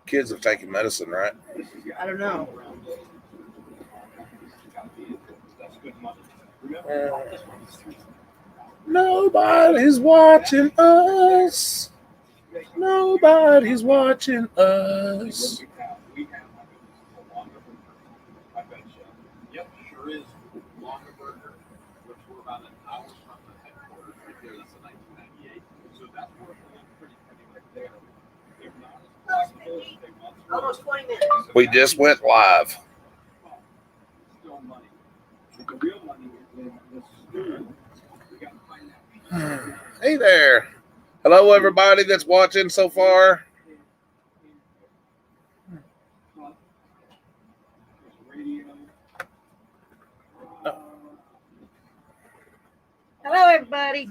Kids have taken medicine, right? I don't know. Nobody's watching us. Nobody's watching us. Almost 20 minutes. We just went live. Hey there. Hello, everybody that's watching so far. Hello, everybody.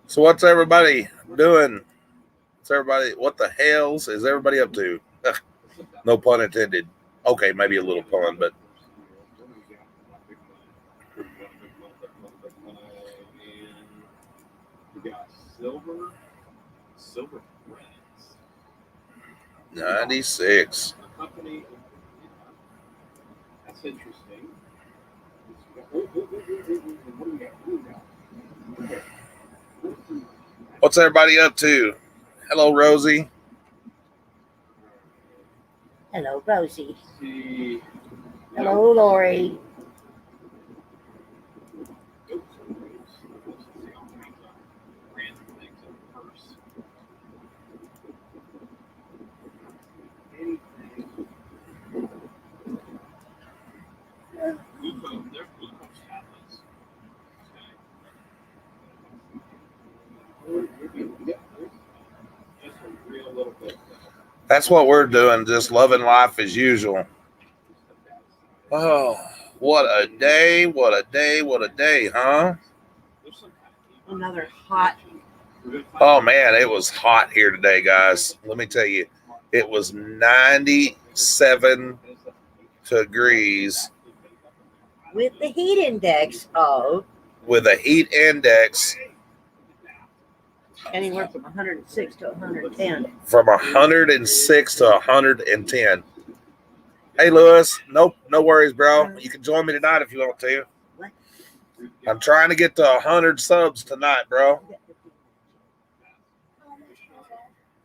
So what's everybody doing? What the hells is everybody up to? No pun intended. Okay, maybe a little pun, but Silver 96. That's interesting. What's everybody up to? Hello, Rosie. Hello, Rosie. Hello, Lori. That's what we're doing, just loving life as usual. Oh, what a day, what a day, what a day, huh? Another hot. Oh, man, it was hot here today, guys. Let me tell you, it was 97 degrees. With the heat index of? With a heat index. Anywhere from 106 to 110. From 106 to 110. Hey, Lewis. Nope, no worries, bro. You can join me tonight if you want to. What? I'm trying to get to 100 subs tonight, bro.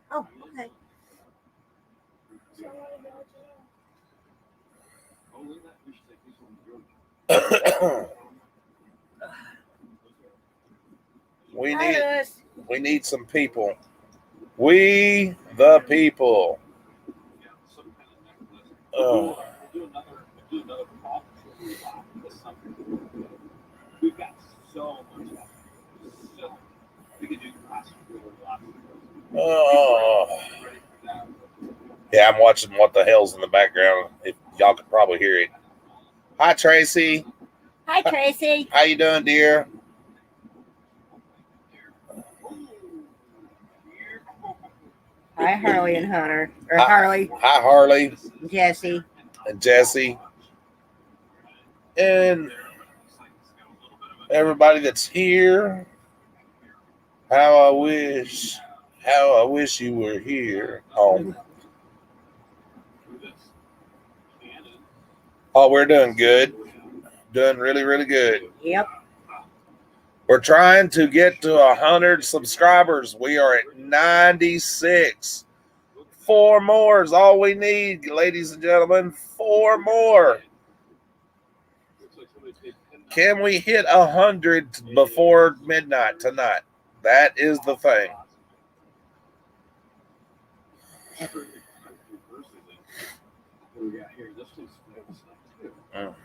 Oh, okay. We need some people. We the people. Oh. Oh. Yeah, I'm watching What the Hell's in the background. If y'all could probably hear it. Hi, Tracy. Hi, Tracy. How you doing, dear? Hi, Harley and Hunter. Or Harley. Hi, Harley. Jesse. And Jesse. And everybody that's here. How I wish you were here. Oh. Oh, we're doing good. Doing really, really good. Yep. We're trying to get to 100 subscribers. We are at 96. 4 more is all we need, ladies and gentlemen. 4 more. Can we hit 100 before midnight tonight? That is the thing. Mm.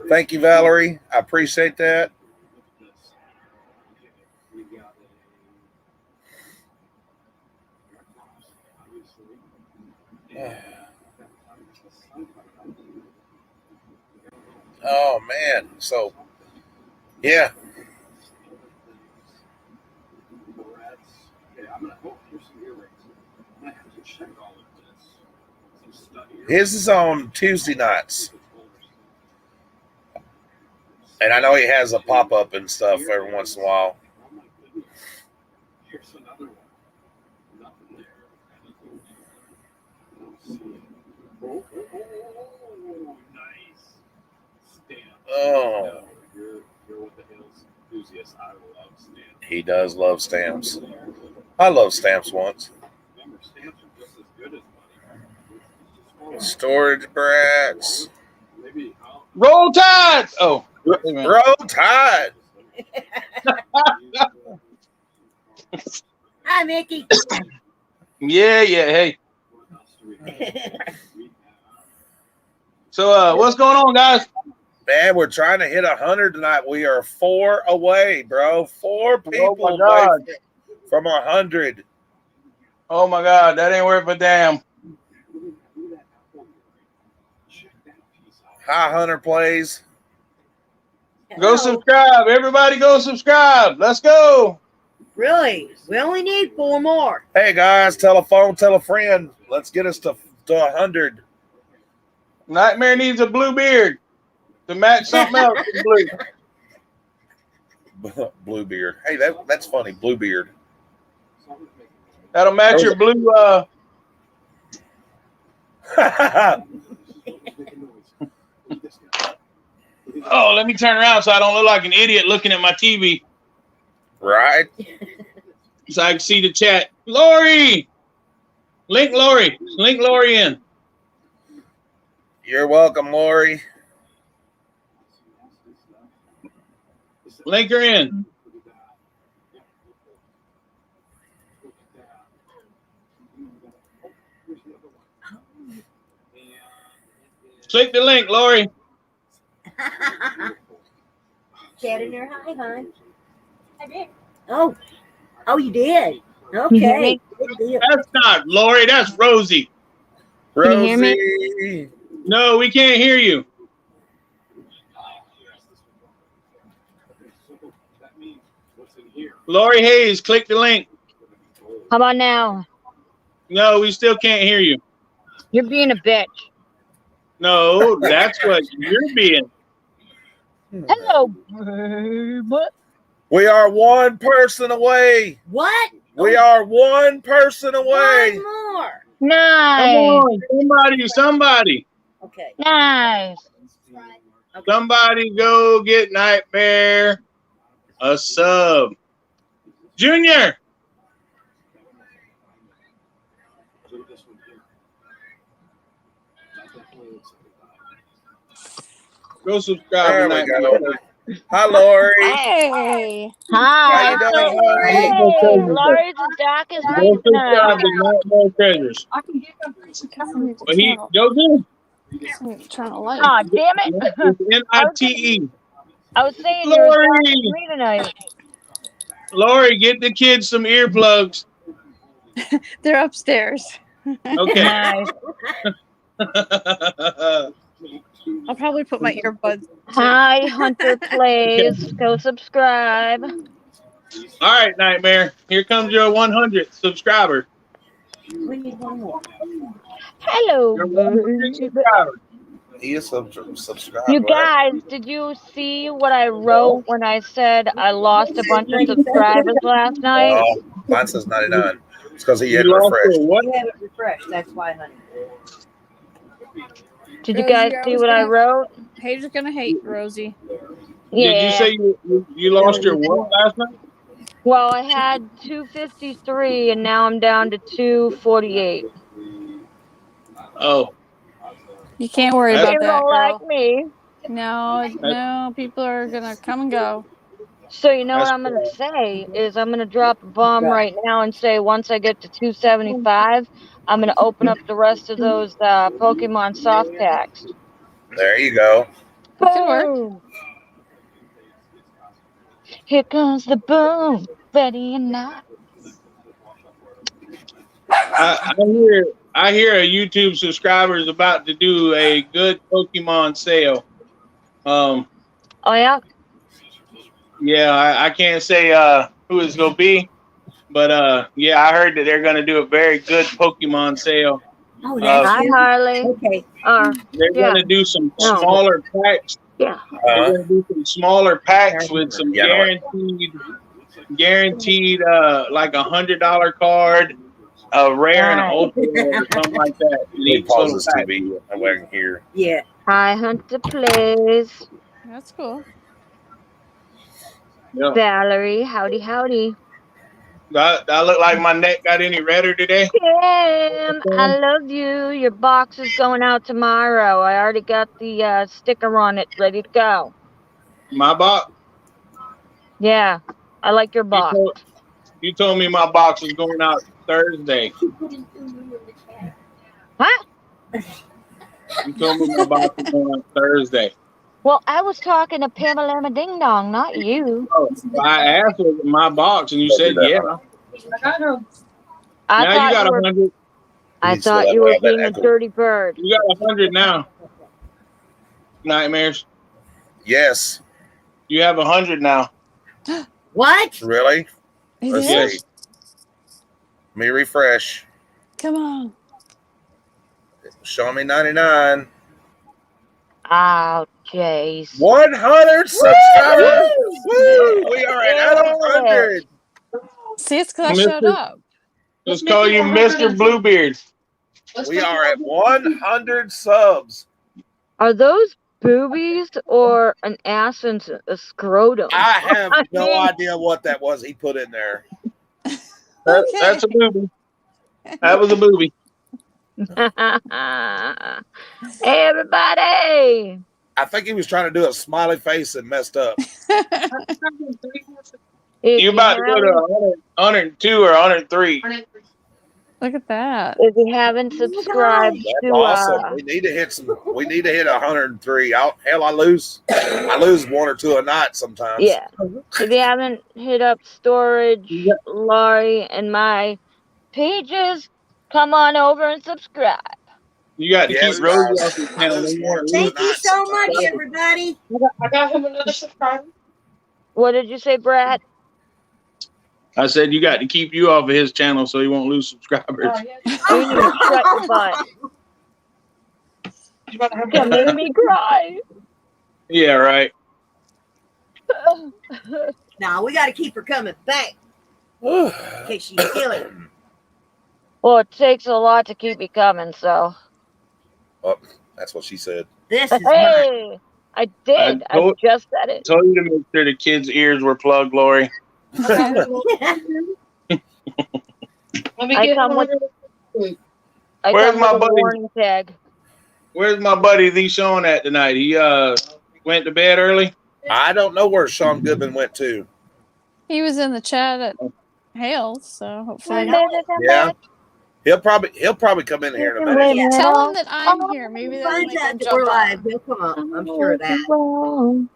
Thank you, Valerie. I appreciate that. Oh man. So yeah. His is on Tuesday nights. And I know he has a pop-up and stuff every once in a while. Oh. He does love stamps. I love stamps once. Storage brats. Roll Tide! Oh. Roll Tide. Hi, Mickey. Yeah, hey. So, what's going on, guys? Man, we're trying to hit 100 tonight. We are 4 away, bro. 4 people away from 100. Oh, my God. That ain't worth a damn. Hi, Hunter Plays. Go subscribe. Everybody go subscribe. Let's go. Really? We only need 4 more. Hey, guys, tell a phone, tell a friend. Let's get us to 100. Nightmare needs a blue beard to match something else with blue. Bluebeard. Hey, that's funny. Bluebeard. That'll match your blue. Oh, let me turn around so I don't look like an idiot looking at my TV. Right? So I can see the chat. Lori! Link Lori in. You're welcome, Lori. Link her in. Click the link, Lori. Chat in there. Hi, hon. I did. Oh, you did. Okay. Good deal. That's not Lori. That's Rosie. Rosie. Can you hear me? No, we can't hear you. Lori Hayes, click the link. How about now? No, we still can't hear you. You're being a bitch. No, that's what you're being. Hello. What? We are 1 person away. What? We are 1 person away. 1 more. Come Nice. on, somebody. Okay. Nice. Somebody go get Nightmare a sub. Junior. Go subscribe. There we go. Hi, Lori. Hey. How Hi. you doing, Lori? Hey. Lori's as dark as Go night subscribe tonight. to Nightmare Treasures. But he go do. Turn a light. Aw, damn it. It's NITE. I was saying you're as dark as Lori. me tonight. Lori, get the kids some earplugs. They're upstairs. Okay. Nice. I'll probably put my earbuds. Hi, Hunter Plays. Go subscribe. All right, Nightmare. Here comes your 100th subscriber. We need 1 more. Hello. Your 100th subscriber. He is subscribed. You right? guys, did you see what I wrote when I said I lost a bunch of subscribers last night? Oh, mine says 99. It's because he You hadn't lost refreshed. your what? You haven't refreshed. That's why, honey. Did you Rosie, guys I see was what I gonna- wrote? Haters gonna hate, Rosie. Yeah. Did you say you lost your what last night? Well, I had 253 and now I'm down to 248. Oh, You can't worry That's- about You that, don't girl. like me. No, people are gonna come and go. So you know what That's I'm gonna say is I'm gonna drop a bomb right now and say once I get to 275, I'm gonna open up the rest of those Pokemon soft packs. There you go. That could work. Boom! Here comes the boom, ready or not. I hear a YouTube subscriber is about to do a good Pokemon sale. Oh yeah, Yeah, I can't say who it's gonna be, but yeah, I heard that they're gonna do a very good Pokemon sale. Oh, that's hi you? Harley. Okay. They're Yeah. gonna do some No. smaller packs. They're Uh, gonna do some smaller packs with some Yeah, I know it. guaranteed like $100 card, a rare and an Right. ultra rare or something like that. in we each pause little this pack. TV and we can hear. Yeah. Hi Hunter Plays. That's cool. Yeah. Valerie, howdy howdy. Do I look like my neck got any redder today? Kim, I love you. Your box is going out tomorrow. I already got the sticker on it ready to go. My box. Yeah, I like your box. You told me my box was going out Thursday. What? You told me my box was going out Thursday. Well, I was talking to Pamela Ding Dong, not you. Oh, I asked for my box and you said yeah. I Now you thought got you were, 100. I You still thought have you were that being a echo. dirty bird. You got 100 now. Nightmares. Yes. You have 100 now. What? Really? He Let's did? see. Let me refresh. Come on. Show me 99. Oh, jeez. 100 subscribers. Woo! We are at 100. See, it's because I Mr. showed up. Let's call you Mr. Bluebeard. We are at 100 subs. Are those boobies or an ass and a scrotum? I have no idea what that was he put in there. That's a booby. That was a booby. Hey, everybody. I think he was trying to do a smiley face and messed up. If You about to go to haven't- 102 or 103. Look at that. If you haven't subscribed That's to awesome. We need to hit some. We need to hit 103. I lose one or two a night sometimes. yeah, if you haven't hit up Storage, Laurie, and my pages, come on over and subscribe. You got to Yes, keep Rosie guys. off your channel. I lose No one more or two Thank a you night so much, sometimes. everybody. I got him another subscriber. What did you say, Brad? I said you got to keep you off of his channel so he won't lose subscribers. Oh, yeah. You need to shut your butt. You about to have You're making me cry. Yeah, right. Now we got to keep her coming back in case she's killing. Well, it takes a lot to keep me coming, so. Oh, that's what she said. This is mine. Hey, I did. I told- I just said it. Told you to make sure the kids' ears were plugged, Lori. Let me I get come him with- another- I Where's come my with a buddy? warning tag. Where's my buddy Lee Sean at tonight? He went to bed early. I don't know where Sean Goodman went to. He was in the chat at Hales, so hopefully. Yeah. He'll probably come in here in a minute. Tell him that I'm here. Maybe that'll Finds make out him that we're jump live. on. He'll come up. I'm sure of that.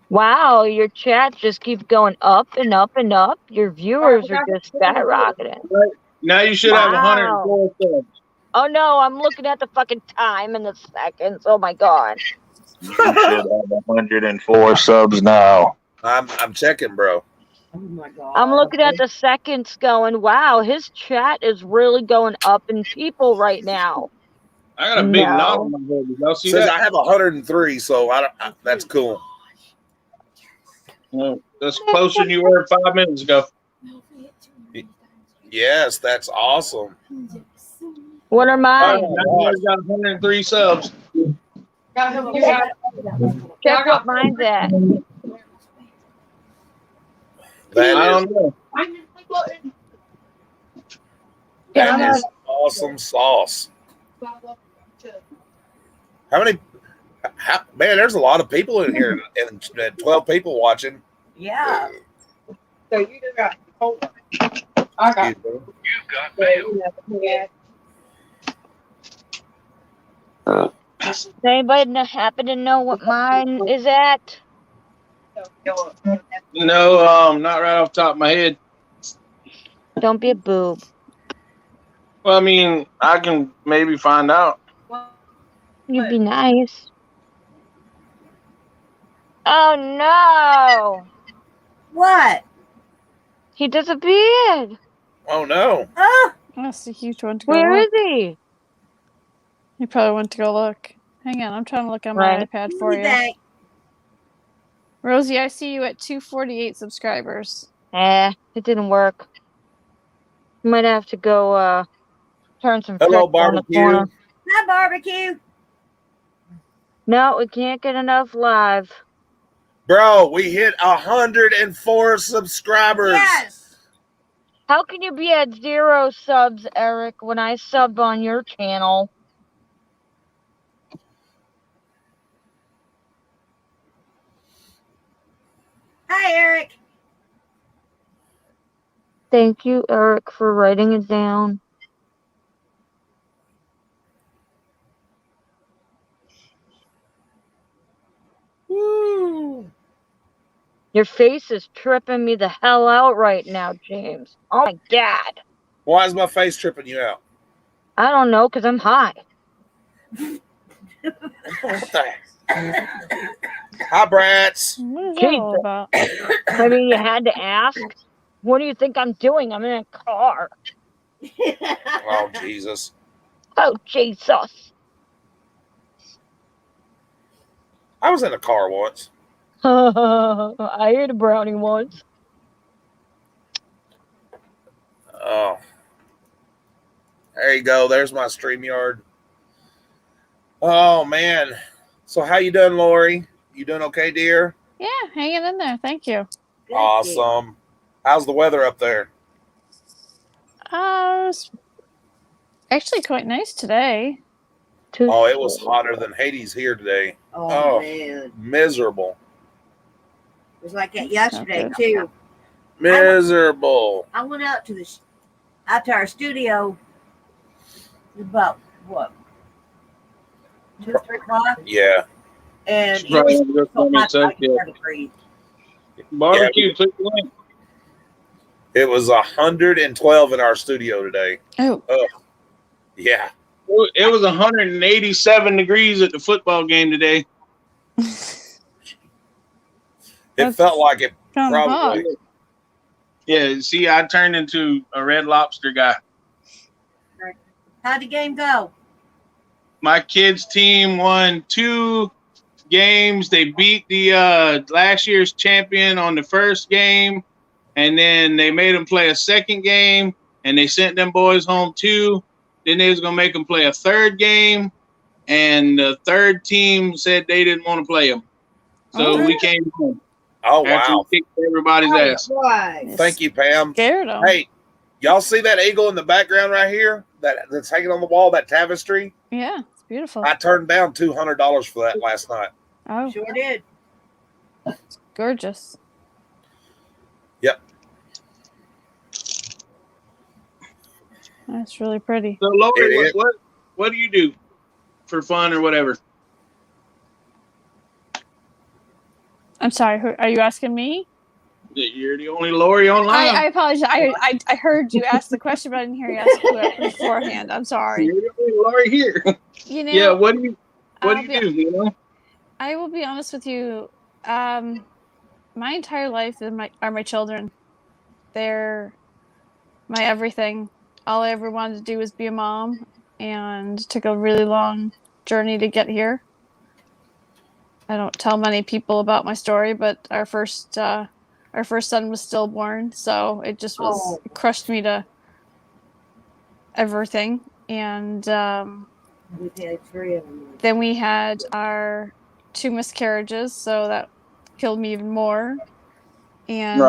Wow, your chat just keeps going up and up and up. Your viewers are just skyrocketing. Now you should have Wow. 104 subs. Oh no, I'm looking at the fucking time and the seconds. Oh my god. You should have 104 subs now. I'm checking, bro. Oh my God. I'm looking at the seconds going, wow, his chat is really going up in people right now. I got a big No. knot on my head. Did y'all see Says that? I have 103, so that's cool. Well, that's closer than you were 5 minutes ago. Yes, that's awesome. What are mine? I've got 103 subs. Got him. You got Check what mine's at. That I is don't know. that is awesome sauce. How many? Man, there's a lot of people in here, and 12 people watching. Yeah. So you just got. Hold on. I got. Yeah. Does anybody happen to know what mine is at? No, not right off the top of my head. Don't be a boob. Well, I mean, I can maybe find out. You'd be nice. Oh no! What? He disappeared. Oh no! Oh, That's a huge one to go Where is look. he? You probably went to go look. Hang on, I'm trying to look on my Right. iPad for you. back. Rosie, I see you at 248 subscribers. It didn't work. Might have to go turn some Hello, tricks on the barbecue. corner. Hi, barbecue. No, we can't get enough live. Bro, we hit 104 subscribers. Yes. How can you be at 0 subs, Eric, when I subbed on your channel? Hi, Eric. Thank you, Eric, for writing it down. Woo. Your face is tripping me the hell out right now, James. Oh my god. Why is my face tripping you out? I don't know, because I'm high. What the heck? Hi, brats. What is that all Jesus. about? I mean, you had to ask. What do you think I'm doing? I'm in a car. Oh, Jesus. Oh, Jesus. I was in a car once. I ate a brownie once. Oh. There you go. There's my StreamYard. Oh, man. So how you doing, Lori? You doing okay, dear? Yeah, hanging in there. Thank you. Good Awesome. How's the weather up there? It's actually quite nice today. Oh, it was hotter than Hades here today. Oh, Oh. man. Miserable. It was like that yesterday, Okay. too. Miserable. I went out to our studio about, what, 2 or 3 o'clock? Yeah. And it Right, was that's so what I hot said, I could yeah. hardly breathe. Barbecue, click the link. It was 112 in our studio today. Oh, Yeah. It was 187 degrees at the football game today. It That's felt like it kind of hot. probably. Yeah, see, I turned into a Red Lobster guy. How'd the game go? My kids' team won 2 games. They beat the last year's champion on the first game, and then they made them play a second game, and they sent them boys home too. Then they was gonna make them play a third game, and the third team said they didn't want to play them, so Oh. we came home Oh, after wow. we kicked everybody's ass. Right. Thank you, Pam. Scared them. Hey, y'all see that eagle in the background right here? That's hanging on the wall, that tapestry? Yeah, it's beautiful. I turned down $200 for that last night. Oh, Sure did. gorgeous. Yep. That's really pretty. So, Lori, It is. what do you do for fun or whatever? I'm sorry. Are you asking me? You're the only Lori online. I apologize. I heard you ask the question, but I didn't hear you ask it beforehand. I'm sorry. You're the only Lori here. You know, Yeah, what do you I'll do? You know, I will be honest with you. My entire life are my children. They're my everything. All I ever wanted to do was be a mom, and it took a really long journey to get here. I don't tell many people about my story, but our first son was stillborn, so it just was Oh. it crushed me to everything. And We've had 3 of them. then we had our 2 miscarriages, so that killed me even more. And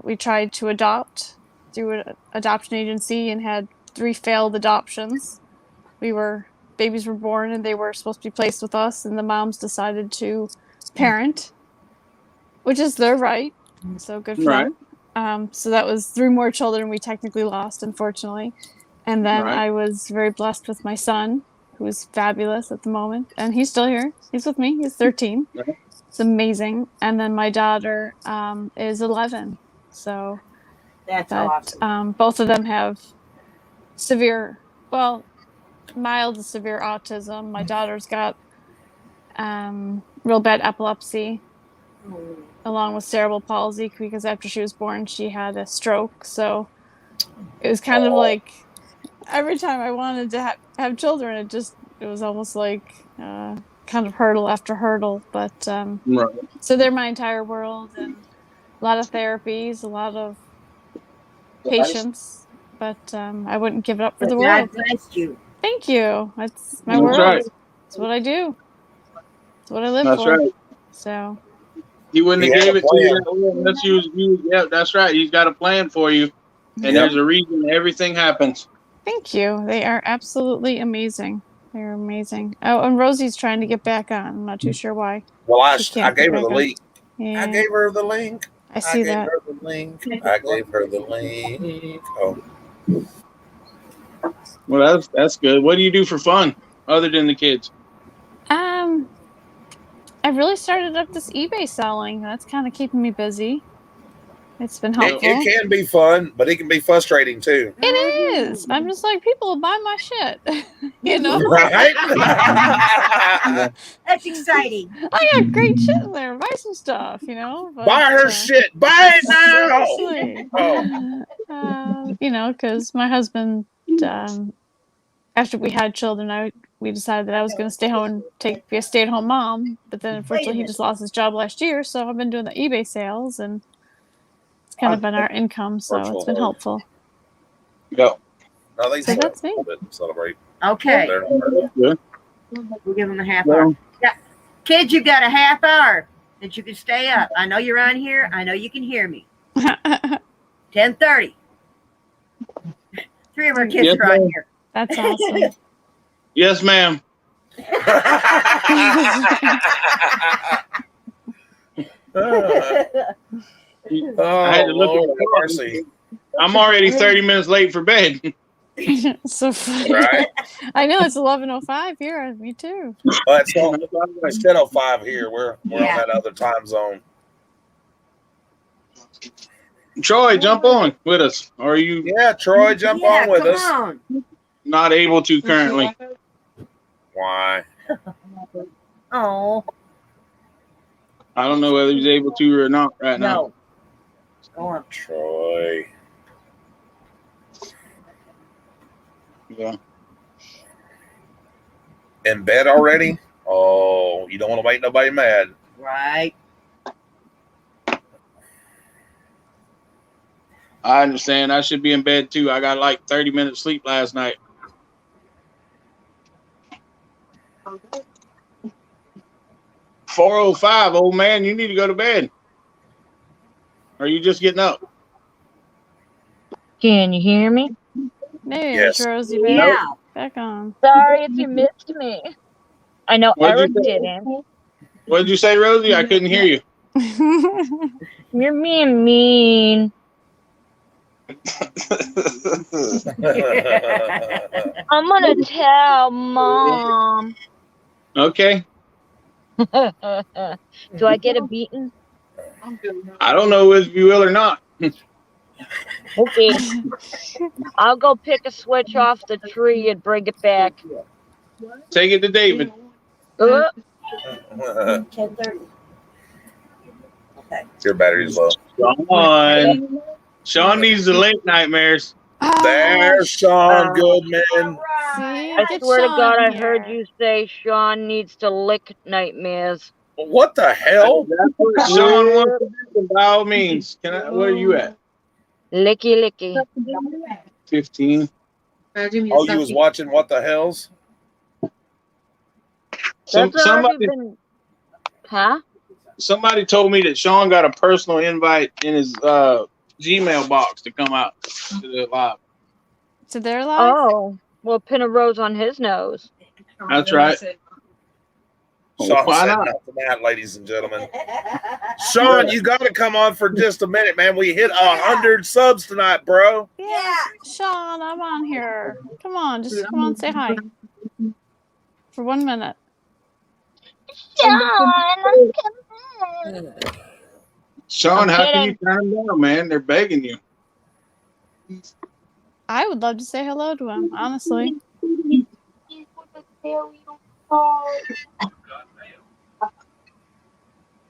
we tried to adopt through an adoption agency and had 3 failed adoptions. Babies were born and they were supposed to be placed with us, and the moms decided to parent, which is their right. So good for them. So that was 3 more children we technically lost, unfortunately. And then I was very blessed with my son, who is fabulous at the moment, and he's still here. He's with me. He's 13. It's amazing. And then my daughter is 11. So That's awesome. both of them have mild to severe autism. My daughter's got real bad epilepsy, along with cerebral palsy, because after she was born, she had a stroke. So it was kind of like every time I wanted to have children, it was almost like kind of hurdle after hurdle. But so they're my entire world, and a lot of therapies, a lot of patience. But I wouldn't give it up for the world. God bless you. Thank you. That's my world. Right. It's what I do. It's what I live That's for. right. So he wouldn't have gave it to you unless you. Yeah, that's right. He's got a plan for you, and there's a reason everything happens. Thank you. They are absolutely amazing. They're amazing. Oh, and Rosie's trying to get back on. I'm not too sure why. Well, I gave her the link. Yeah. I gave her the link. I see that. I gave her the link. Oh. Well, that's good. What do you do for fun other than the kids? I really started up this eBay selling. That's kind of keeping me busy. It's been helpful. It can be fun, but it can be frustrating too. It is. I'm just like, people will buy my shit. You know? Right? That's exciting. I got great shit in there. Buy some stuff, you know? But, buy her shit. Buy it now. Seriously. You know, because my husband, after we had children, we decided that I was going to stay home and be a stay-at-home mom. But then, unfortunately, he just lost his job last year. So I've been doing the eBay sales, and it's kind of been our income. So it's been helpful. Go. No, So that's me. Celebrate. Okay. We'll give them a half hour. Yeah. Kids, you've got a half hour that you can stay up. I know you're on here. I know you can hear me. 10:30. 3 of our kids are on here. That's awesome. Yes, ma'am. I had to look at the mercy. I'm already 30 minutes late for bed. So funny. Right? I know it's 11:05 here. Me too. It's 10:05 here. We're on that other time zone. Troy, jump on with us. Or are you? Yeah, Troy, jump on with us. On. Not able to currently. Why? Oh. I don't know whether he's able to or not right now. No. Go on. Troy. Yeah. In bed already? Oh, you don't want to make nobody mad. Right. I understand. I should be in bed too. I got like 30 minutes sleep last night. Okay. 4:05, old man, you need to go to bed. Or are you just getting up? Can you hear me? Hey, Yes. Rosie, Yeah. back on. Sorry if you missed me. I know What'd you Eric say? didn't. What did you say, Rosie? I couldn't hear you. You're being mean. I'm gonna tell Mom. Okay. Do I get a beating? I don't know if you will or not. Okay. I'll go pick a switch off the tree and bring it back. Take it to David. 10:30. Okay. Your battery's low. Sean needs the late nightmares. There's Sean Goodman. I swear to God, I heard you say Sean needs to lick nightmares. What the hell? That's what Sean wants to do, by all means. Where are you at? Licky, licky. 15. Oh, you was watching What the Hells? That's already Somebody been. Huh? somebody told me that Sean got a personal invite in his Gmail box to come out to the live. To their live? Oh, well, pin a rose on his nose. That's right. Sean Why said not? no to that, ladies and gentlemen. Sean, you got to come on for just a minute, man. We hit 100 subs tonight, bro. Yeah. Sean, I'm on here. Come on, just come on, say hi. For 1 minute. Sean, Sean, I'm how can you kidding. turn them down, man? They're begging you. I would love to say hello to him, honestly.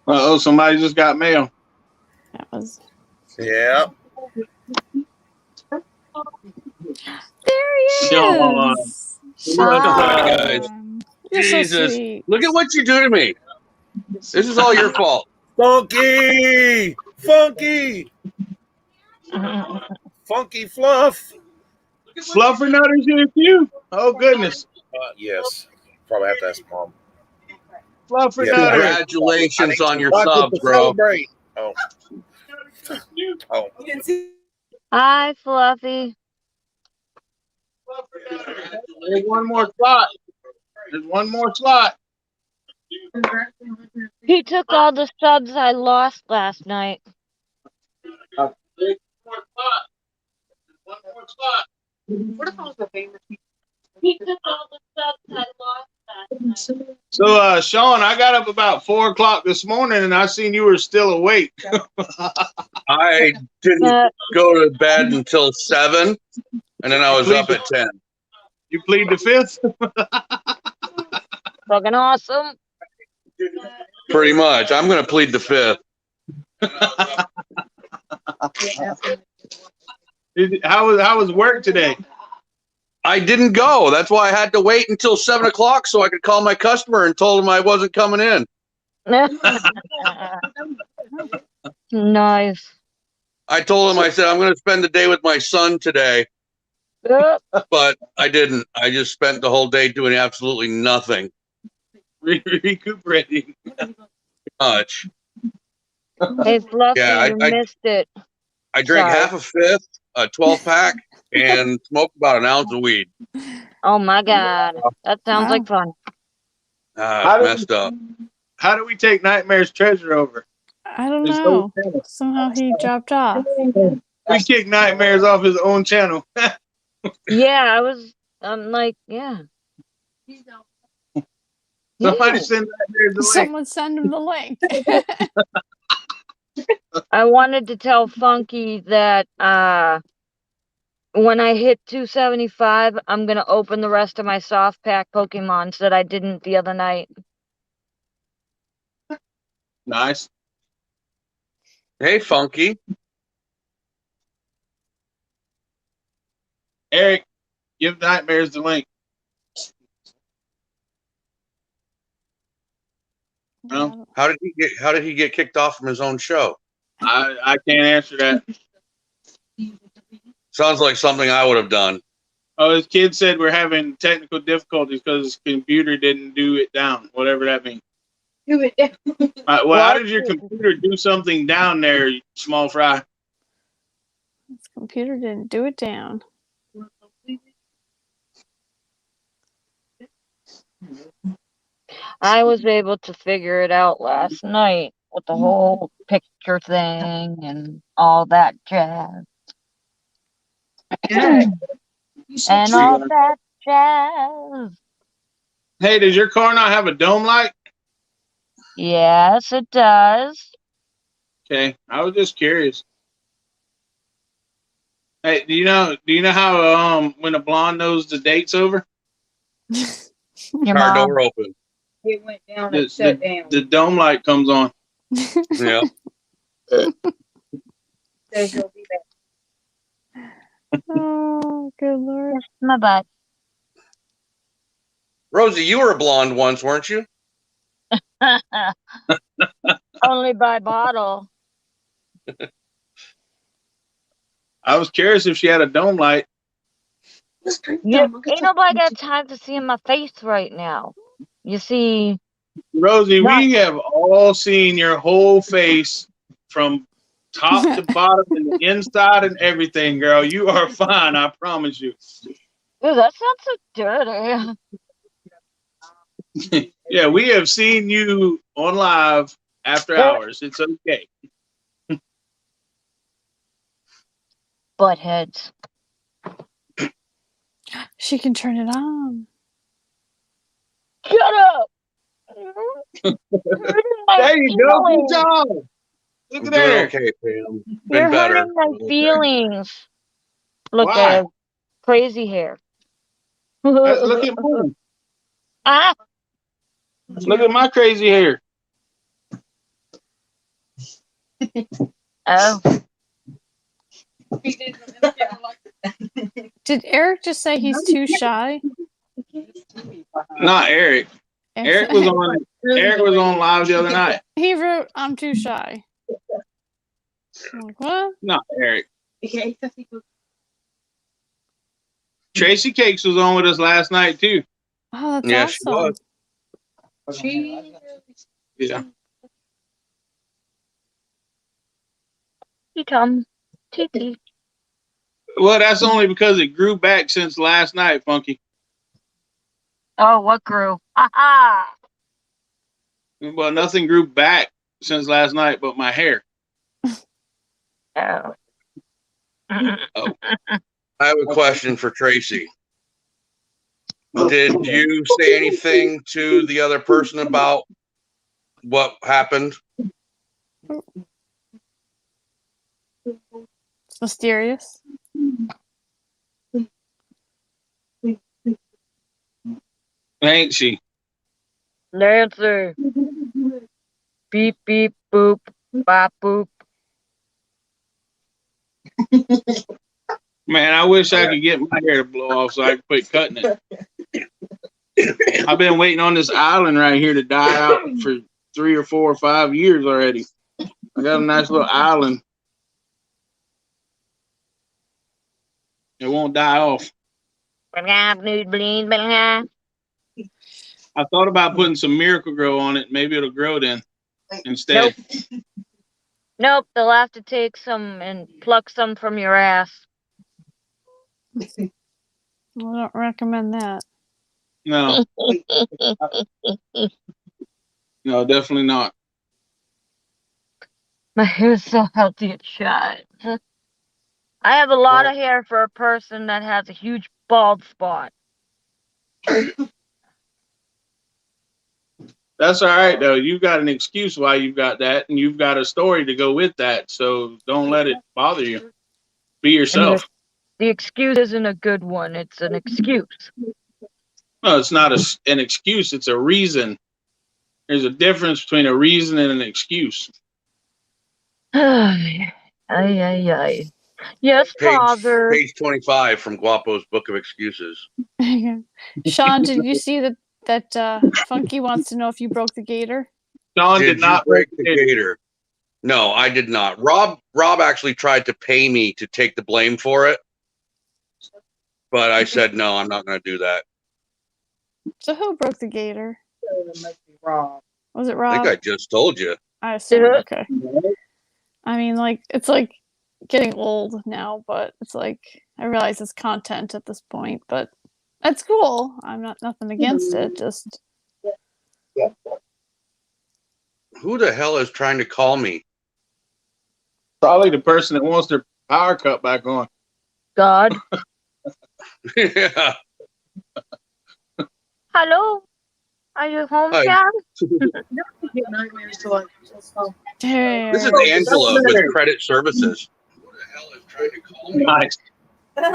Oh, somebody just got mail. That was. Yeah. There he Sean. is. Hi, guys. You're so Jesus. sweet. Look at what you do to me. This is all your fault. Funky! Funky! Funky Fluff! Fluffernutters here too. Oh goodness. Yes. Probably have to ask Mom. Fluffernutters. Congratulations on your I get subs, to bro. celebrate. Oh. Oh. Hi, Fluffy. There's one more slot. There's one more slot. He took all the subs I lost last night. There's one more slot. There's one more slot. What if I was a famous people? He took all the subs I lost last night. So Sean, I got up about 4 o'clock this morning and I seen you were still awake. I didn't go to bed until 7, and then I was up at 10. You plead the fifth? Fucking awesome. Pretty much. I'm going to plead the 5th. How was work today? I didn't go. That's why I had to wait until 7 o'clock so I could call my customer and told him I wasn't coming in. Nice. I told him, I said, I'm going to spend the day with my son today, Yep. but I didn't. I just spent the whole day doing absolutely nothing Recuperating. much. Hey, Fluffy, Yeah, you I missed it. I drank Sorry. half a fifth, a 12-pack, and smoked about an ounce of weed. Oh, my God. That sounds like fun. Messed up. How do we take Nightmare's treasure over? I don't His know. own channel. Somehow he dropped off. We kicked Nightmares off his own channel. Yeah, I'm like, yeah. Somebody Yeah. send Nightmares the link. Someone send him the link. I wanted to tell Funky that when I hit 275, I'm going to open the rest of my soft pack Pokemons that I didn't the other night. Nice. Hey, Funky. Eric, give Nightmares the link. No, How did he get kicked off from his own show? I can't answer that. Sounds like something I would have done. Oh, his kid said we're having technical difficulties because his computer didn't do it down, whatever that means. Do it down. Well, how does your computer do something down there, you small fry? His computer didn't do it down. I was able to figure it out last night with the whole picture thing and all that jazz. And all that jazz. Hey, does your car not have a dome light? Yes, it does. Okay, I was just curious. Hey, do you know how when a blonde knows the date's over? Your Car mom. door open. It went down and shut down. The dome light comes on. Yeah. Says you'll be back. Oh, good lord. My butt. Rosie, you were a blonde once, weren't you? Only by bottle. I was curious if she had a dome light. Yeah, ain't nobody got time to see my face right now. You see, Rosie, not we have all seen your whole face from top to bottom and the inside and everything, girl. You are fine, I promise you. Ew, that's not so dirty. Yeah, we have seen you on live after hours. It's okay. Buttheads. She can turn it on. Shut up! There you go. Good job. Look I'm at doing there. okay, Pam. You're Been better. hurting my feelings. Look Why? at crazy hair. Look at mine. Ah, Look at my crazy hair. oh, Did Eric just say he's too shy? Not Eric. Eric was on live the other night. He wrote, "I'm too shy." I'm like, what? Not Eric. Tracy Cakes was on with us last night too. Oh, that's Yeah, she awesome. was. Yeah. you come. TT. Well, that's only because it grew back since last night, Funky. Oh, what grew? Ha Well, nothing grew back since last night but my hair. ha. I have a question for Tracy. Did you say anything to the other person about what happened? It's mysterious. Ain't she? Nancy. Beep, beep, boop, bop, boop. Man, I wish I could get my hair to blow off so I could quit cutting it. I've been waiting on this island right here to die out for 3 or 4 or 5 years already. I got a nice little island. It won't die off. I thought about putting some Miracle Grow on it. Maybe it'll grow then instead. Nope, they'll have to take some and pluck some from your ass. I don't recommend that. No, no, definitely not. My hair's so healthy it shines. I have a lot of hair for a person that has a huge bald spot. That's all right though. You've got an excuse why you've got that, and you've got a story to go with that. So don't let it bother you. Be yourself. The excuse isn't a good one. It's an excuse. No, it's not an excuse. It's a reason. There's a difference between a reason and an excuse. Ay, ay, ay. Yes, Father. Page 25 from Guapo's Book of Excuses. Sean, did you see that Funky wants to know if you broke the gator? Sean Did did not you break the gator? No, I did not. Rob actually tried to pay me to take the blame for it, but I said no, I'm not going to do that. So who broke the gator? Was it I Rob? think I just told you. I assume. Okay. I mean, like, it's like getting old now, but it's like I realize it's content at this point, but that's cool. I'm not nothing against it. Just Who the hell is trying to call me? Probably the person that wants their power cut back on. God. Yeah. Hello? Are you home, Hi. John? damn. This is Angela with Credit Services. Who the hell is trying to call me? Nice.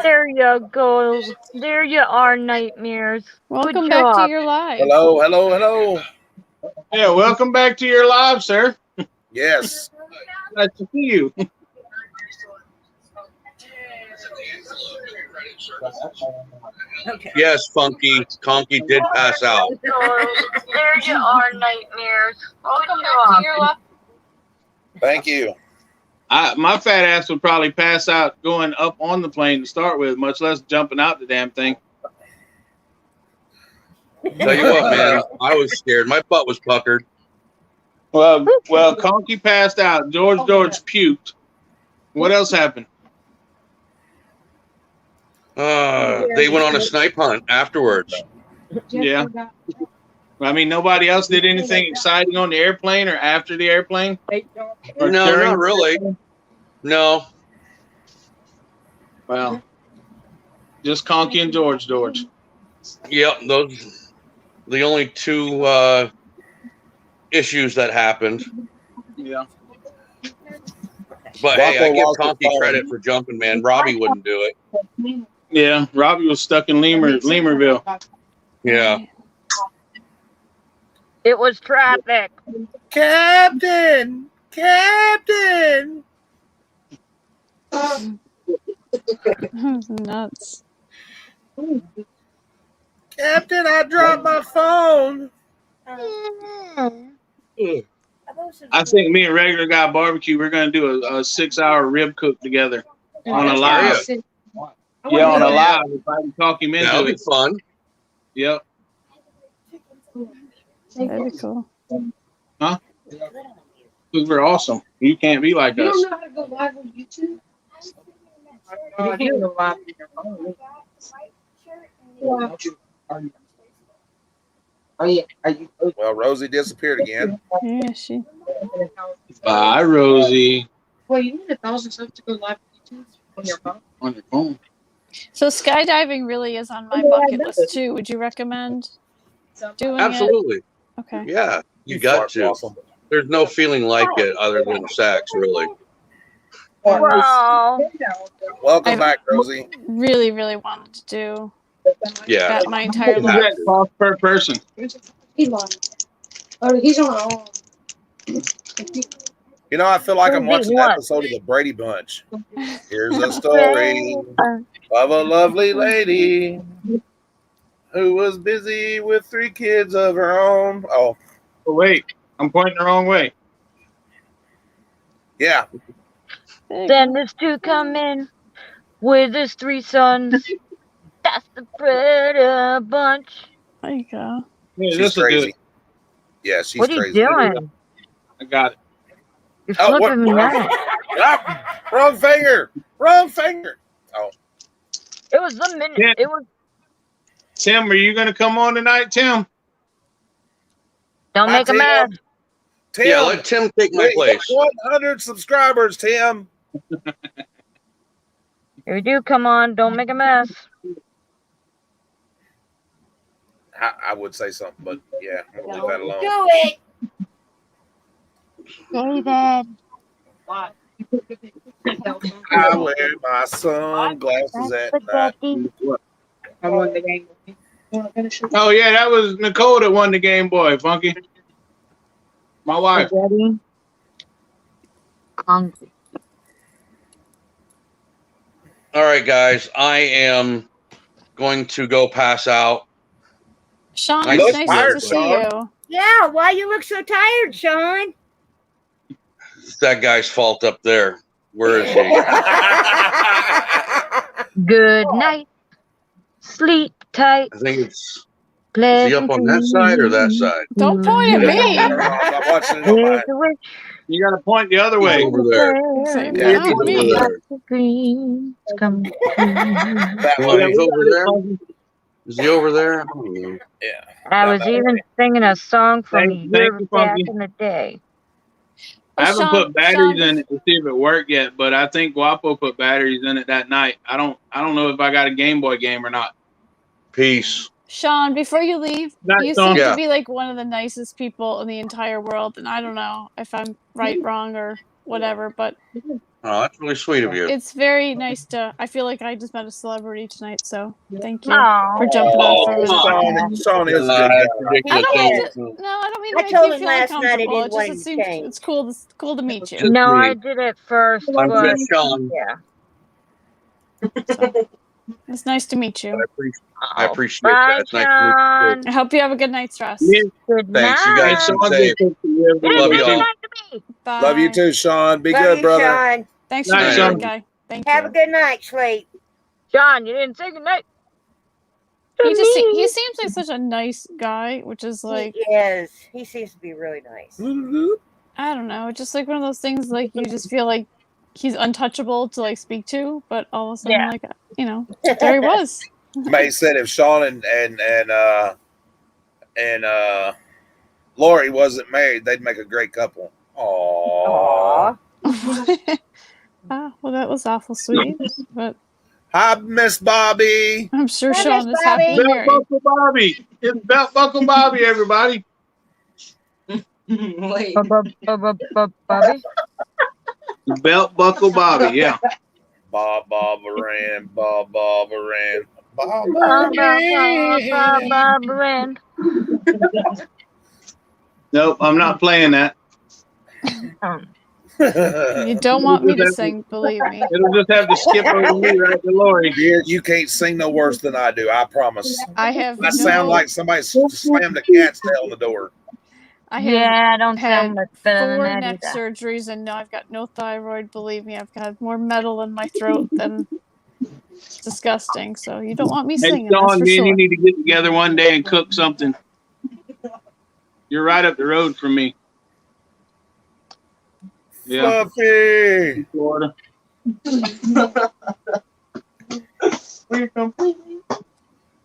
There you go. There you are, nightmares. Welcome Good back job. to your life. Hello, hello, hello. Yeah, welcome back to your live, sir. Yes. Nice to see you. Okay. Yes, Funky. Conky did pass out. There you are, nightmares. Welcome back to your life. Thank you. My fat ass would probably pass out going up on the plane to start with, much less jumping out the damn thing. Tell you what, man, I was scared. My butt was puckered. Well, Conky passed out. George puked. What else happened? They went on a snipe hunt afterwards. Yeah. I mean, nobody else did anything exciting on the airplane or after the airplane? Or No, during not really. No. Well, just Conky and George. Yep, those the only two issues that happened. Yeah. But hey, I Waffle give lost his Conky phone. credit for jumping, man. Robbie wouldn't do it. Yeah, Robbie was stuck in Lemurville. Yeah. It was traffic. Captain! Nuts. Captain, I dropped my phone. I think me and Regular Guy Barbecue, we're going to do a 6-hour rib cook together on a live. Yeah, on a live. If I can talk him into That'll be it. fun. Yep. That'd be cool. Huh? Because we're awesome. You can't be like You us. don't know how to go live on YouTube? Well, Rosie disappeared again. Yeah, she. Bye, Rosie. Well, you need 1,000 subs to go live on YouTube on your phone. On your phone. So skydiving really is on my bucket list too. Would you recommend doing Absolutely. it? Okay. Yeah, you got to. There's no feeling like it other than sex, really. Wow. Welcome back, Rosie. Really, really wanted to do Yeah. that my entire What's life. that cost per person? He's on. Oh, he's on. You know, I feel like I'm watching an What? episode of the Brady Bunch. Here's a story of a lovely lady who was busy with 3 kids of her own. Oh, Oh, wait. I'm pointing the wrong way. yeah. Then there's 2 come in with his 3 sons. That's the Breda bunch. There you go. Yeah, She's this will do crazy. it. Yeah, she's What are you crazy. doing? I got it. You're Oh, flipping me out. Ah, wrong finger. Wrong finger. Oh, It was the minute. Yeah. It was. Tim, are you going to come on tonight, Tim? Don't Hi, make a Tim. mess. Tim, Yeah, let Tim take my we place. hit 100 subscribers, Tim. If you do come on, don't make a mess. I would say something, but yeah, I'm gonna leave that alone. Do it. David. I wear my sunglasses at night. Spaghetti. I won the game. You want to finish it? Oh, yeah, that was Nicole that won the Game Boy, Funky. My wife. Spaghetti. Hungry. All right, guys. I am going to go pass out. Sean, I it's look nice tired, to see Sean. you. Yeah, why you look so tired, Sean? It's that guy's fault up there. Where is he? Good night. Sleep tight. I think it's. Is Pleasant he up on that side or that side? Don't point at me. I'm watching it on my. Here's the wish You got to point the other He's way. over there. Say, Yeah, not He's over me. there. dreams come true. That Oh, way. he's over there. Is he over there? I don't know. Yeah. I was even singing a song from Thank years you, back Funky. in the day. I haven't Sean- put batteries Sean- in it to see if it worked yet, but I think Guapo put batteries in it that night. I don't know if I got a Game Boy game or not. Peace. Sean, before you leave, Night, you Sean. seem Yeah. to be like one of the nicest people in the entire world, and I don't know if I'm right, wrong, or whatever, but Oh, that's really sweet of you. it's very nice to. I feel like I just met a celebrity tonight, so thank you Aw. for jumping on for me. Sean is a good That's guy. ridiculous. I don't mean Don't- to, no, I don't mean I to make told you him feel last night I uncomfortable. didn't It want just him seems changed. it's cool to meet you. Just No, me. I did it first. I'm but just Sean. yeah. It's nice to meet you. I appreciate Bye, that. It's nice to meet you. Sean. I hope you have a good night's rest. Yeah. Good Thanks, you night. guys. Sean Safe. just took the rib. It is Love good y'all. night to me. Bye. Love you too, Sean. Be Love good, you, brother. Sean. Thanks for Night, being a Sean. good guy. Thank Have you. a good night, sleep. John, you didn't say goodnight. He seems like such a nice guy, which is like, He is. He seems to be really nice. I don't know, just like one of those things like you just feel like he's untouchable to like speak to, but all of a sudden, Yeah. like, you know, there he was. May said if Sean and Lori wasn't married, they'd make a great couple. Aww. Aw. Ah, well, that was awful sweet, but Hi, Miss Bobby. I'm sure Hi, Sean Miss is happily Bobby. Belt married. Buckle Bobby. It's Belt Buckle Bobby, everybody. Wait. Bobby? Belt Buckle Bobby, yeah. Bob Ran. Brand. Nope, I'm not playing that. You don't want me to sing, believe me. It'll just have to skip over me right to Lori. Dear, you can't sing no worse than I do. I promise. I have I sound like somebody slammed a cat's tail on the door. I have Yeah, I don't had sound much better 4 than that neck either. surgeries, and now I've got no thyroid. Believe me, I've got more metal in my throat than it's disgusting. So you don't want me Hey, singing, that's Sean, for me and you sure. need to get together one day and cook something. You're right up the road from me. Yeah, Fluffy. Florida.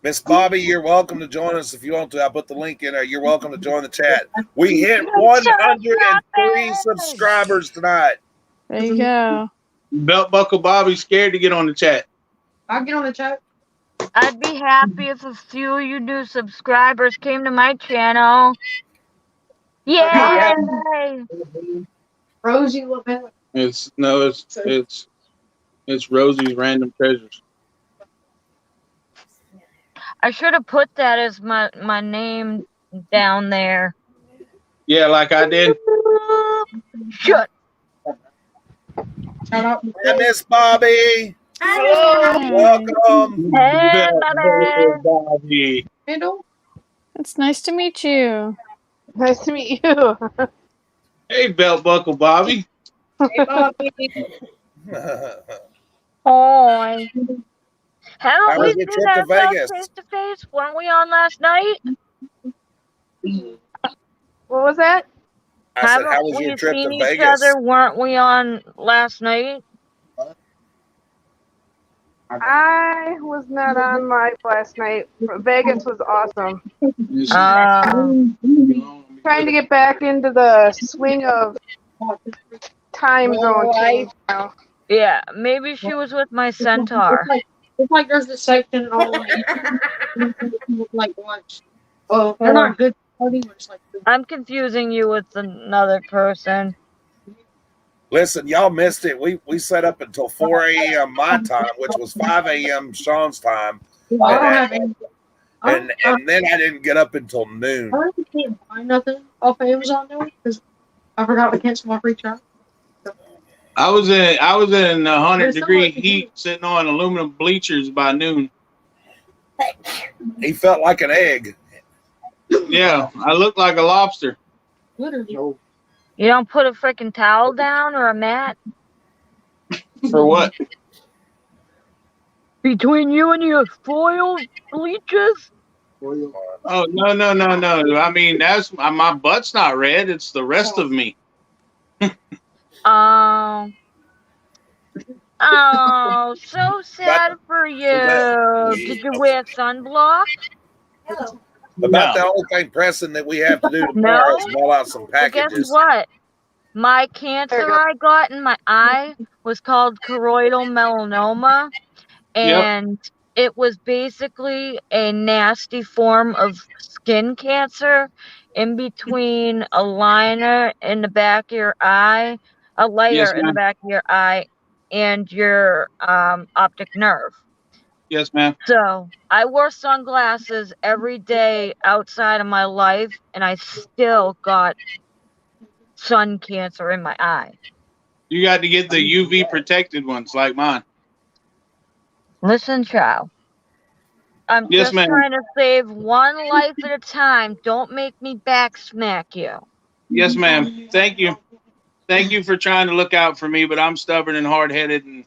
Miss Bobby, you're welcome to join us if you want to. I'll put the link in there. You're welcome to join the chat. We hit 103 subscribers tonight. There you go. Belt Buckle Bobby's scared to get on the chat. I'll get on the chat. I'd be happy if a few of you new subscribers came to my channel. Yay! Rosie LaBelle. It's Rosie's Random Treasures. I should have put that as my name down there. Yeah, like I did. Shut. Shout out. Hi, Miss Bobby. Welcome. Hey, Belt Bobby. Buckle Bobby. Handle. It's nice to meet you. Nice to meet you. Hey, Belt Buckle Bobby. Hey, Bobby. Hi. How Haven't was we your seen trip to ourselves Vegas? face to face? Weren't we on last night? What was that? I said, Haven't how was we your trip seen to each Vegas? other? Weren't we on last night? I was not on live last night. Vegas was awesome. Trying to get back into the swing of time zone change now. Yeah, maybe she was with my centaur. It's like there's this section all like lunch. Oh, they're not good quality. It's like I'm confusing you with another person. Listen, y'all missed it. We set up until 4 a.m. my time, which was 5 a.m. Sean's time. I don't have any. And then I didn't get up until noon. I really can't find nothing off of Amazon now because I forgot to cancel my free trial. I was in 100-degree There's somebody- heat, sitting on aluminum bleachers by noon. He felt like an egg. Yeah, I looked like a lobster. Literally. You don't put a freaking towel down or a mat For what? between you and your foil bleachers? Oh no! I mean, that's my butt's not red. It's the rest of me. Oh, so sad for you. Did you wear sunblock? About the only thing pressing that we have to do tomorrow is mail out some But guess packages. what? My cancer I got in my eye was called choroidal melanoma, and it was basically a nasty form of skin cancer in between a liner in the back of your eye, a layer Yes, in the ma'am. back of your eye, and your optic nerve. Yes, ma'am. So I wore sunglasses every day outside of my life, and I still got sun cancer in my eye. You got to get the UV protected ones, like mine. Listen, child. I'm Yes, just ma'am. trying to save one life at a time. Don't make me back smack you. Yes, ma'am. Thank you. thank you for trying to look out for me, but I'm stubborn and hard headed, and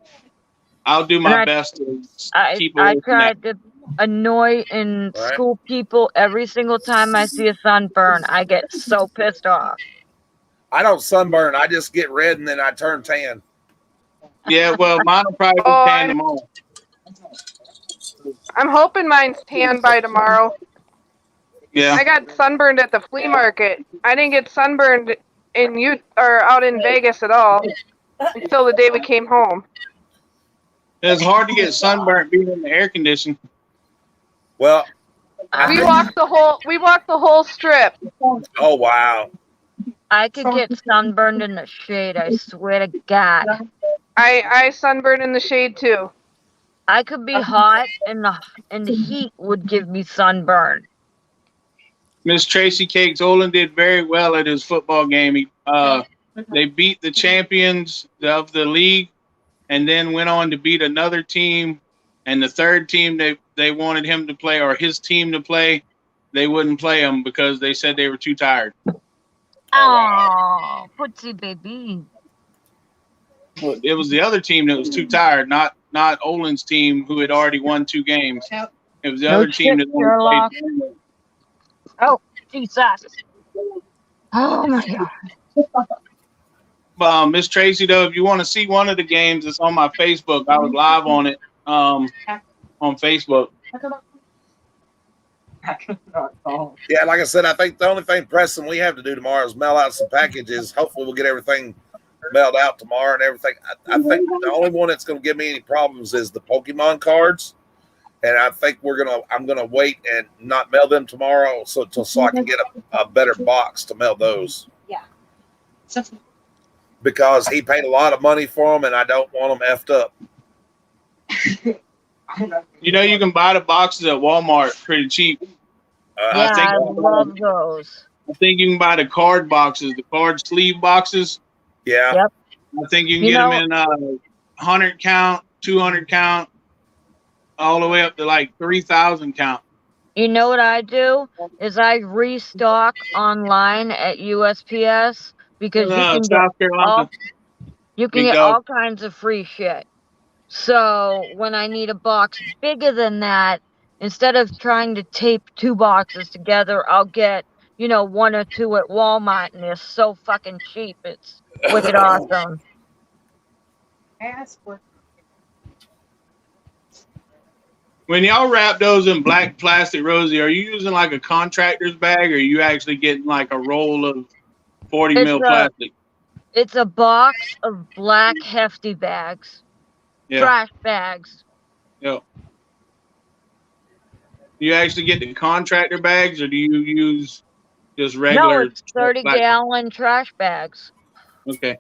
I'll do my And best to I keep away from that. tried to annoy and Right. school people every single time I see a sunburn. I get so pissed off. I don't sunburn. I just get red and then I turn tan. Yeah, well, mine will probably be Oh, tan tomorrow. I'm hoping mine's tan by tomorrow. Yeah. I got sunburned at the flea market. I didn't get sunburned out in Vegas at all until the day we came home. It's hard to get sunburnt being in the air condition. Well, We walked the whole strip. oh wow. I could get sunburned in the shade, I swear to God. I sunburned in the shade too. I could be hot and the heat would give me sunburn. Miss Tracy Cakes Olin did very well at his football game. They beat the champions of the league and then went on to beat another team. And the third team they wanted him to play, or his team to play, they wouldn't play him because they said they were too tired. Oh, footsie baby. It was the other team that was too tired, not Olin's team, who had already won 2 games. It was the other team that Sherlock. only played. Oh, Jesus. Oh my God. Miss Tracy, though, if you want to see one of the games, it's on my Facebook. I was live on it on Facebook. Yeah, like I said, I think the only thing, Preston, we have to do tomorrow is mail out some packages. Hopefully we'll get everything mailed out tomorrow and everything. I think the only one that's going to give me any problems is the Pokemon cards. And I think I'm gonna wait and not mail them tomorrow so I can get a better box to mail those. Yeah. Because he paid a lot of money for them and I don't want them effed up. You know, you can buy the boxes at Walmart pretty cheap. Yeah, I love those. I think you can buy the card boxes, the card sleeve boxes. Yeah. Yep. I think you can get them in 100 count, 200 count, all the way up to like 3,000 count. You know what I do is I restock online at USPS because you can get all kinds of free shit. So when I need a box bigger than that, instead of trying to tape 2 boxes together, I'll get 1 or 2 at Walmart, and they're so fucking cheap. It's wicked awesome. When y'all wrap those in black plastic, Rosie, are you using like a contractor's bag, or are you actually getting like a roll of 40 mil plastic? It's a box of black hefty bags, trash bags. Yeah. Do you actually get the contractor bags, or do you use just regular? No, it's 30-gallon trash bags. Okay.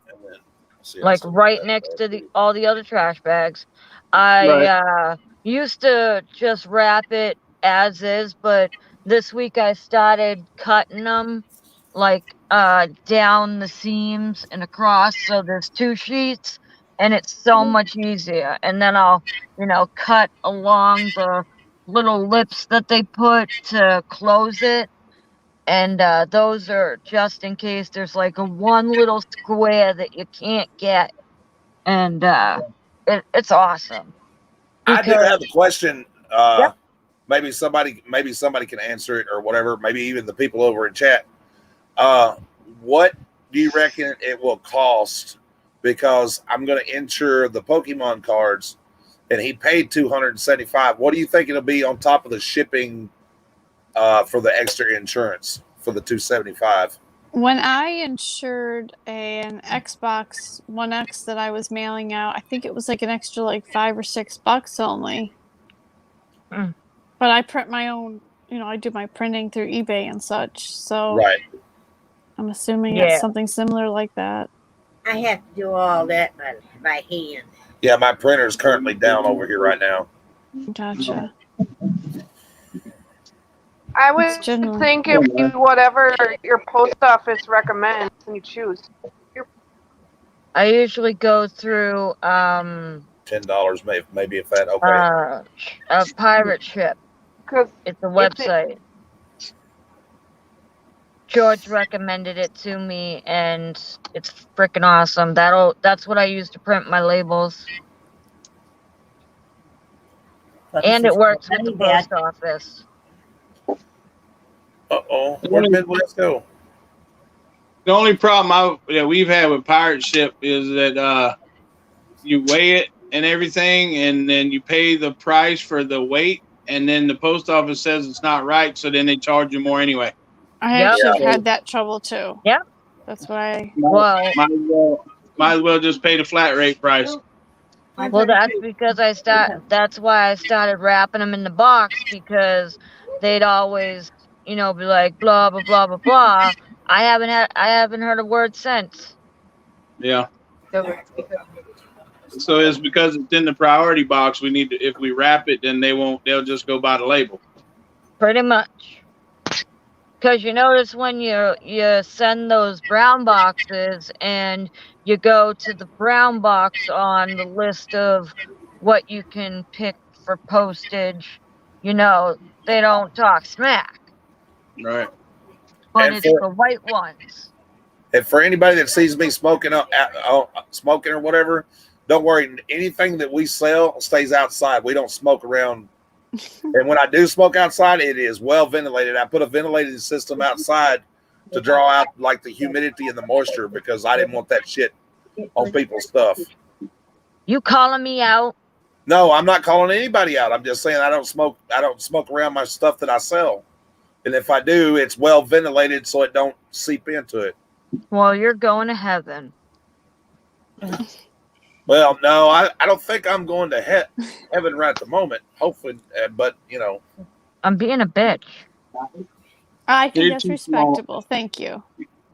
Like right next to all the other trash bags. I used to just wrap it as is, but this week I started cutting them like down the seams and across, so there's 2 sheets, and it's so much easier. And then I'll cut along the little lips that they put to close it, and those are just in case there's like one little square that you can't get, and it's awesome. I do have a question. Maybe somebody can answer it or whatever. Maybe even the people over in chat. What do you reckon it will cost? Because I'm going to insure the Pokemon cards, and he paid $275. What do you think it'll be on top of the shipping for the extra insurance for the $275? When I insured an Xbox One X that I was mailing out, I think it was like an extra like $5 or $6 only. But I print my own, I do my printing through eBay and such. So I'm assuming it's something similar like that. I have to do all that by hand. Yeah, my printer is currently down over here right now. Gotcha. I would think it would be whatever your post office recommends and you choose. I usually go through $10 maybe if that a pirate ship. Because it's a website. George recommended it to me, and it's freaking awesome. That's what I use to print my labels, and it works with the post office. Where'd Midwest go? The only problem we've had with pirate ship is that you weigh it and everything, and then you pay the price for the weight, and then the post office says it's not right, so then they charge you more anyway. I actually have had that trouble too. Yep. That's why. Well, might as well just pay the flat rate price. Well, that's because that's why I started wrapping them in the box, because they'd always, be like blah blah blah blah blah. I haven't heard a word since. Yeah. So it's because it's in the priority box. We need to, if we wrap it, then they'll just go by the label. Pretty much. Because you notice when you send those brown boxes and you go to the brown box on the list of what you can pick for postage, they don't talk smack. Right. But it's the white ones. And for anybody that sees me smoking smoking or whatever, don't worry. Anything that we sell stays outside. We don't smoke around. And when I do smoke outside, it is well ventilated. I put a ventilated system outside to draw out like the humidity and the moisture, because I didn't want that shit on people's stuff. You calling me out? No, I'm not calling anybody out. I'm just saying I don't smoke around my stuff that I sell. And if I do, it's well ventilated so it don't seep into it. Well, you're going to heaven. Well, no, I don't think I'm going to heaven right at the moment. Hopefully, but I'm being a bitch. I think that's respectable. Thank you.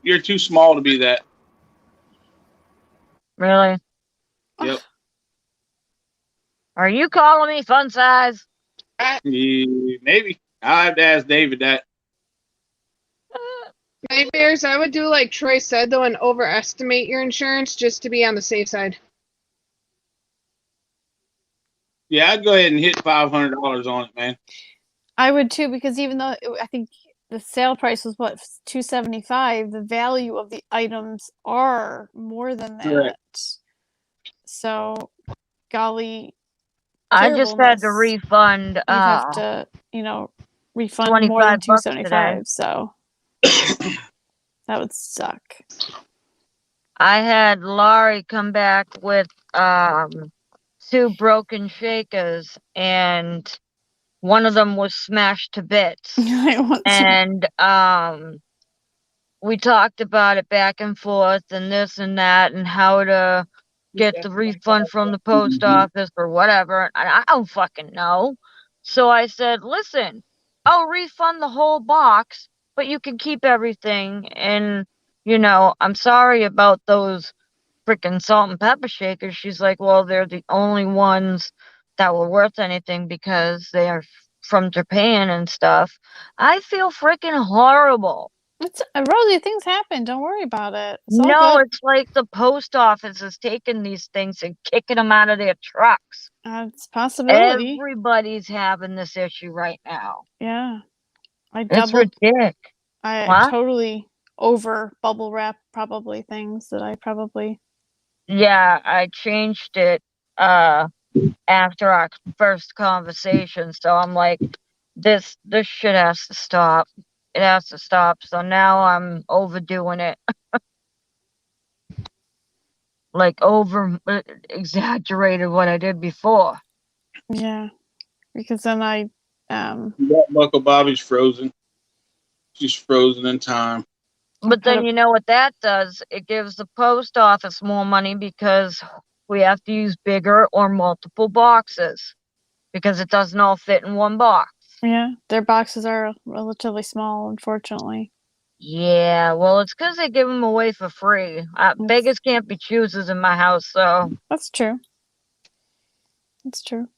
You're too small to be that. Really? Yep. Are you calling me fun size? Maybe. I'll have to ask David that. Nightmares, I would do like Troy said though, and overestimate your insurance just to be on the safe side. Yeah, I'd go ahead and hit $500 on it, man. I would too, because even though I think the sale price was what, $275, the value of the items are more than that. Correct. So, golly, I just had to refund. You'd have to, refund more than $275. So that would suck. I had Laurie come back with 2 broken shakers, and one of them was smashed to bits. And we talked about it back and forth and this and that and how to get the refund from the post office or whatever. And I don't fucking know. So I said, listen, I'll refund the whole box, but you can keep everything. And, I'm sorry about those freaking salt and pepper shakers. She's like, well, they're the only ones that were worth anything because they are from Japan and stuff. I feel freaking horrible. Rosie, things happen. Don't worry about it. It's like the post office is taking these things and kicking them out of their trucks. It's a possibility. Everybody's having this issue right now. Yeah. It's ridiculous. I totally over bubble wrap probably things that I probably. Yeah, I changed it after our first conversation. So I'm like, this shit has to stop. It has to stop. So now I'm overdoing it. Like exaggerated what I did before. Yeah. Because then Buckle Bobby's frozen. She's frozen in time. But then you know what that does? It gives the post office more money because we have to use bigger or multiple boxes because it doesn't all fit in one box. Yeah, their boxes are relatively small, unfortunately. Yeah, well, it's because they give them away for free. Beggars can't be choosers in my house, so. That's true. That's true.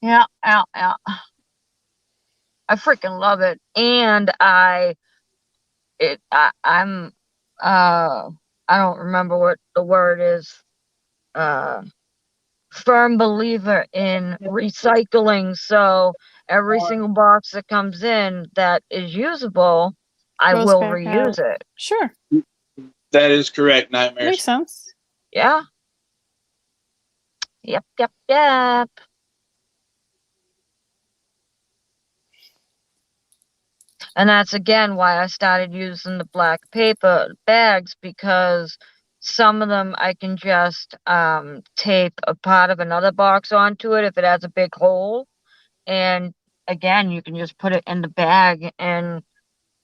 Yeah. I freaking love it. And I don't remember what the word is. Firm believer in recycling. So every single box that comes in that is usable, I Goes will back reuse out. it. Sure. That is correct, Nightmares. Makes sense. Yeah. Yep. And that's again why I started using the black paper bags, because some of them I can just tape a part of another box onto it if it has a big hole. And again, you can just put it in the bag and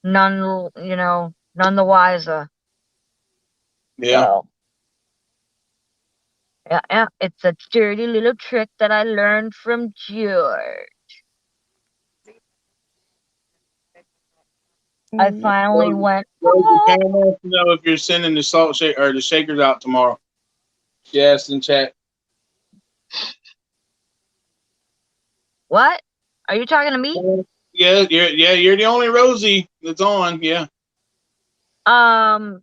none the wiser. Yeah. So, yeah, it's a dirty little trick that I learned from George. I finally went. Rosie Pam wants to know if you're sending the salt shake or the shakers out tomorrow. She asked in chat. What? Are you talking to me? Yeah, you're the only Rosie that's on. Yeah. Pam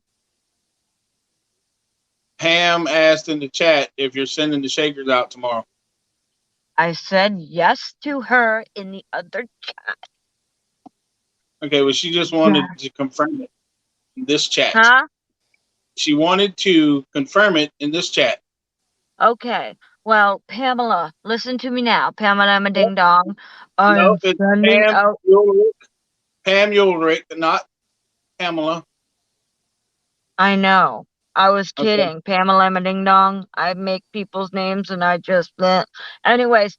asked in the chat if you're sending the shakers out tomorrow. I said yes to her in the other chat. Okay, well, she just wanted to confirm it in this chat. Huh? She wanted to confirm it in this chat. Okay. Well, Pamela, listen to me now. Pamela Ding Dong. No, I'm it's sending Pam out. Ulrich. Pam Ulrich, not Pamela. I know. I was Okay. kidding. Pamela Ding Dong. I make people's names and I just. Anyways,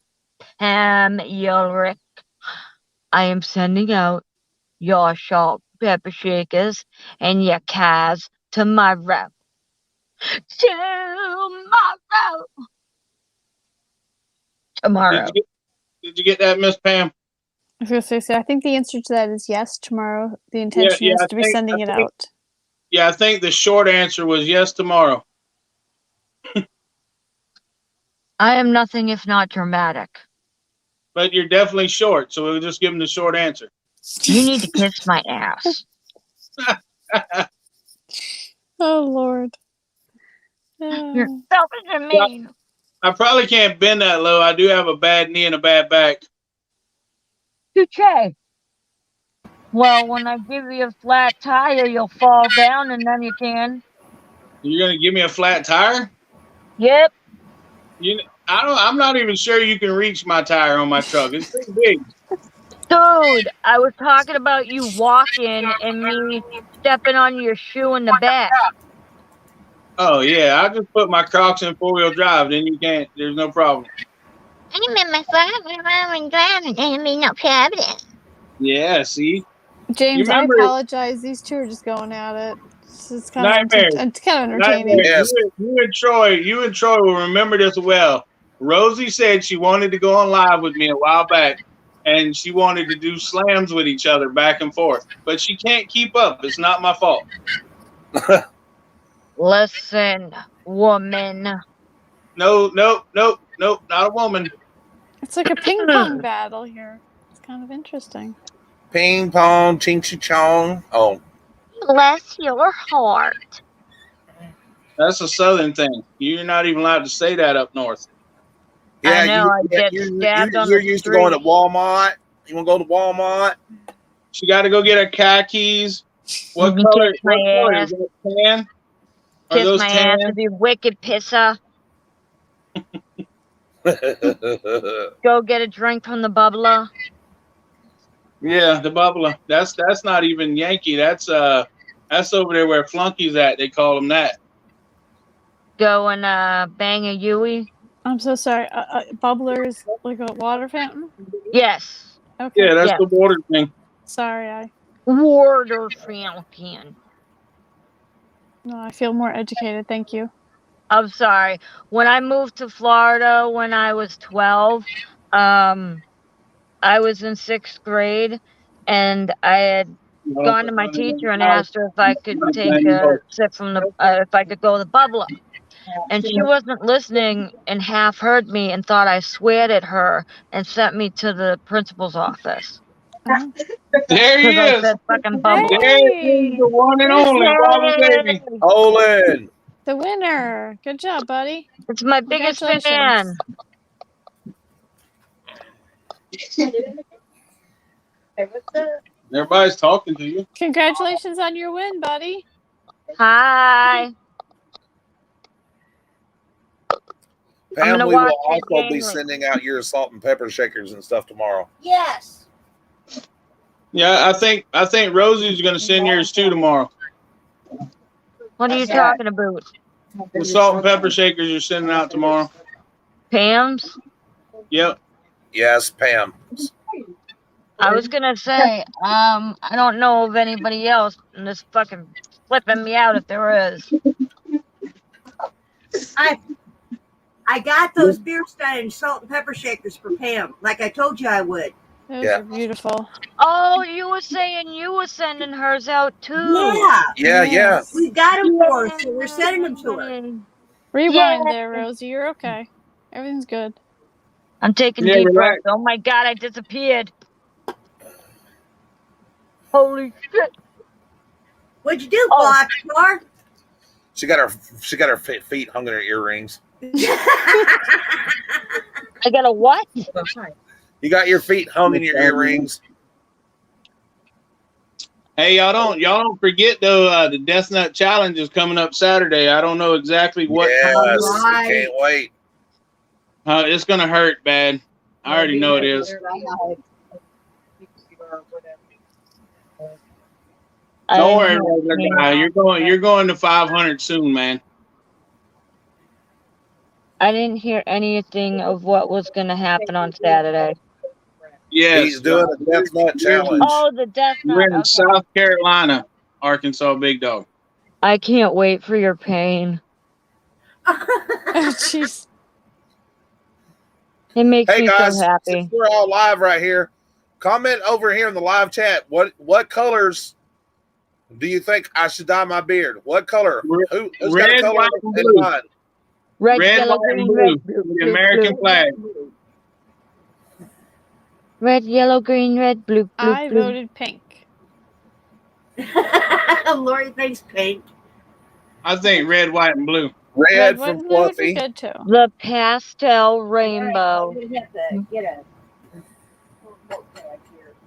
Pam Ulrich. I am sending out your salt pepper shakers and your cars tomorrow. Tomorrow. Did you get that, Miss Pam? I was going to say, I think the answer to that is yes tomorrow. The intention is to be sending it out. Yeah, I think the short answer was yes tomorrow. I am nothing if not dramatic. But you're definitely short, so we'll just give him the short answer. You need to kiss my ass. Oh, Lord. You're selfish and mean. I probably can't bend that low. I do have a bad knee and a bad back. Touche. Well, when I give you a flat tire, you'll fall down and then you can. You're gonna give me a flat tire? Yep. I'm not even sure you can reach my tire on my truck. It's pretty big. Dude, I was talking about you walking and me stepping on your shoe in the back. Oh yeah, I'll just put my Crocs in 4-wheel drive. Then you can't. There's no problem. I'm in my phone driving and me no problem. Yeah. See. James, I apologize. These two are just going at it. It's kind of entertaining. Yes. You and Troy will remember this well. Rosie said she wanted to go on live with me a while back, and she wanted to do slams with each other back and forth, but she can't keep up. It's not my fault. Listen, woman. No, not a woman. It's like a ping pong battle here. It's kind of interesting. Ping pong, ching chong. Oh. Bless your heart. That's a southern thing. You're not even allowed to say that up north. Yeah, I know. I get stabbed on you're the used to street. going to Walmart. You want to go to Walmart? She got to go get her khakis. What You color? kiss my What color ass. is that? Tan? Are Kiss those my tan? ass, you wicked pisser. Go get a drink from the bubbler. Yeah, the bubbler. That's not even Yankee. That's over there where Flunky's at. They call them that. Go and bang a Yui. I'm so sorry. Bubblers, like a water fountain? Yes. Okay. Yeah, that's the water thing. Sorry, Water fountain. No, I feel more educated. Thank you. I'm sorry. When I moved to Florida when I was 12, I was in 6th grade, and I had gone to my teacher and asked her if I could take a sip from the, if I could go to the bubbler. And she wasn't listening and half heard me and thought I sweared at her and sent me to the principal's office. There he I is. said fucking bubble. There he is, the one and only Bobby Baby. Olin. The winner. Good job, buddy. It's my biggest fan. Everybody's talking to you. Congratulations on your win, buddy. Hi. Pam, gonna we will watch your also be game. sending out your salt and pepper shakers and stuff tomorrow. Yes. Yeah, I think Rosie's gonna send yours too tomorrow. What are you talking about? The salt and pepper shakers you're sending out tomorrow. Pam's? Yep. Yes, Pam. I was gonna say, I don't know of anybody else, and this fucking flipping me out if there is. I got those beer stein salt and pepper shakers for Pam, like I told you I would. Those Yeah. are beautiful. Oh, you were saying you were sending hers out too. Yeah, yeah. We got them for her, so we're sending them to her. Rewind Yeah. there, Rosie. You're okay. Everything's good. I'm taking Yeah, deep relax. breaths. Oh my god, I disappeared. Holy shit. What'd you do, Oh. Block Star? She got her feet hung in her earrings. I got a what? You got your feet hung in your earrings. Hey, y'all don't forget though. The Death Nut Challenge is coming up Saturday. I don't know exactly what Yes, time. I can't wait. It's gonna hurt bad. I already know it is. Don't worry, regular guy. You're going to 500 soon, man. I didn't hear anything of what was going to happen on Saturday. Yes, He's doing a Death Nut Challenge. Oh, the Death We're Nut. in South Carolina, Arkansas, Big Dog. I can't wait for your pain. Oh, jeez. It makes Hey me guys, so happy. since we're all live right here, comment over here in the live chat. What colors do you think I should dye my beard? What color? Who's got a Red, color white, and in blue. mind? Red, Red, yellow, white, and green, blue. red, blue, The blue, American blue. flag. Red, yellow, green, red, blue, blue, I blue. voted pink. Lori thinks pink. I think red, white, and blue. Red white, from and blue would be Fluffy. good too. The pastel rainbow.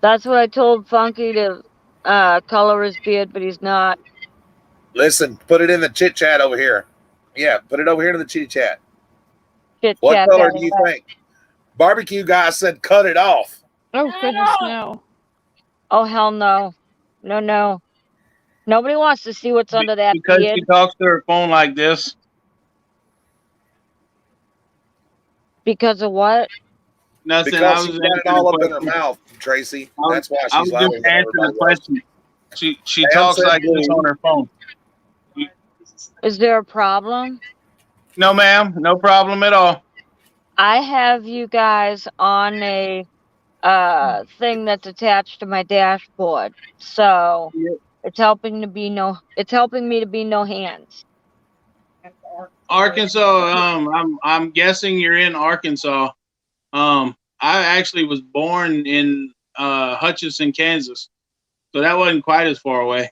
That's what I told Funky to color his beard, but he's not. Listen, put it in the chit chat over here. Yeah, put it over here in the chit chat. Chit What chat color that do you way. think? Barbecue guy said cut it off. Oh, goodness, no. Oh, hell no. No, no. Nobody wants to see what's under that Because beard. she talks to her phone like this. Because of what? Nothing. I Because was she's got it answering all the up in her question. mouth, Tracy. I That's why I she's was louder just than answering the everybody else. question. She Pam talks said like this blue. on her phone. Is there a problem? No, ma'am. No problem at all. I have you guys on a thing that's attached to my dashboard. So it's helping me to be no hands. Arkansas. I'm guessing you're in Arkansas. I actually was born in Hutchinson, Kansas, so that wasn't quite as far away.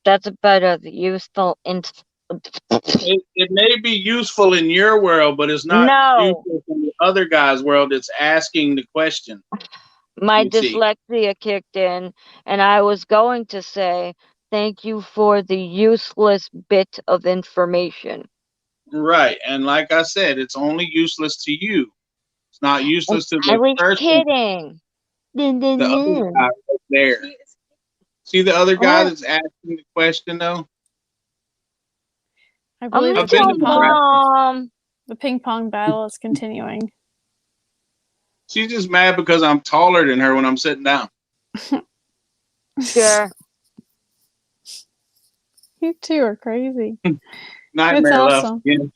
That's a better useful It may be useful in your world, but it's not No. useful in the other guy's world that's asking the question. My You see. dyslexia kicked in, and I was going to say thank you for the useless bit of information. Right, and like I said, it's only useless to you. It's not useless to I the was person. kidding. Dun, dun, The other dun. guy right there. See the other guy Oh. that's asking the question though? I I'm believe gonna I've been tell to Mom. the ping pong battle is continuing. She's just mad because I'm taller than her when I'm sitting down. Sure. You two are crazy. Nightmare That's left awesome. again.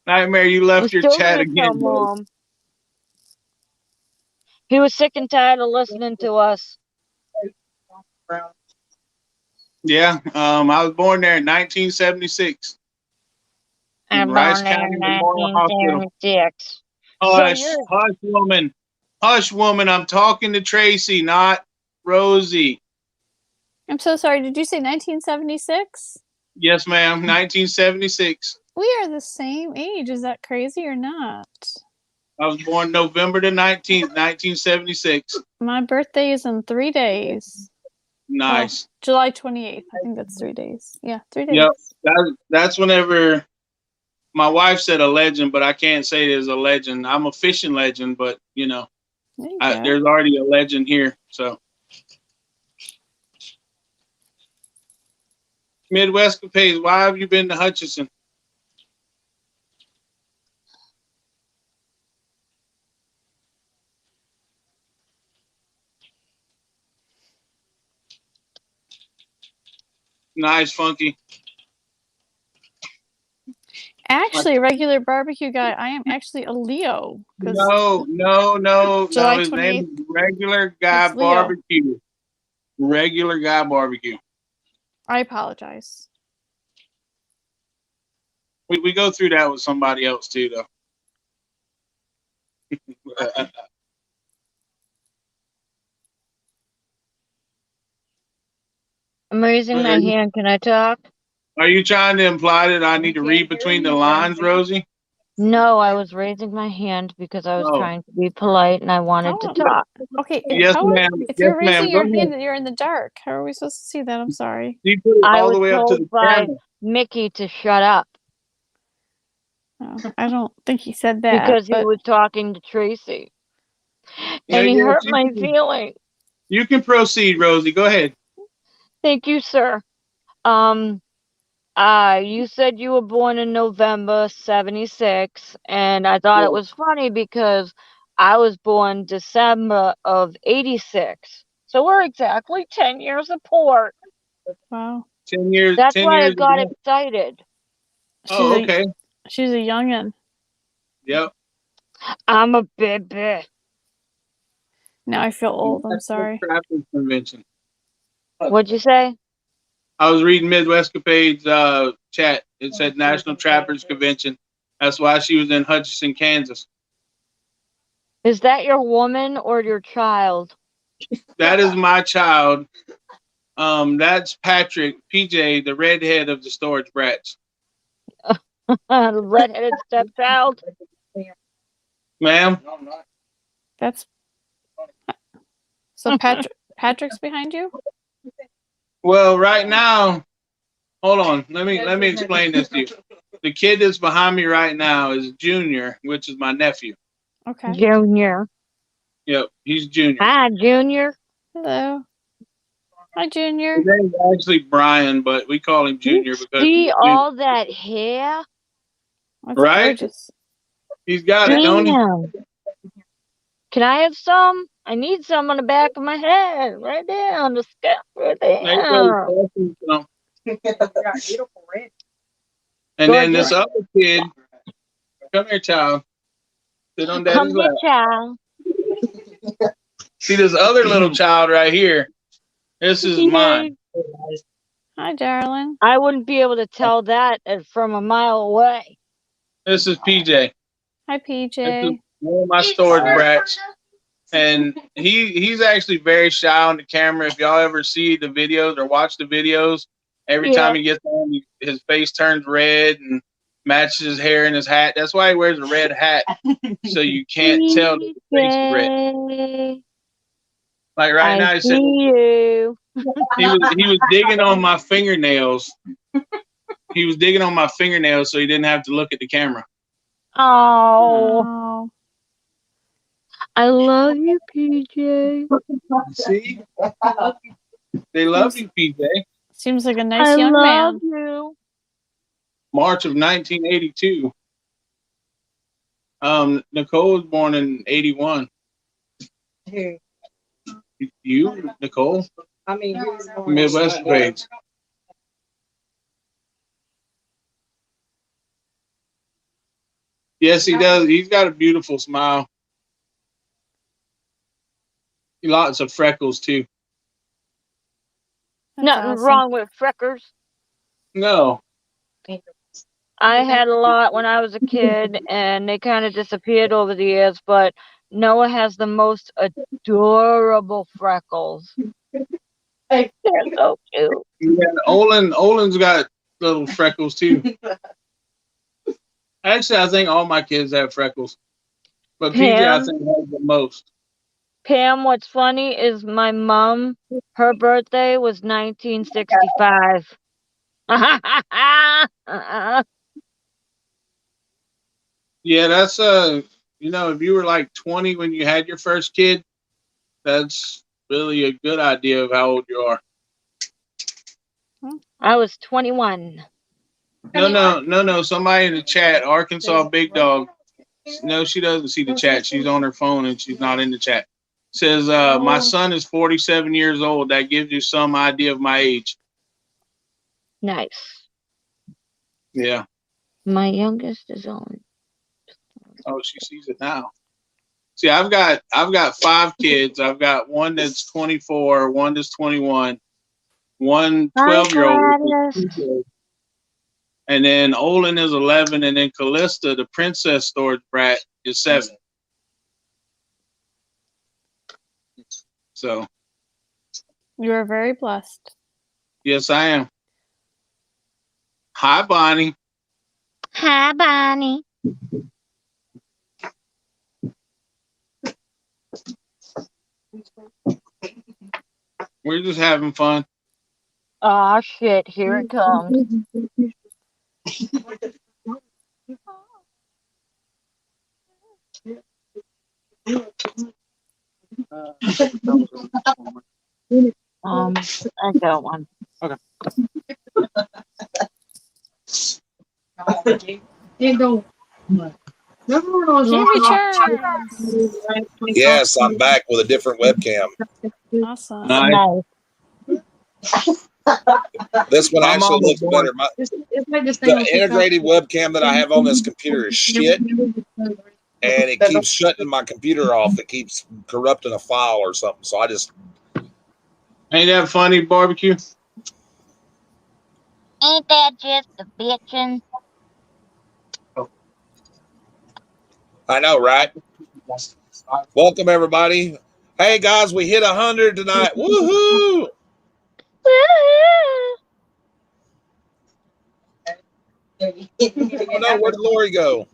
Nightmare, you I'm left your still chat gonna tell again. bro. Mom. He was sick and tired of listening to us. Yeah, I was born there in 1976. I'm in Rice born there County in Memorial Hospital. 1976. Hush, you're- hush, woman. Hush, woman. I'm talking to Tracy, not Rosie. I'm so sorry. Did you say 1976? Yes, ma'am. 1976. We are the same age. Is that crazy or not? I was born November the 19th, 1976. My birthday is in 3 days. Nice. July 28th. I think that's 3 days. Yeah, 3 days. Yep. That's whenever my wife said a legend, but I can't say there's a legend. I'm a fishing legend, but you know, there's already a legend here. So Midwest Capades, why have you been to Hutchinson? Nice, Funky. Actually, a regular barbecue guy. I am actually a Leo. No. July His 28th. name is Regular Guy It's Leo. Barbecue. Regular Guy Barbecue. I apologize. We go through that with somebody else too, though. I'm raising my hand. Can I talk? Are you trying to imply that I need to read between the lines, Rosie? No, I was raising my hand because I was trying to be polite and I wanted to talk. Okay. Yes, ma'am. If you're Yes, ma'am. raising your Go hand ahead. and you're in the dark, how are we supposed to see that? I'm sorry. You put it I all the was way up to told the by camera. Mickey to shut up Oh, I don't think he said that. because he but was talking to Tracy. Yeah, And he yes, hurt you my can- feelings. You can proceed, Rosie. Go ahead. Thank you, sir. You said you were born in November 76, and I thought it was funny because I was born December of 86. So we're exactly 10 years apart. wow. 10 years. That's 10 why I years got ago. excited. Oh, okay. She's a youngin. Yep. I'm a baby. Now I feel old. I'm sorry. Trappers Convention. What'd you say? I was reading Midwest Capade's chat. It said National Trappers Convention. That's why she was in Hutchinson, Kansas. Is that your woman or your child? That is my child. That's Patrick, PJ, the redhead of the Storage Brats. The redheaded stepchild? Ma'am? That's so Patrick's behind you? Well, right now, hold on. Let me explain this to you. The kid that's behind me right now is Junior, which is my nephew. Okay. Junior. Yep, he's Junior. Hi, Junior. Hello. Hi, Junior. His name's actually Brian, but we call him Junior because See he's all that hair? That's right? gorgeous. He's got it, don't he? Damn. Can I have some? I need some on the back of my head. Right there on the scalp. Right There there. you go. And then this other kid, come here, child. Sit on Come daddy's here, lap. child. See this other little child right here. This is mine. Hi, darling. I wouldn't be able to tell that from a mile away. This is PJ. Hi, This is PJ. one of my storage brats. And he's actually very shy on the camera. If y'all ever see the videos or watch the videos, every time he gets on, his face turns red and matches his hair and his hat. That's why he wears a red hat, so you can't tell that his face is red. Like right now, he said you. he was digging on my fingernails. He was digging on my fingernails so he didn't have to look at the camera. Oh. I love you, PJ. See? They love you, PJ. Seems like a nice I young love man. you. March of 1982. Nicole was born in 81. You, Nicole? I mean, Midwest grades. Yes, he does. He's got a beautiful smile. Lots of freckles too. That's Nothing awesome. wrong with freckles. No. I had a lot when I was a kid, and they kind of disappeared over the years, but Noah has the most adorable freckles. They're so cute. Yeah, Olin's got little freckles too. Actually, I think all my kids have freckles. But PJ, I Pam, think, has the most. Pam, what's funny is my mom, her birthday was 1965. Yeah, that's you know, if you were like 20 when you had your first kid, that's really a good idea of how old you are. I was 21. No. Somebody in the chat, Arkansas Big Dog. No, she doesn't see the chat. She's on her phone and she's not in the chat. Says, my son is 47 years old. That gives you some idea of my age. Nice. Yeah. My youngest is on. Oh, she sees it now. See, I've got 5 kids. I've got one that's 24, one that's 21, one 12-year-old, and then Olin is 11, and then Callista, the princess storage brat, is 7. So, You are very blessed. yes, I am. Hi, Bonnie. Hi, Bonnie. We're just having fun. Aw, shit, here it comes. I got one. Okay. Yes, I'm back with a different webcam. Awesome. Nice. This one My actually mom looks was better. The integrated webcam that I have on this computer is shit, and it keeps shutting my computer off. It keeps corrupting a file or something. So I just Ain't that funny, barbecue? Ain't that just a bitchin'? I know, right? Welcome everybody. Hey guys, we hit 100 tonight. Woohoo! Oh no, where did Lori go?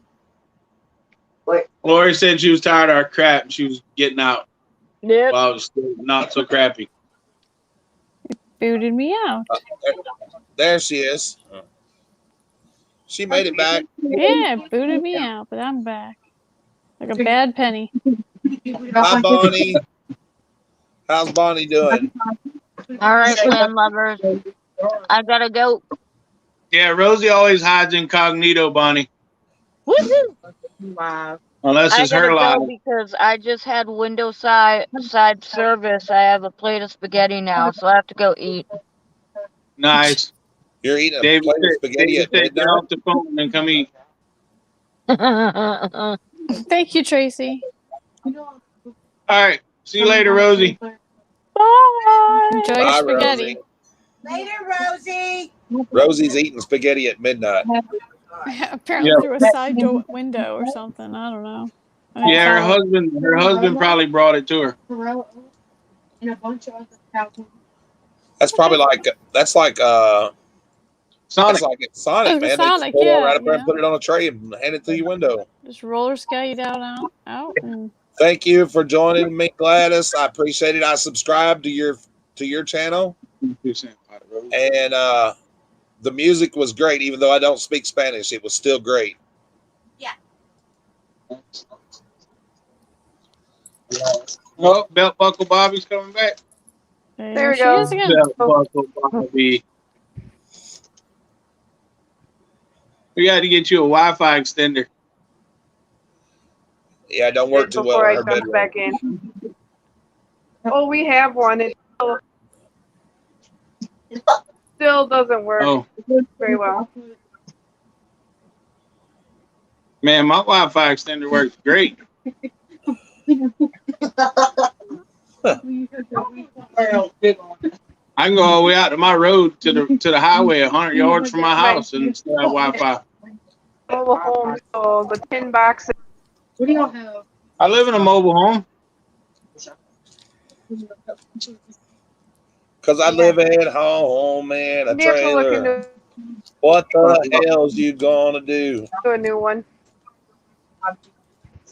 Lori said she was tired of our crap and she was getting out. Yep. While it was still not so crappy. Booted me out. There she is. She made it back. Yeah, booted me out, but I'm back. Like a bad penny. Hi, Bonnie. How's Bonnie doing? All right, plan lovers. I gotta go. Yeah, Rosie always hides incognito, Bonnie. Woohoo! Wow. Unless I it's her gotta go live. because I just had window side service. I have a plate of spaghetti now, so I have to go eat. Nice. You're eating a David plate of said, spaghetti at get midnight? off the phone and come eat. Thank you, Tracy. All right. See you later, Rosie. Bye. Enjoy Bye, your spaghetti. Rosie. Later, Rosie. Rosie's eating spaghetti at midnight. Apparently Yeah. through a side door window or something. I don't know. I didn't Yeah, follow. her husband probably brought it to her. And a bunch of other cows. That's probably like Sonic. that's like it's Sonic, man. They just Sonic, pull it yeah, right up there you and put it on a tray and hand it through your window. Just roller skate out, and Thank you for joining me, Gladys. I appreciate it. I subscribed to your channel, and the music was great. Even though I don't speak Spanish, it was still great. Oh, Belt Buckle Bobby's coming back. There we she go. is again. Belt Buckle Bobby. We got to get you a Wi-Fi extender. Yeah, it don't work too well Before in I her jump bedroom. back in. Oh, we have one. It still doesn't work Oh, very well. man, my Wi-Fi extender works great. I can go all the way out to my road to the highway 100 yards from my house and still have Wi-Fi. Mobile home, so the tin boxes. What do y'all have? I live in a mobile home. Cause I live at home in a You have to look trailer. into What the hell's you gonna do? a new one.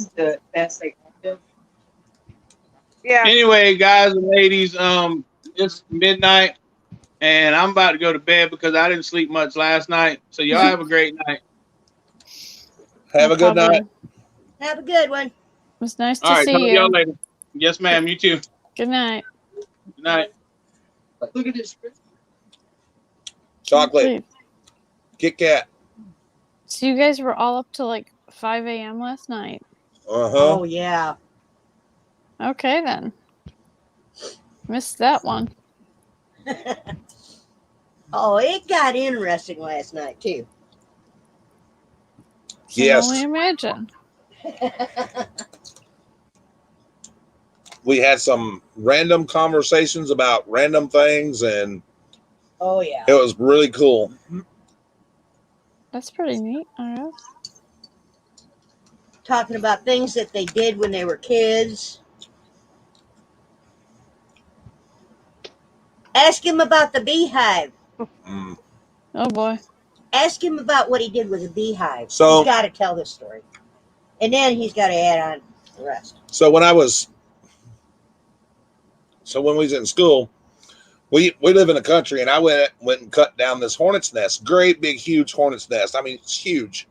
the best they can do. Yeah. Anyway, guys and ladies, it's midnight, and I'm about to go to bed because I didn't sleep much last night. So y'all have a great night. Have a good night. Have a good one. It was nice All to right, talk see to y'all you. later. Yes, ma'am. You too. Good night. Good night. Look at this. Chocolate. Kit Kat. So you guys were all up to like 5 a.m. last night. Uh-huh. Oh yeah. Okay then. Missed that one. Oh, it got interesting last night too. Can Yes. only imagine. We had some random conversations about random things, and Oh yeah. it was really cool. That's pretty neat. I guess. Talking about things that they did when they were kids. Ask him about the beehive. Mm. Oh boy. Ask him about what he did with the beehive. So- he's got to tell this story, and then he's got to add on the rest. So when we was in school, we live in the country, and I went and cut down this hornet's nest, great big huge hornet's nest. I mean, it's huge.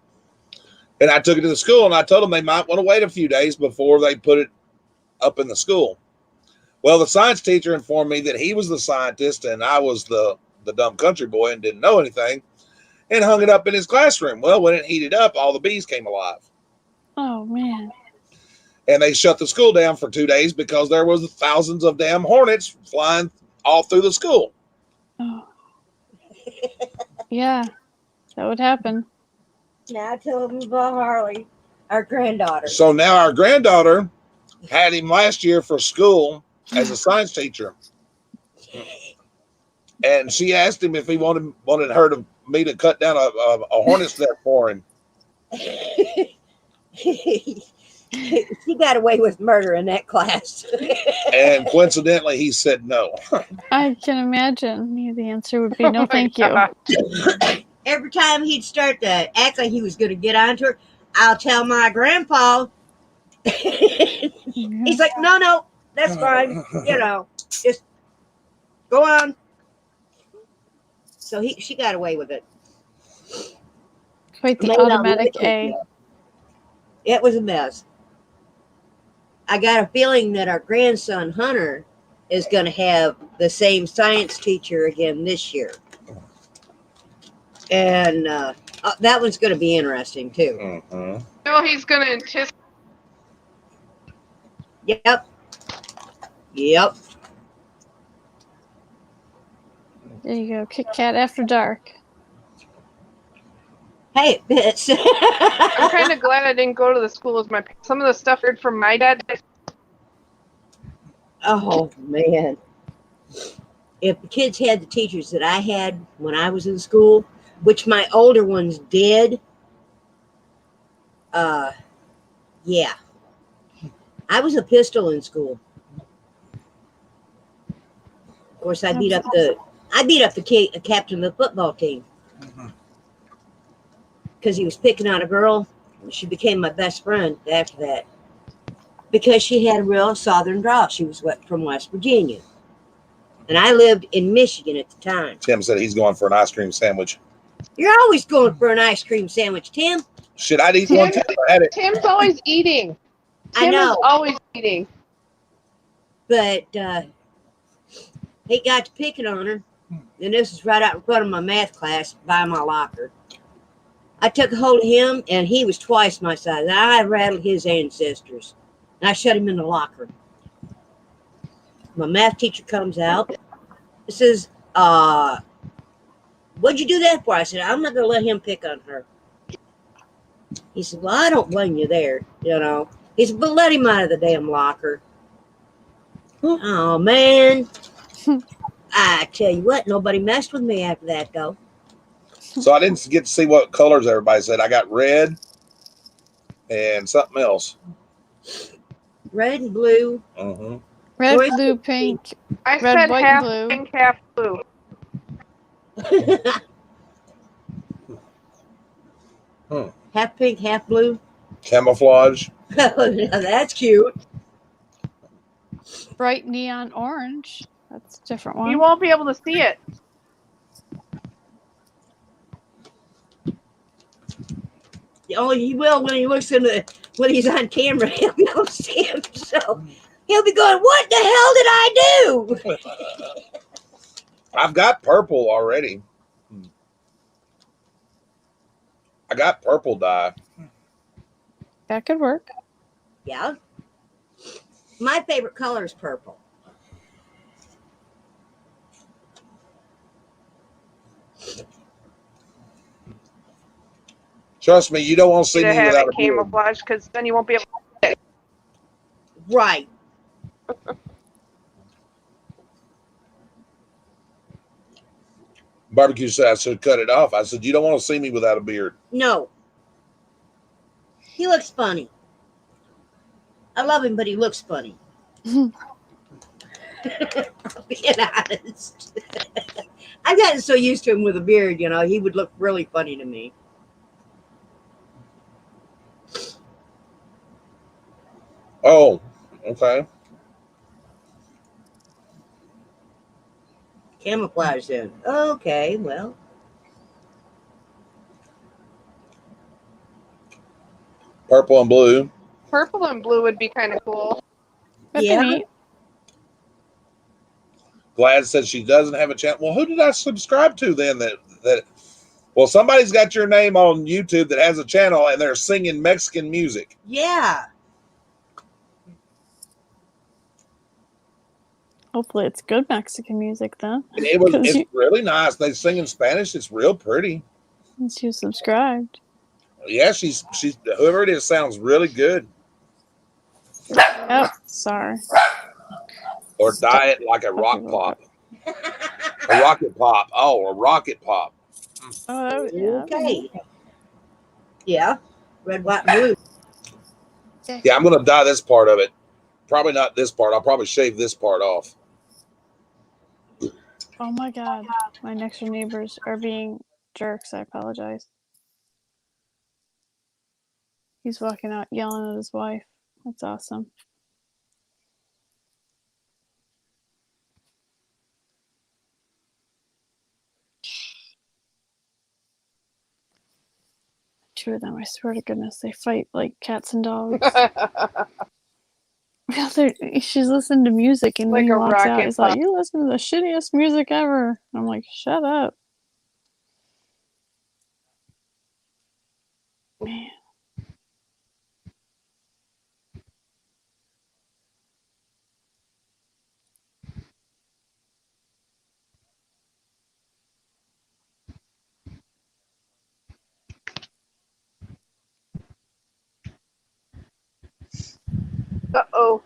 And I took it to the school, and I told them they might want to wait a few days before they put it up in the school. Well, the science teacher informed me that he was the scientist and I was the dumb country boy and didn't know anything, and hung it up in his classroom. Well, when it heated up, all the bees came alive. Oh man. And they shut the school down for 2 days because there was thousands of damn hornets flying all through the school. Oh. Yeah. That would happen. Now tell him about Harley, our granddaughter. So now our granddaughter had him last year for school as a science teacher. And she asked him if he wanted me to cut down a hornet's nest for him. She got away with murder in that class. And coincidentally, he said no. I can imagine. The answer would be no, thank you. Every time he'd start to act like he was going to get onto her, I'll tell my grandpa. He's like, no, that's fine. Just go on. So she got away with it. Quite the Laid on automatic liquid. A. It was a mess. I got a feeling that our grandson Hunter is going to have the same science teacher again this year. And that one's going to be interesting too. Mm-hmm. No, he's gonna anticipate. Yep. There you go. Kit Kat after dark. Hey, bitch. I'm kind of glad I didn't go to the school as my. Some of the stuff I heard from my dad. Oh man. If the kids had the teachers that I had when I was in school, which my older ones did, yeah. I was a pistol in school. Of course, I beat up the captain of the football team because he was picking on a girl. She became my best friend after that because she had a real southern drawl. She was from West Virginia, and I lived in Michigan at the time. Tim said he's going for an ice cream sandwich. You're always going for an ice cream sandwich, Tim. Should I eat one? Tim, I had it. Tim's always eating. I Tim know. is always eating. But he got to picking on her, and this is right out in front of my math class by my locker. I took a hold of him, and he was twice my size. I rattled his ancestors, and I shut him in the locker. My math teacher comes out. He says, what'd you do that for? I said, I'm not going to let him pick on her. He said, well, I don't blame you there, He said, but let him out of the damn locker. Oh, man. I tell you what, nobody messed with me after that, though. So I didn't get to see what colors everybody said. I got red and something else. Red and blue. Mm-hmm. Red, Orange, blue, pink. I Red, said white, half and blue. pink, half blue. Half pink, half blue. Camouflage. Now that's cute. Bright neon orange. That's a different one. You won't be able to see it. Oh, he will when he looks when he's on camera. He'll be able to see himself. He'll be going, "What the hell did I do?" I've got purple already. I got purple dye. That could work. Yeah. My favorite color is purple. Trust me, you don't want to see To me have without it a beard. camouflage, because then you won't be able to. Right. Barbecue said I should cut it off. I said, you don't want to see me without a beard. No. He looks funny. I love him, but he looks funny. Being honest. I've gotten so used to him with a beard, you know, he would look really funny to me. Oh, okay. Camouflage then. Okay, well. Purple and blue. Purple and blue would be kind of cool. That'd Yeah. be neat. Glad said she doesn't have a channel. Well, who did I subscribe to then? Well, somebody's got your name on YouTube that has a channel and they're singing Mexican music. Yeah. Hopefully it's good Mexican music then. And it's really nice. They sing in Spanish. It's real pretty. Since you subscribed. Yeah, she's whoever it is sounds really good. Oh, sorry. Or diet like a rock pop. A rocket pop. Oh, a rocket pop. Oh, yeah. Okay. Yeah. Red, white, blue. Yeah, I'm gonna dye this part of it. Probably not this part. I'll probably shave this part off. Oh my god. My next door neighbors are being jerks. I apologize. He's walking out yelling at his wife. That's awesome. Two of them, I swear to goodness, they fight like cats and dogs. Yeah, she's listening to music, and when Like he a walks out, rocket he's like, pop. "You listen to the shittiest music ever." I'm like, "Shut up, man." Uh-oh.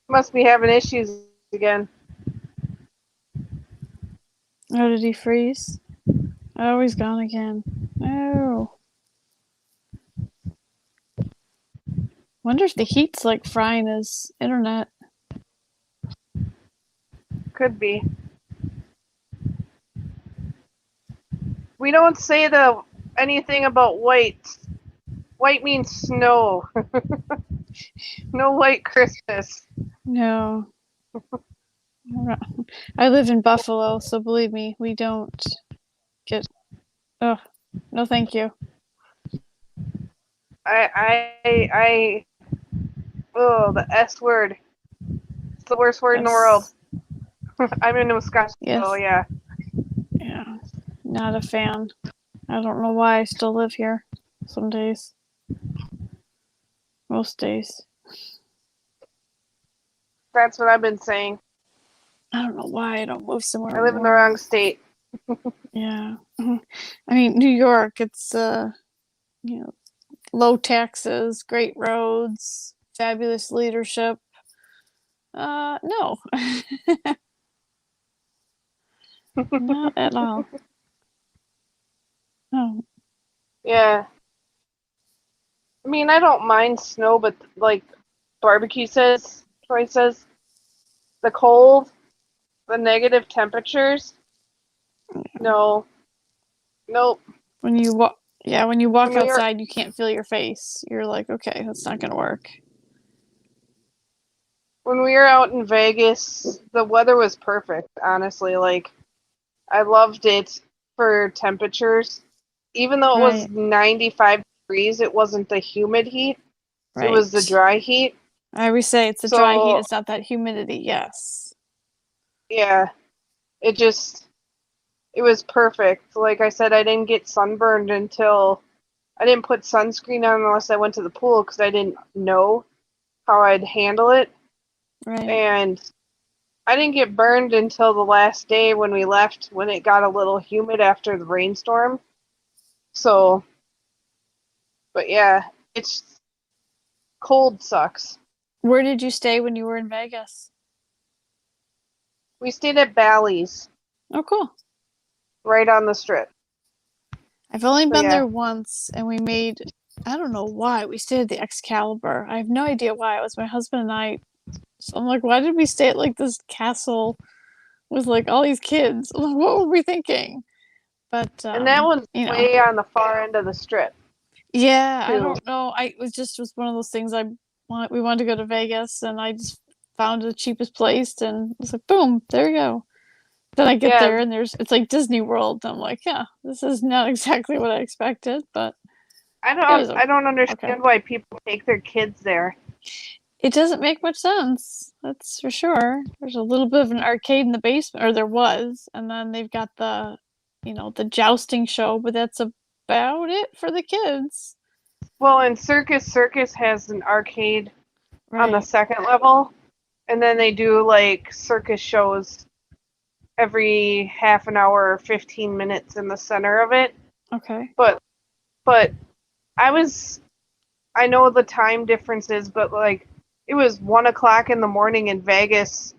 Must be having issues again. Oh, did he freeze? Oh, he's gone again. No. Wonder if the heat's like frying his internet. Could be. We don't say anything about white. White means snow. No white Christmas. No. I live in Buffalo, so believe me, we don't get. Oh, no, thank you. Oh, the S word. It's the worst word in the world. I'm in Wisconsin, Yes. so yeah. Yeah, not a fan. I don't know why I still live here. Some days. Most days. That's what I've been saying. I don't know why I don't move somewhere. I live in the more. wrong state. Yeah. I mean, New York, it's low taxes, great roads, fabulous leadership. No. Not at all. No. Yeah. I mean, I don't mind snow, but like Troy says, the cold, the negative temperatures. No. Nope. When you walk Yeah, when you walk When we were- outside, you can't feel your face. You're like, okay, that's not gonna work. When we were out in Vegas, the weather was perfect, honestly. Like, I loved it for temperatures. Even though it was Right. 95 degrees, it wasn't the humid heat. Right. It was the dry heat. I always say it's the dry heat, So- it's not that humidity. Yes. Yeah. It was perfect. Like I said, I didn't get sunburned until I didn't put sunscreen on unless I went to the pool because I didn't know how I'd handle it. Right. And I didn't get burned until the last day when we left, when it got a little humid after the rainstorm. So, but yeah, it's cold sucks. Where did you stay when you were in Vegas? We stayed at Bally's, Oh, cool. right on the strip. I've only So, been yeah. there once, and we made, I don't know why, we stayed at the Excalibur. I have no idea why. It was my husband and I. So I'm like, why did we stay at like this castle with like all these kids? I'm like, what were we thinking? But And that one's you know, way on the far end of the strip. yeah, I too. don't know. It was one of those things. We wanted to go to Vegas, and I just found the cheapest place, and it's like, boom, there you go. Then I get Yeah. there, and it's like Disney World. And I'm like, yeah, this is not exactly what I expected, but I was don't understand okay. why people take their kids there. it doesn't make much sense. That's for sure. There's a little bit of an arcade in the basement, or there was, and then they've got the jousting show, but that's about it for the kids. Well, and Circus has an arcade on the Right. second level, and then they do like circus shows every half an hour or 15 minutes in the center of it. Okay. But I know the time differences, but like it was 1 o'clock in the morning in Vegas,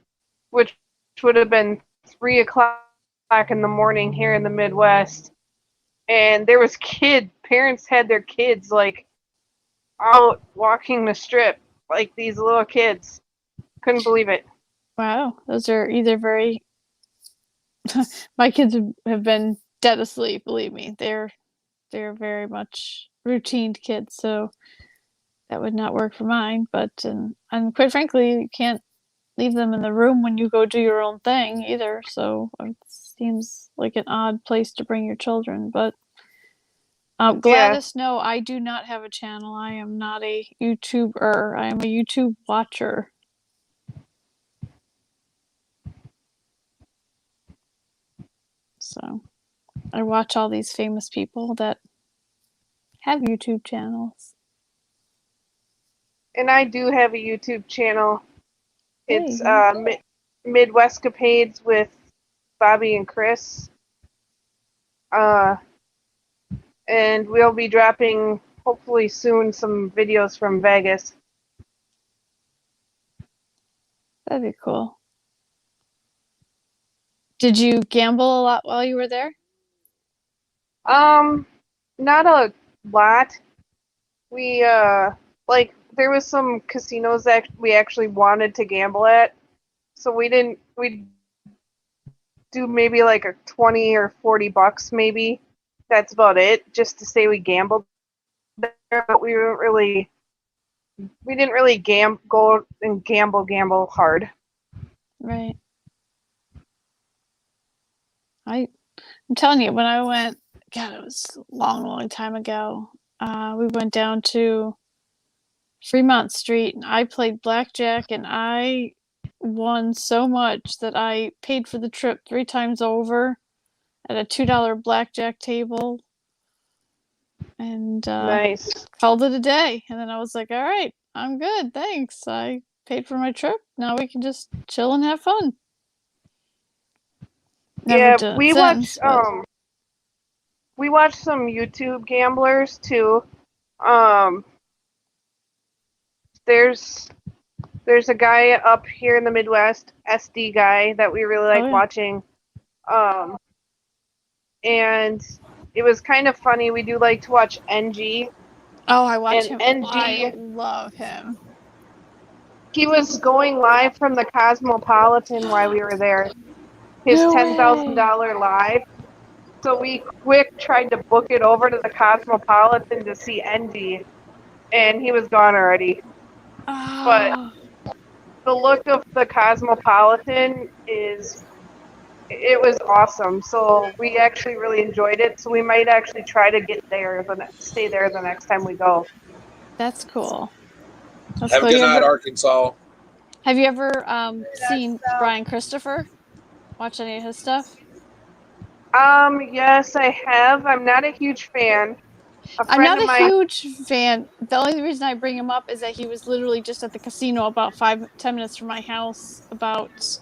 which would have been 3 o'clock in the morning here in the Midwest. And there was parents had their kids like out walking the strip, like these little kids. Couldn't believe it. Wow. Those are either very. My kids have been dead asleep. Believe me, they're very much routine kids, so that would not work for mine. But and quite frankly, you can't leave them in the room when you go do your own thing either. So it seems like an odd place to bring your children. But Gladys, no, I do not have a channel. I am not a YouTuber. I am a YouTube watcher. So I watch all these famous people that have YouTube channels. And I do have a YouTube channel. There It's you go. Midwestcapades with Bobby and Chris. And we'll be dropping hopefully soon some videos from Vegas. That'd be cool. Did you gamble a lot while you were there? Not a lot. We like there was some casinos that we actually wanted to gamble at, so we do maybe like a 20 or 40 bucks maybe. That's about it, just to say we gambled there, but we didn't really go and gamble hard. Right. I'm telling you, when I went, God, it was a long time ago. We went down to Fremont Street, and I played blackjack, and I won so much that I paid for the trip 3 times over at a $2 blackjack table, and Nice. called it a day. And then I was like, all right, I'm good, thanks. I paid for my trip. Now we can just chill and have fun. Never done it we since, we watched some YouTube gamblers too. There's a guy up here in the Midwest, SD guy, that we really like watching. And it was kind of funny. We do like to watch NG. Oh, I watch and him. NG, I love him. He was going live from the Cosmopolitan while we were there. His No $10,000 live. So we quick tried to book it over to the Cosmopolitan to see Envy, and he was gone already. But Oh, the look of the Cosmopolitan it was awesome. So we actually really enjoyed it. So we might actually try to stay there the next time we go. that's cool. That's Have a cool. good night, Arkansas. Have you ever seen Brian Christopher? Watch any of his stuff? Yes, I have. I'm not a huge fan. I'm not a huge fan. The only reason I bring him up is that he was literally just at the casino about 5-10 minutes from my house about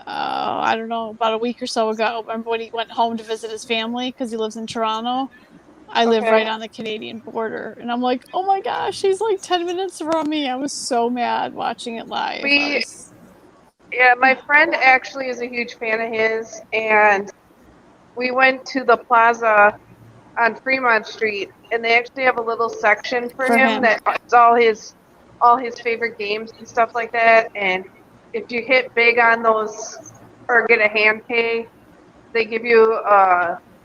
I don't know, about a week or so ago. Remember when he went home to visit his family because he lives in Toronto? I live Okay. right on the Canadian border, and I'm like, oh my gosh, he's like 10 minutes from me. I was so mad watching it live. Yeah, my friend actually is a huge fan of his, and we went to the plaza on Fremont Street, and they actually have a little section for him that has all his favorite games and stuff like that. And if you hit big on those or get a hand pay, they give you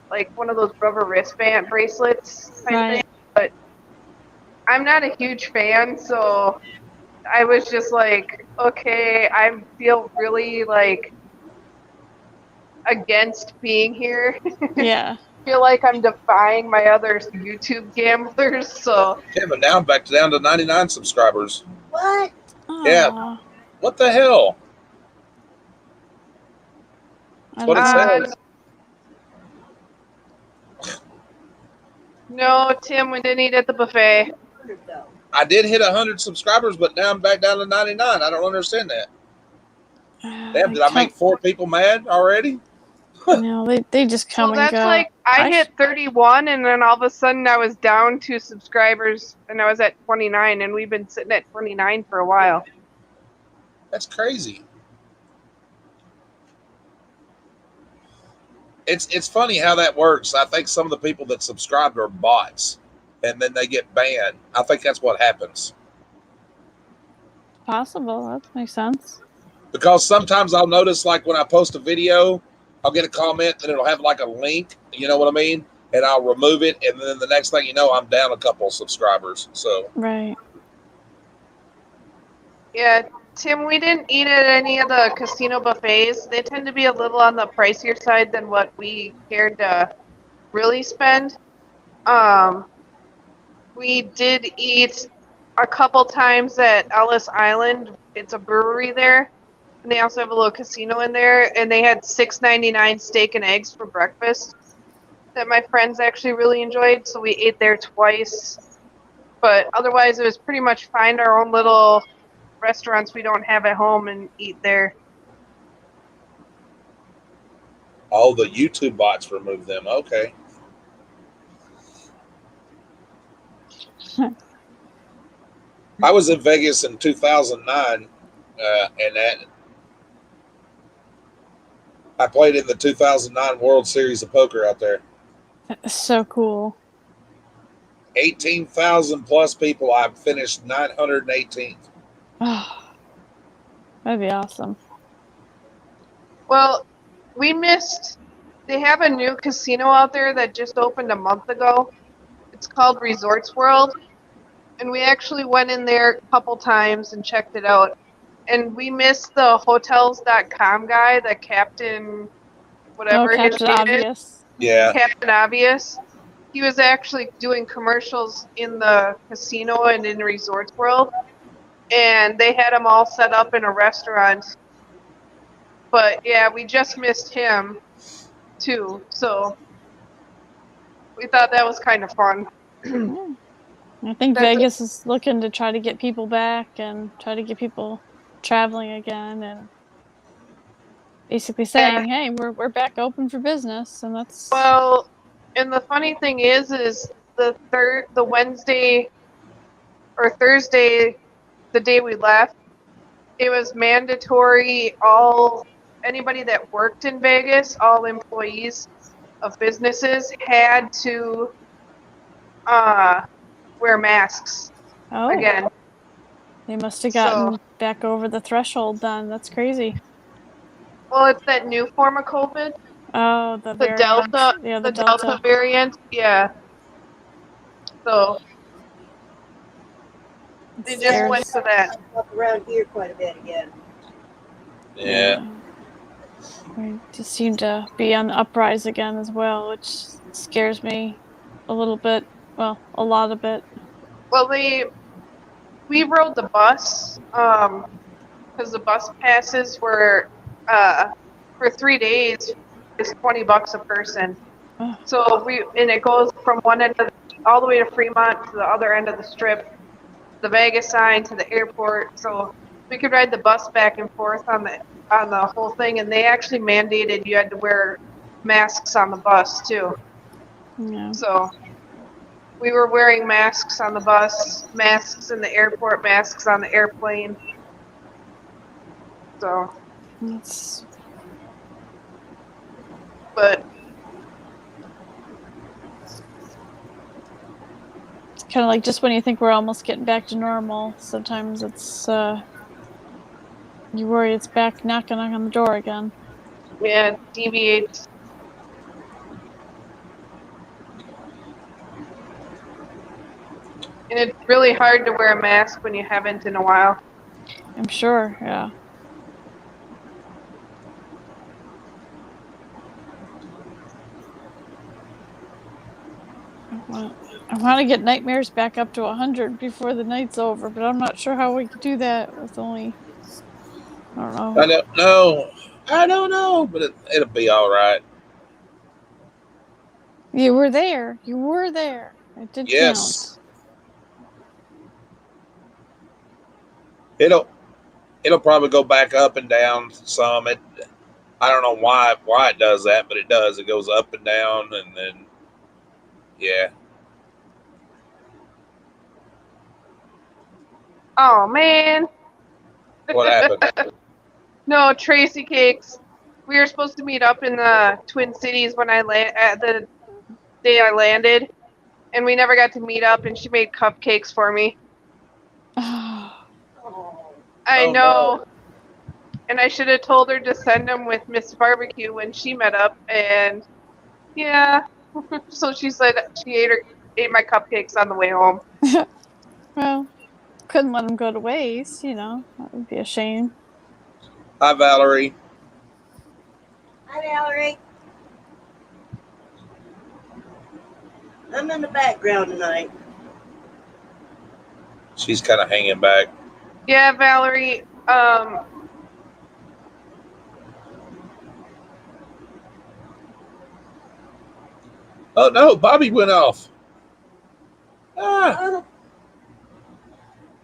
like one of those rubber wristband bracelets type thing. But I'm not a huge fan, so I was just like, okay, I feel really like against being here. Yeah. I feel like I'm defying my other YouTube gamblers, so. Yeah, but now I'm back down to 99 subscribers. What? Yeah. What the hell? That's what it says. No, Tim, we didn't eat at the buffet. I did hit 100 subscribers, but now I'm back down to 99. I don't understand that. Damn, did I make 4 people mad already? No, they just come Well, and that's go. like I hit 31, and then all of a sudden I was down 2 subscribers, and I was at 29, and we've been sitting at 29 for a while. That's crazy. It's funny how that works. I think some of the people that subscribed are bots, and then they get banned. I think that's what happens. Possible. That makes sense. Because sometimes I'll notice, like when I post a video, I'll get a comment and it'll have like a link, you know what I mean? And I'll remove it, and then the next thing you know, I'm down a couple of subscribers. So right. Yeah, Tim, we didn't eat at any of the casino buffets. They tend to be a little on the pricier side than what we cared to really spend. We did eat a couple times at Ellis Island. It's a brewery there. And they also have a little casino in there, and they had $6.99 steak and eggs for breakfast that my friends actually really enjoyed, so we ate there twice. But otherwise, it was pretty much find our own little restaurants we don't have at home and eat there. all the YouTube bots removed them. Okay. I was in Vegas in 2009, and I played in the 2009 World Series of Poker out there. So cool. 18,000 plus people. I finished 918th. Oh, that'd be awesome. Well, we missed. They have a new casino out there that just opened a month ago. It's called Resorts World. And we actually went in there a couple times and checked it out. And we missed the Hotels.com guy, the Captain, whatever his Captain name Obvious. is. Yeah. Captain Obvious. He was actually doing commercials in the casino and in Resorts World. And they had him all set up in a restaurant. But yeah, we just missed him too. So we thought that was kind of fun. I think Vegas is looking to try to get people back and try to get people traveling again, and basically saying, "Hey, we're back open for business," and that's well. And the funny thing is the Wednesday or Thursday, the day we left, it was mandatory. Anybody that worked in Vegas, all employees of businesses had to wear masks again. They must have gotten back over the threshold then. That's crazy. Well, it's that new form of COVID. Oh, the The variant. Delta, Yeah, the Delta variant. Yeah. So they just went to that. Up around here quite a bit again. Yeah. We just seem to be on the uprise again as well, which scares me a little bit. Well, a lot of it. Well, we rode the bus because the bus passes were for 3 days is $20 a person. Oh. So it goes from one end all the way to Fremont to the other end of the strip, the Vegas sign to the airport. So we could ride the bus back and forth on the whole thing, and they actually mandated you had to wear masks on the bus too. Yeah. So we were wearing masks on the bus, masks in the airport, masks on the airplane. So, but it's kind of like just when you think we're almost getting back to normal, sometimes it's you worry it's back knocking on the door again. yeah, it deviates. And it's really hard to wear a mask when you haven't in a while. I'm sure, yeah. I want to get nightmares back up to 100 before the night's over, but I'm not sure how we could do that with only, I don't know. I don't know, but it'll be all right. You were there. You were there. It did Yes. count. It'll probably go back up and down some. I don't know why it does that, but it does. It goes up and down, and then yeah. Oh man. What happened? No, Tracy Cakes. We were supposed to meet up in the Twin Cities when at the day I landed, and we never got to meet up. And she made cupcakes for me. I know. No. And I should have told her to send them with Miss Barbecue when she met up. And yeah, so she said she ate my cupcakes on the way home. Well, couldn't let them go to waste, that would be a shame. Hi, Valerie. Hi, Valerie. I'm in the background tonight. She's kind of hanging back. Yeah, Valerie. Oh no, Bobby went off. Ah.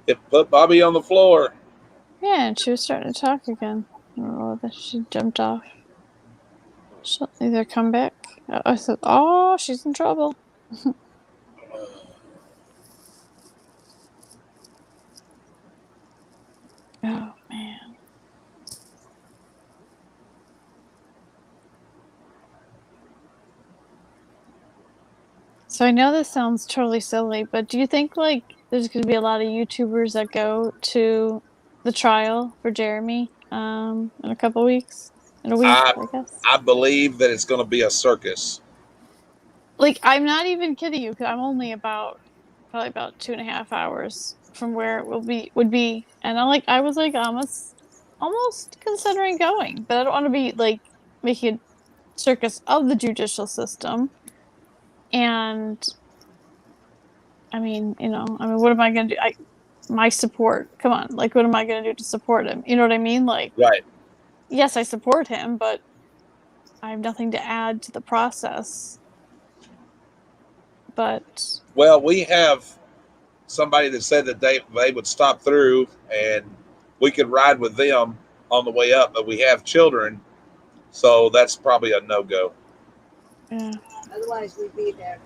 It put Bobby on the floor. Yeah, and she was starting to talk again. I don't know whether she jumped off. She'll either come back. I said, oh, she's in trouble. Oh, man. So I know this sounds totally silly, but do you think, there's going to be a lot of YouTubers that go to the trial for Jeremy in a couple weeks? In a week, I guess? I believe that it's going to be a circus. I'm not even kidding you, because I'm only probably about 2.5 hours from where it would be. And I was almost considering going, but I don't want to be making a circus of the judicial system. And what am I going to do? My support, come on, what am I going to do to support him? You know what I mean? Right. Yes, I support him, but I have nothing to add to the process. But well, we have somebody that said that they would stop through and we could ride with them on the way up, but we have children, so that's probably a no-go. Yeah. Otherwise, we'd be there.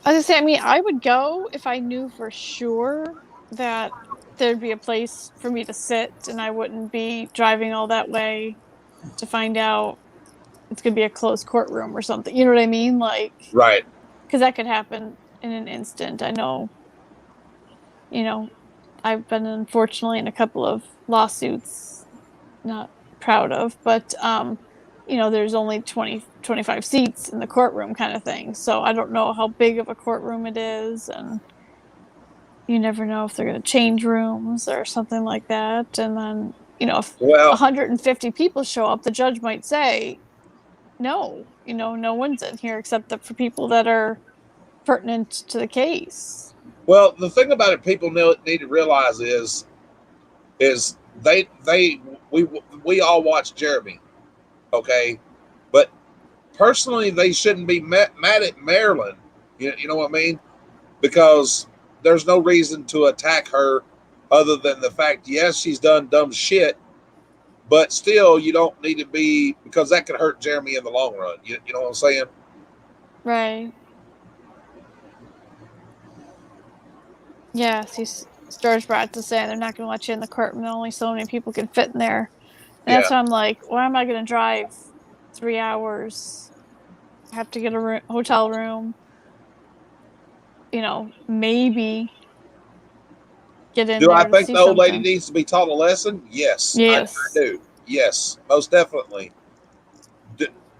I was gonna say, I would go if I knew for sure that there'd be a place for me to sit and I wouldn't be driving all that way to find out it's gonna be a closed courtroom or something. You know what I mean? Right. Because that could happen in an instant. I know. I've been unfortunately in a couple of lawsuits, not proud of, but there's only 20, 25 seats in the courtroom kind of thing. So I don't know how big of a courtroom it is, and you never know if they're going to change rooms or something like that. And then, if 150 people show up, the judge might say, no, no one's in here except for people that are pertinent to the case. Well, the thing about it, people need to realize is we all watch Jeremy, okay, but personally they shouldn't be mad at Marilyn. You know what I mean? Because there's no reason to attack her other than the fact, yes, she's done dumb shit, but still you don't need to be, because that could hurt Jeremy in the long run. You know what I'm saying? Right. Yeah, see, George brought to say they're not going to let you in the courtroom. Only so many people can fit in there. And that's why I'm like, why am I going to drive 3 hours? I have to get a hotel room. Maybe get in Do there I to think see the old lady something. needs to be taught a lesson? Yes. Yes. I do. Yes, most definitely.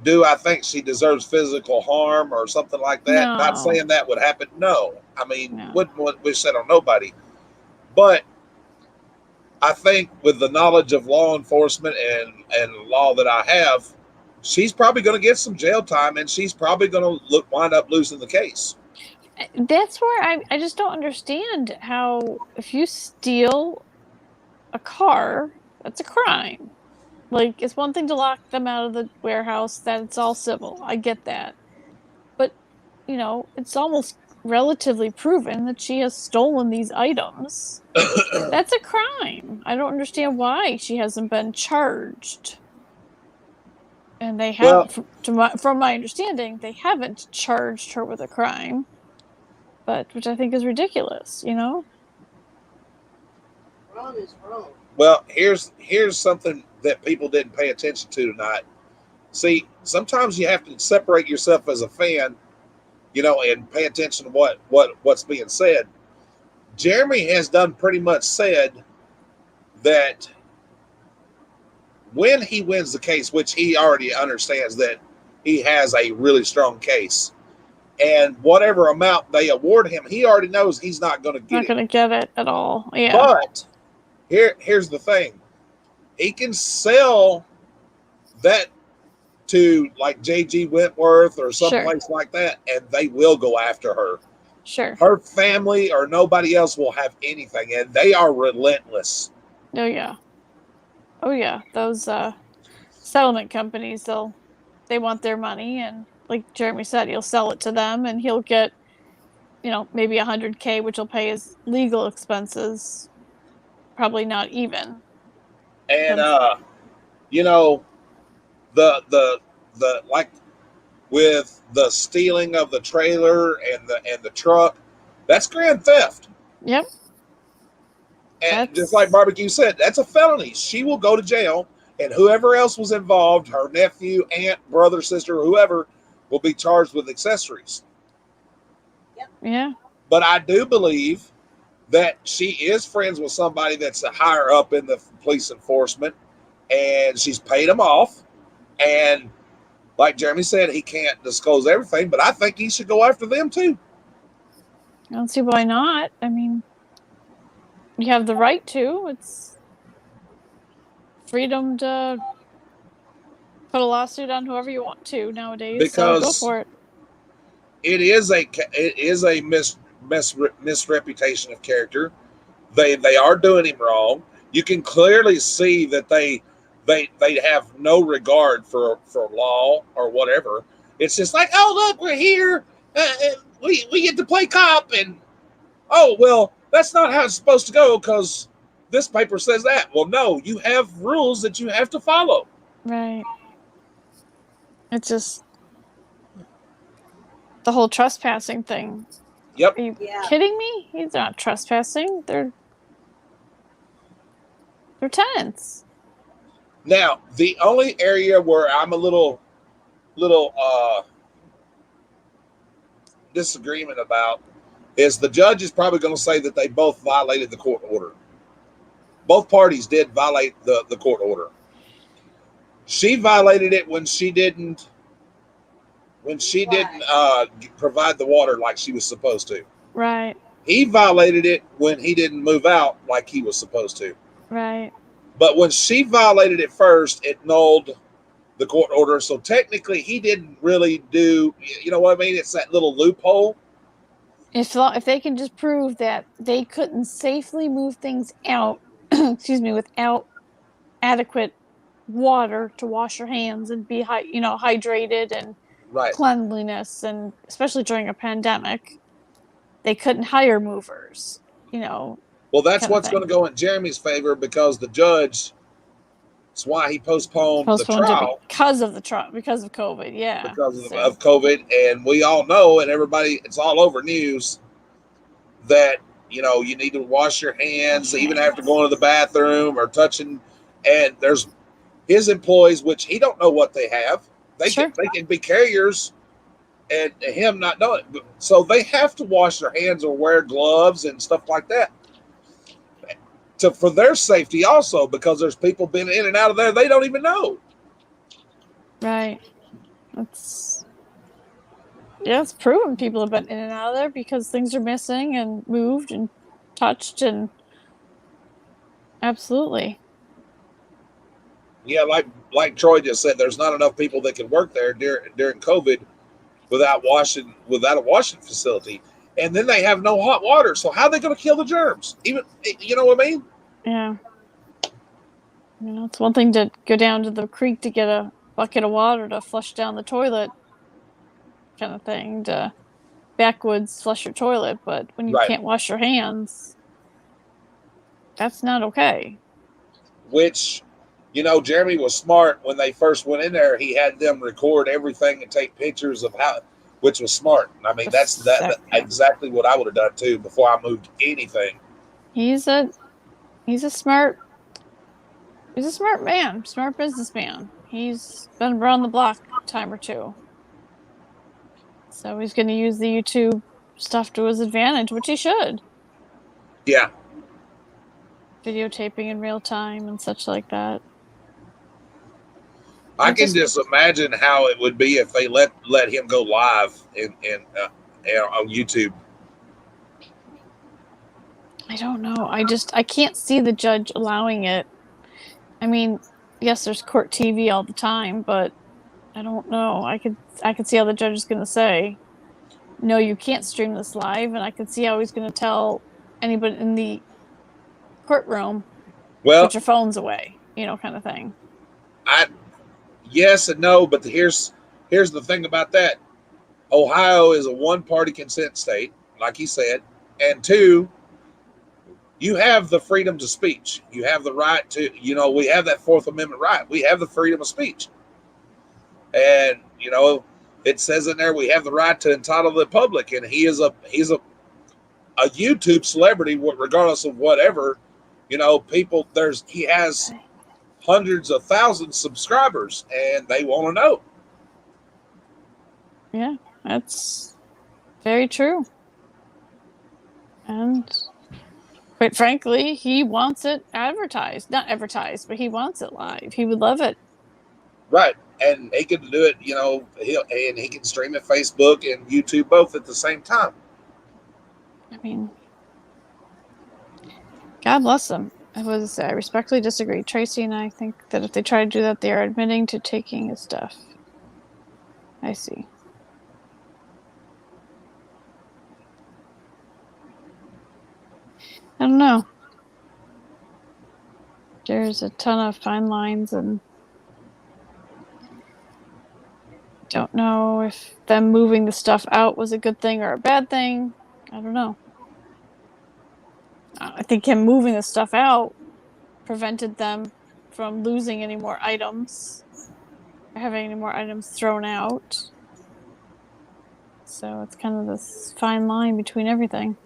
Do I think she deserves physical harm or something like that? No. Not saying that would happen. No. I mean, No. wouldn't wish that on nobody. But I think with the knowledge of law enforcement and law that I have, she's probably going to get some jail time, and she's probably going to wind up losing the case. That's where I just don't understand how, if you steal a car, that's a crime. Like, it's one thing to lock them out of the warehouse, that it's all civil. I get that. But, it's almost relatively proven that she has stolen these items. That's a crime. I don't understand why she hasn't been charged. And they have, from my understanding, they haven't charged her with a crime. Which I think is ridiculous, Wrong is wrong. Well, here's something that people didn't pay attention to tonight. See, sometimes you have to separate yourself as a fan, and pay attention to what's being said. Jeremy has done pretty much said that when he wins the case, which he already understands that he has a really strong case, and whatever amount they award him, he already knows he's not going to get it. Not going to get it at all. Yeah. But here's the thing. He can sell that to like J.G. Wentworth or someplace like that, and they will go after her. Sure. Her family or nobody else will have anything, and they are relentless. Oh, yeah. Oh, yeah. Those settlement companies, they want their money, and like Jeremy said, he'll sell it to them, and he'll get, maybe $100K, which will pay his legal expenses. Probably not even. And the like with the stealing of the trailer and the truck, that's grand theft. Yep. And just like Barbecue said, that's a felony. She will go to jail, and whoever else was involved, her nephew, aunt, brother, sister, whoever, will be charged with accessories. Yep. Yeah. But I do believe that she is friends with somebody that's higher up in the police enforcement, and she's paid them off. And like Jeremy said, he can't disclose everything, but I think he should go after them too. I don't see why not. I mean, you have the right to. It's freedom to put a lawsuit on whoever you want to nowadays. Because so go for it. It is a misreputation of character. They are doing him wrong. You can clearly see that they have no regard for law or whatever. It's just like, oh look, we're here. We get to play cop, and oh well, that's not how it's supposed to go because this paper says that. Well, no, you have rules that you have to follow. Right. It's just the whole trespassing thing. Yep. Are you kidding me? He's not trespassing. They're tenants. Now, the only area where I'm a little disagreement about is the judge is probably going to say that they both violated the court order. Both parties did violate the court order. She violated it when she didn't provide the water like she was supposed to. Right. He violated it when he didn't move out like he was supposed to. Right. But when she violated it first, it nulled the court order. So technically, he didn't really do. You know what I mean? It's that little loophole. If they can just prove that they couldn't safely move things out, excuse me, without adequate water to wash your hands and be hydrated and Right. cleanliness, and especially during a pandemic, they couldn't hire movers. Well, that's kind of what's thing. going to go in Jeremy's favor because the judge. That's why he postponed the trial because of COVID. Yeah, because of COVID, and we all know, and everybody, it's all over news that you need to wash your hands even after going to the bathroom or touching. And there's his employees, which he don't know what they have. They can be carriers, and him not knowing. So they have to wash their hands or wear gloves and stuff like that. For their safety also, because there's people been in and out of there they don't even know. Right. It's proven people have been in and out of there because things are missing and moved and touched, and absolutely. Yeah, like Troy just said, there's not enough people that can work there during COVID without a washing facility. And then they have no hot water. So how are they going to kill the germs? Even, you know what I mean? Yeah. It's one thing to go down to the creek to get a bucket of water to flush down the toilet, kind of thing, to backwoods flush your toilet. But when you can't wash your hands, that's not okay. Which, Jeremy was smart when they first went in there. He had them record everything and take pictures of how. Which was smart. I mean, that's exactly what I would have done too before I moved anything. He's a smart man, smart businessman. He's been around the block a time or two. So he's going to use the YouTube stuff to his advantage, which he should. Yeah. Videotaping in real time and such like that. I can just imagine how it would be if they let him go live on YouTube. I don't know. I can't see the judge allowing it. I mean, yes, there's court TV all the time, but I don't know. I could see how the judge is going to say, no, you can't stream this live, and I could see how he's going to tell anybody in the courtroom, put your phones away, kind of thing. Yes and no, but here's the thing about that. Ohio is a one-party consent state, like he said, and two, you have the freedom to speech. You have the right to, we have that Fourth Amendment right. We have the freedom of speech. And, it says in there we have the right to entitle the public, and he's a YouTube celebrity, regardless of whatever, people, he has hundreds of thousands of subscribers, and they want to know. Yeah, that's very true. And quite frankly, he wants it advertised. Not advertised, but he wants it live. He would love it. Right. And he can do it, he can stream it Facebook and YouTube both at the same time. I mean, God bless them. I respectfully disagree. Tracy and I think that if they try to do that, they are admitting to taking his stuff. I see. I don't know. There's a ton of fine lines, and don't know if them moving the stuff out was a good thing or a bad thing. I don't know. I think him moving the stuff out prevented them from losing any more items or having any more items thrown out. So it's kind of this fine line between everything.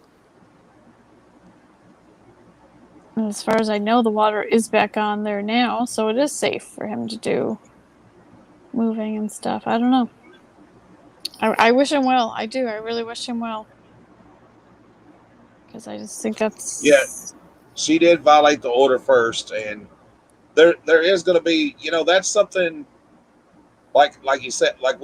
And as far as I know, the water is back on there now, so it is safe for him to do moving and stuff. I don't know. I wish him well. I do. I really wish him well. Because I just think that's... Yeah, she did violate the order first, and there is going to be, that's something like you said, like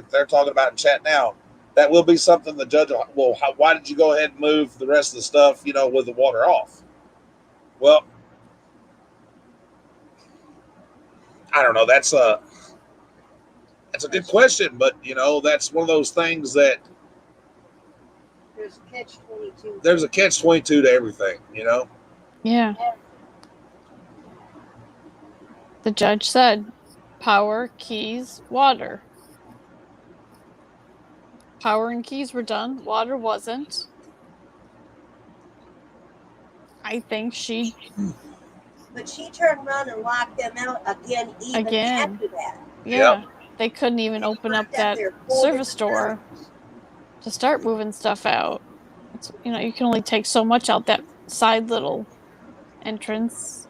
they're talking about in chat now. That will be something the judge will. Why did you go ahead and move the rest of the stuff, with the water off? Well, I don't know. That's a good question, but that's one of those things that There's a catch-22. there's a catch-22 to everything, Yeah. The judge said, power, keys, water. Power and keys were done. Water wasn't. I think she... But she turned around and locked them out again after that. Yeah. Yep. They couldn't even open up Locked out that there 4 service different door times. to start moving stuff out. It's, you can only take so much out that side little entrance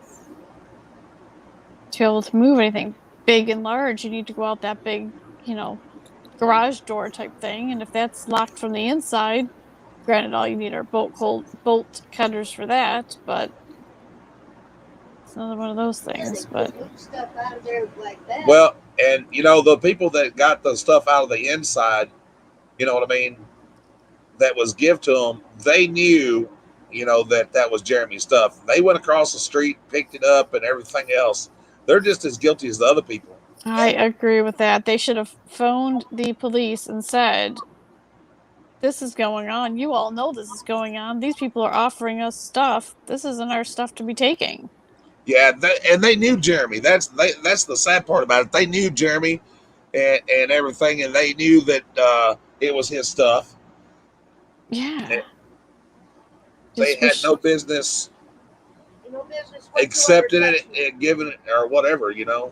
to be able to move anything big and large. You need to go out that big, garage door type thing. And if that's locked from the inside, granted, all you need are bolt cutters for that, but it's another one of those things. But Move stuff out of there like that. Well, and the people that got the stuff out of the inside, you know what I mean, that was given to them, they knew, that was Jeremy's stuff. They went across the street, picked it up, and everything else. They're just as guilty as the other people. I agree with that. They should have phoned the police and said, this is going on. You all know this is going on. These people are offering us stuff. This isn't our stuff to be taking. Yeah, and they knew Jeremy. That's the sad part about it. They knew Jeremy and everything, and they knew that it was his stuff. Yeah. They had no business accepting it and giving it or whatever, You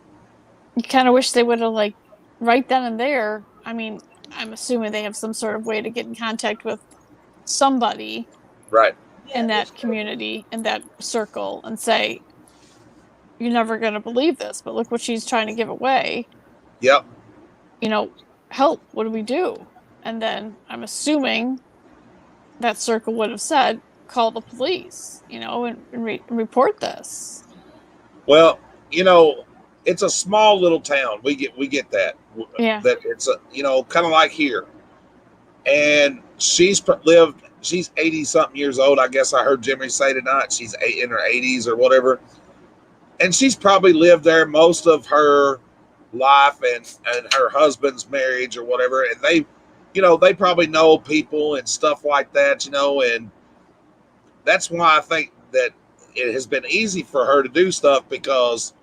kind of wish they would have, right then and there. I mean, I'm assuming they have some sort of way to get in contact with somebody right in that community, in that circle, and say, you're never going to believe this, but look what she's trying to give away. Yep. Help, what do we do? And then I'm assuming that circle would have said, call the police, and report this. Well, it's a small little town. We get that. Yeah. That it's kind of like here. And she's 80 something years old. I guess I heard Jimmy say tonight she's in her 80s or whatever. And she's probably lived there most of her life and her husband's marriage or whatever. And they probably know people and stuff like that, and that's why I think that it has been easy for her to do stuff because,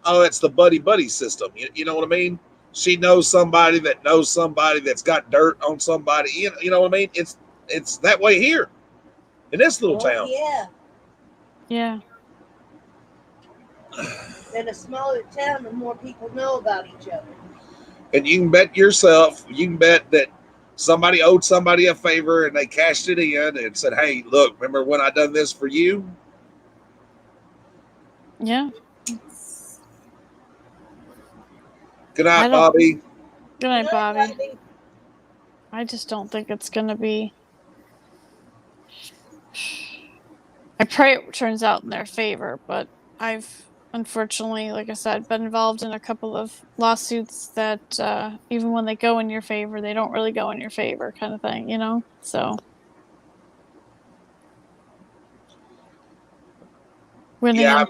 it's the buddy system. You know what I mean? She knows somebody that knows somebody that's got dirt on somebody. You know what I mean? It's that way here in this little town. Yeah. Yeah. In a smaller town, the more people know about each other. And you can bet that somebody owed somebody a favor and they cashed it in and said, hey, look, remember when I done this for you? Yeah. Good night, Bobby. Good night, Bobby. I just don't think it's going to be... I pray it turns out in their favor, but I've unfortunately, like I said, been involved in a couple of lawsuits that even when they go in your favor, they don't really go in your favor kind of thing, So winning, yeah,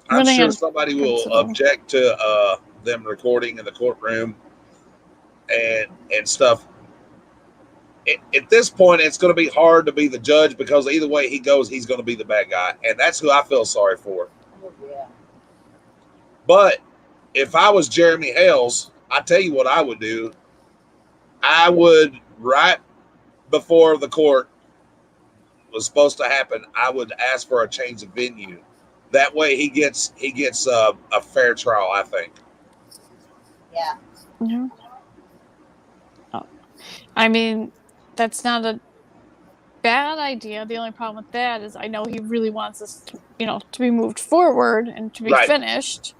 I'm sure in somebody will principle. object to them recording in the courtroom and stuff. At this point, it's going to be hard to be the judge because either way he goes, he's going to be the bad guy. And that's who I feel sorry for. Oh, yeah. But if I was Jeremy Hales, I tell you what I would do. I would, right before the court was supposed to happen, I would ask for a change of venue. That way he gets a fair trial, I think. Yeah. Yeah. Oh. I mean, that's not a bad idea. The only problem with that is I know he really wants us to, to be moved forward and to be Right. finished.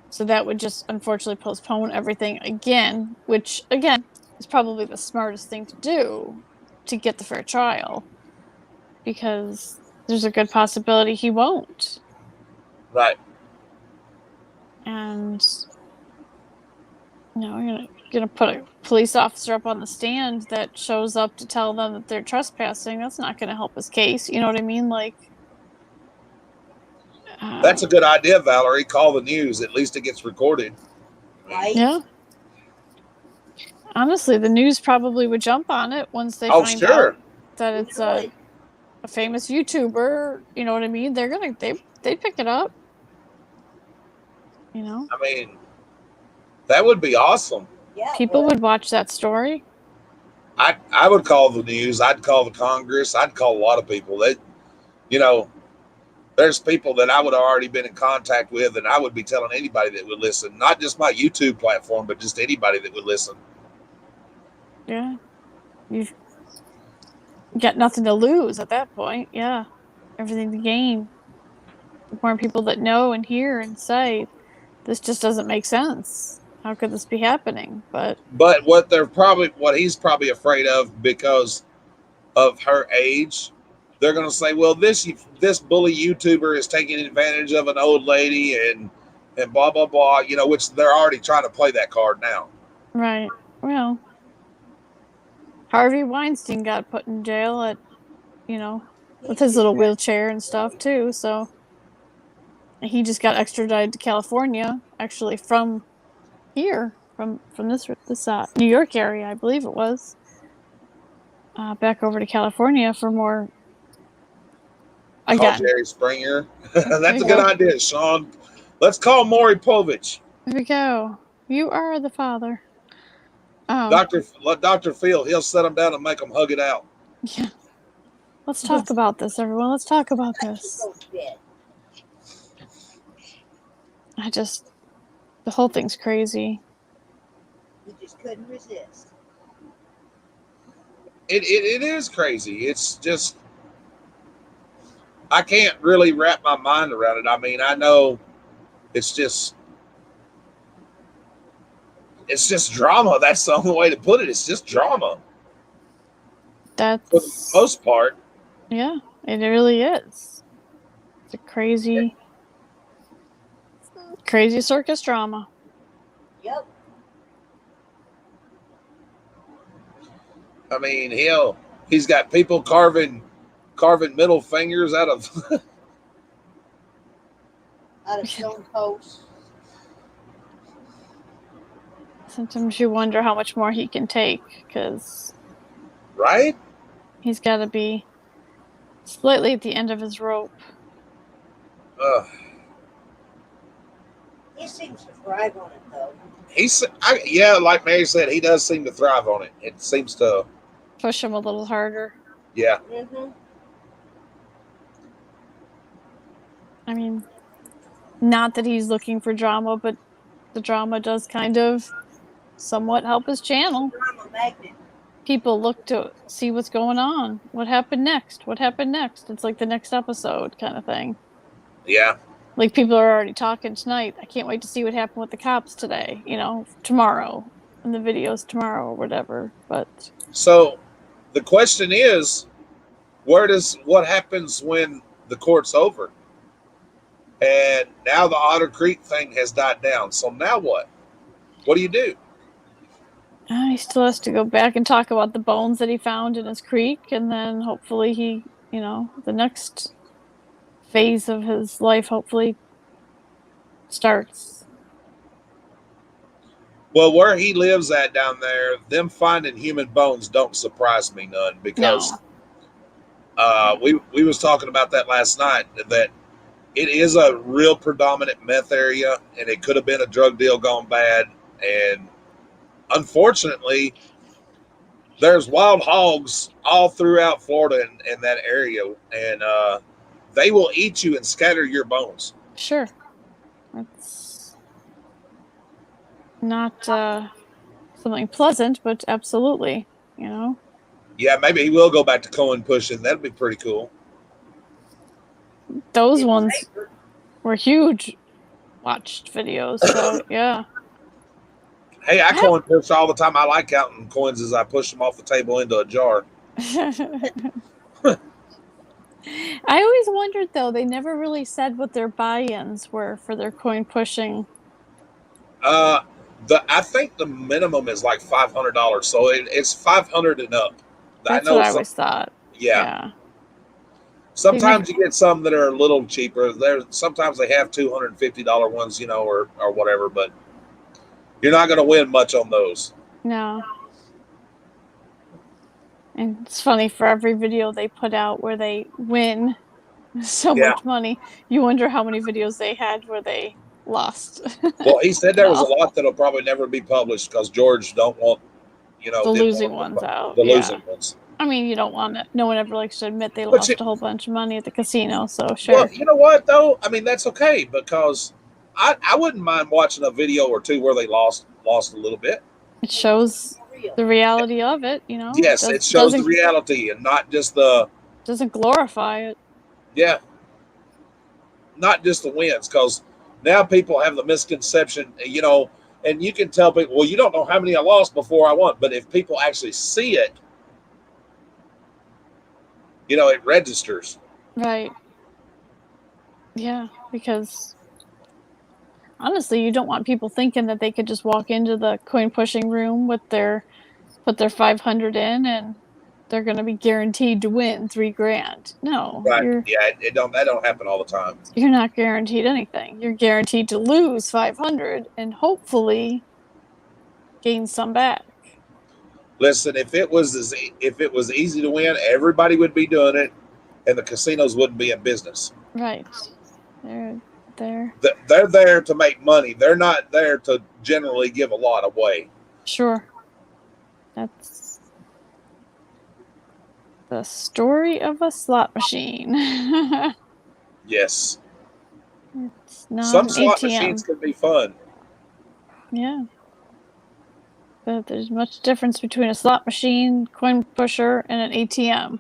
So that would just unfortunately postpone everything again, which again is probably the smartest thing to do to get the fair trial, because there's a good possibility he won't. Right. and you're gonna put a police officer up on the stand that shows up to tell them that they're trespassing. That's not gonna help his case. You know what I mean? Like, That's a good idea, Valerie. Call the news. At least it gets recorded. Right? yeah. Honestly, the news probably would jump on it once they Oh, find sure. out that it's a famous YouTuber. You know what I mean? They're gonna they pick it up. You know, I mean, that would be awesome. Yeah. people well, would watch that story. I would call the news. I'd call the Congress. I'd call a lot of people. That, you know, there's people that I would have already been in contact with, and I would be telling anybody that would listen, not just my YouTube platform, but just anybody that would listen. Yeah. You've got nothing to lose at that point. Yeah. Everything to gain. The more people that know and hear and say, this just doesn't make sense. How could this be happening? But what he's probably afraid of, because of her age, they're going to say, well, this bully YouTuber is taking advantage of an old lady and blah, blah, blah, which they're already trying to play that card now. right. Well, Harvey Weinstein got put in jail at, with his little wheelchair and stuff too. So he just got extradited to California, actually from here, from this New York area, I believe it was, back over to California for more. Call Again, Jerry Springer. That's a good idea, Sean. Let's call Maury Povich. here we go. You are the father. Oh, Dr. Phil, he'll set them down and make them hug it out. yeah. Let's talk about this, everyone. Let's talk about this. The whole thing's crazy. You just couldn't resist. It is crazy. It's just, I can't really wrap my mind around it. I mean, I know it's just drama. That's the only way to put it. It's just drama. That's For the most part. Yeah, it really is. It's a crazy circus drama. Yep. I mean, he's got people carving middle fingers out of stone posts. Sometimes you wonder how much more he can take, because right? He's got to be slightly at the end of his rope. He seems to thrive on it, though. Like Mary said, he does seem to thrive on it. It seems to push him a little harder. Yeah. Mm-hmm. I mean, not that he's looking for drama, but the drama does kind of somewhat help his channel. Drama magnet. People look to see what's going on. What happened next? What happened next? It's like the next episode kind of thing. Yeah. Like, people are already talking tonight. I can't wait to see what happened with the cops today, tomorrow, and the videos tomorrow or whatever. But so the question is, what happens when the court's over? And now the Otter Creek thing has died down. So now what? What do you do? he still has to go back and talk about the bones that he found in his creek, and then hopefully he, the next phase of his life hopefully starts. Well, where he lives at down there, them finding human bones don't surprise me none, because we was talking about that last night, that it is a real predominant meth area, and it could have been a drug deal gone bad. And unfortunately, there's wild hogs all throughout Florida and that area, and they will eat you and scatter your bones. Sure. That's not something pleasant, but absolutely, Yeah, maybe he will go back to coin pushing. That'd be pretty cool. Those ones were huge watched videos, so yeah. Hey, I coin push all the time. I like counting coins as I push them off the table into a jar. I always wondered, though, they never really said what their buy-ins were for their coin pushing I think the minimum is like $500, so it's 500 and up. That's what I always thought. Yeah. Sometimes you get some that are a little cheaper. Sometimes they have $250 ones, or whatever, but you're not going to win much on those. No. And it's funny, for every video they put out where they win so much money, you wonder how many videos they had where they lost. Well, he said there was a lot that'll probably never be published because George don't want, the losing ones out. The losing ones. I mean, you don't want it. No one ever likes to admit they lost a whole bunch of money at the casino, so sure. Well, you know what, though? I mean, that's okay, because I wouldn't mind watching a video or two where they lost a little bit. It shows the reality of it, Yes, it shows the reality and not just the... Doesn't glorify it. Yeah. Not just the wins, because now people have the misconception, and you can tell people, well, you don't know how many I lost before I won, but if people actually see it, it registers. Right. Yeah, because honestly, you don't want people thinking that they could just walk into the coin pushing room put their 500 in and they're going to be guaranteed to win $3,000. No. Right. Yeah, that don't happen all the time. You're not guaranteed anything. You're guaranteed to lose 500 and hopefully gain some back. Listen, if it was easy to win, everybody would be doing it, and the casinos wouldn't be in business. Right. They're there to make money. They're not there to generally give a lot away. Sure. That's the story of a slot machine. Yes. It's not some an slot ATM. Machines can be fun. Yeah. But there's much difference between a slot machine, coin pusher, and an ATM.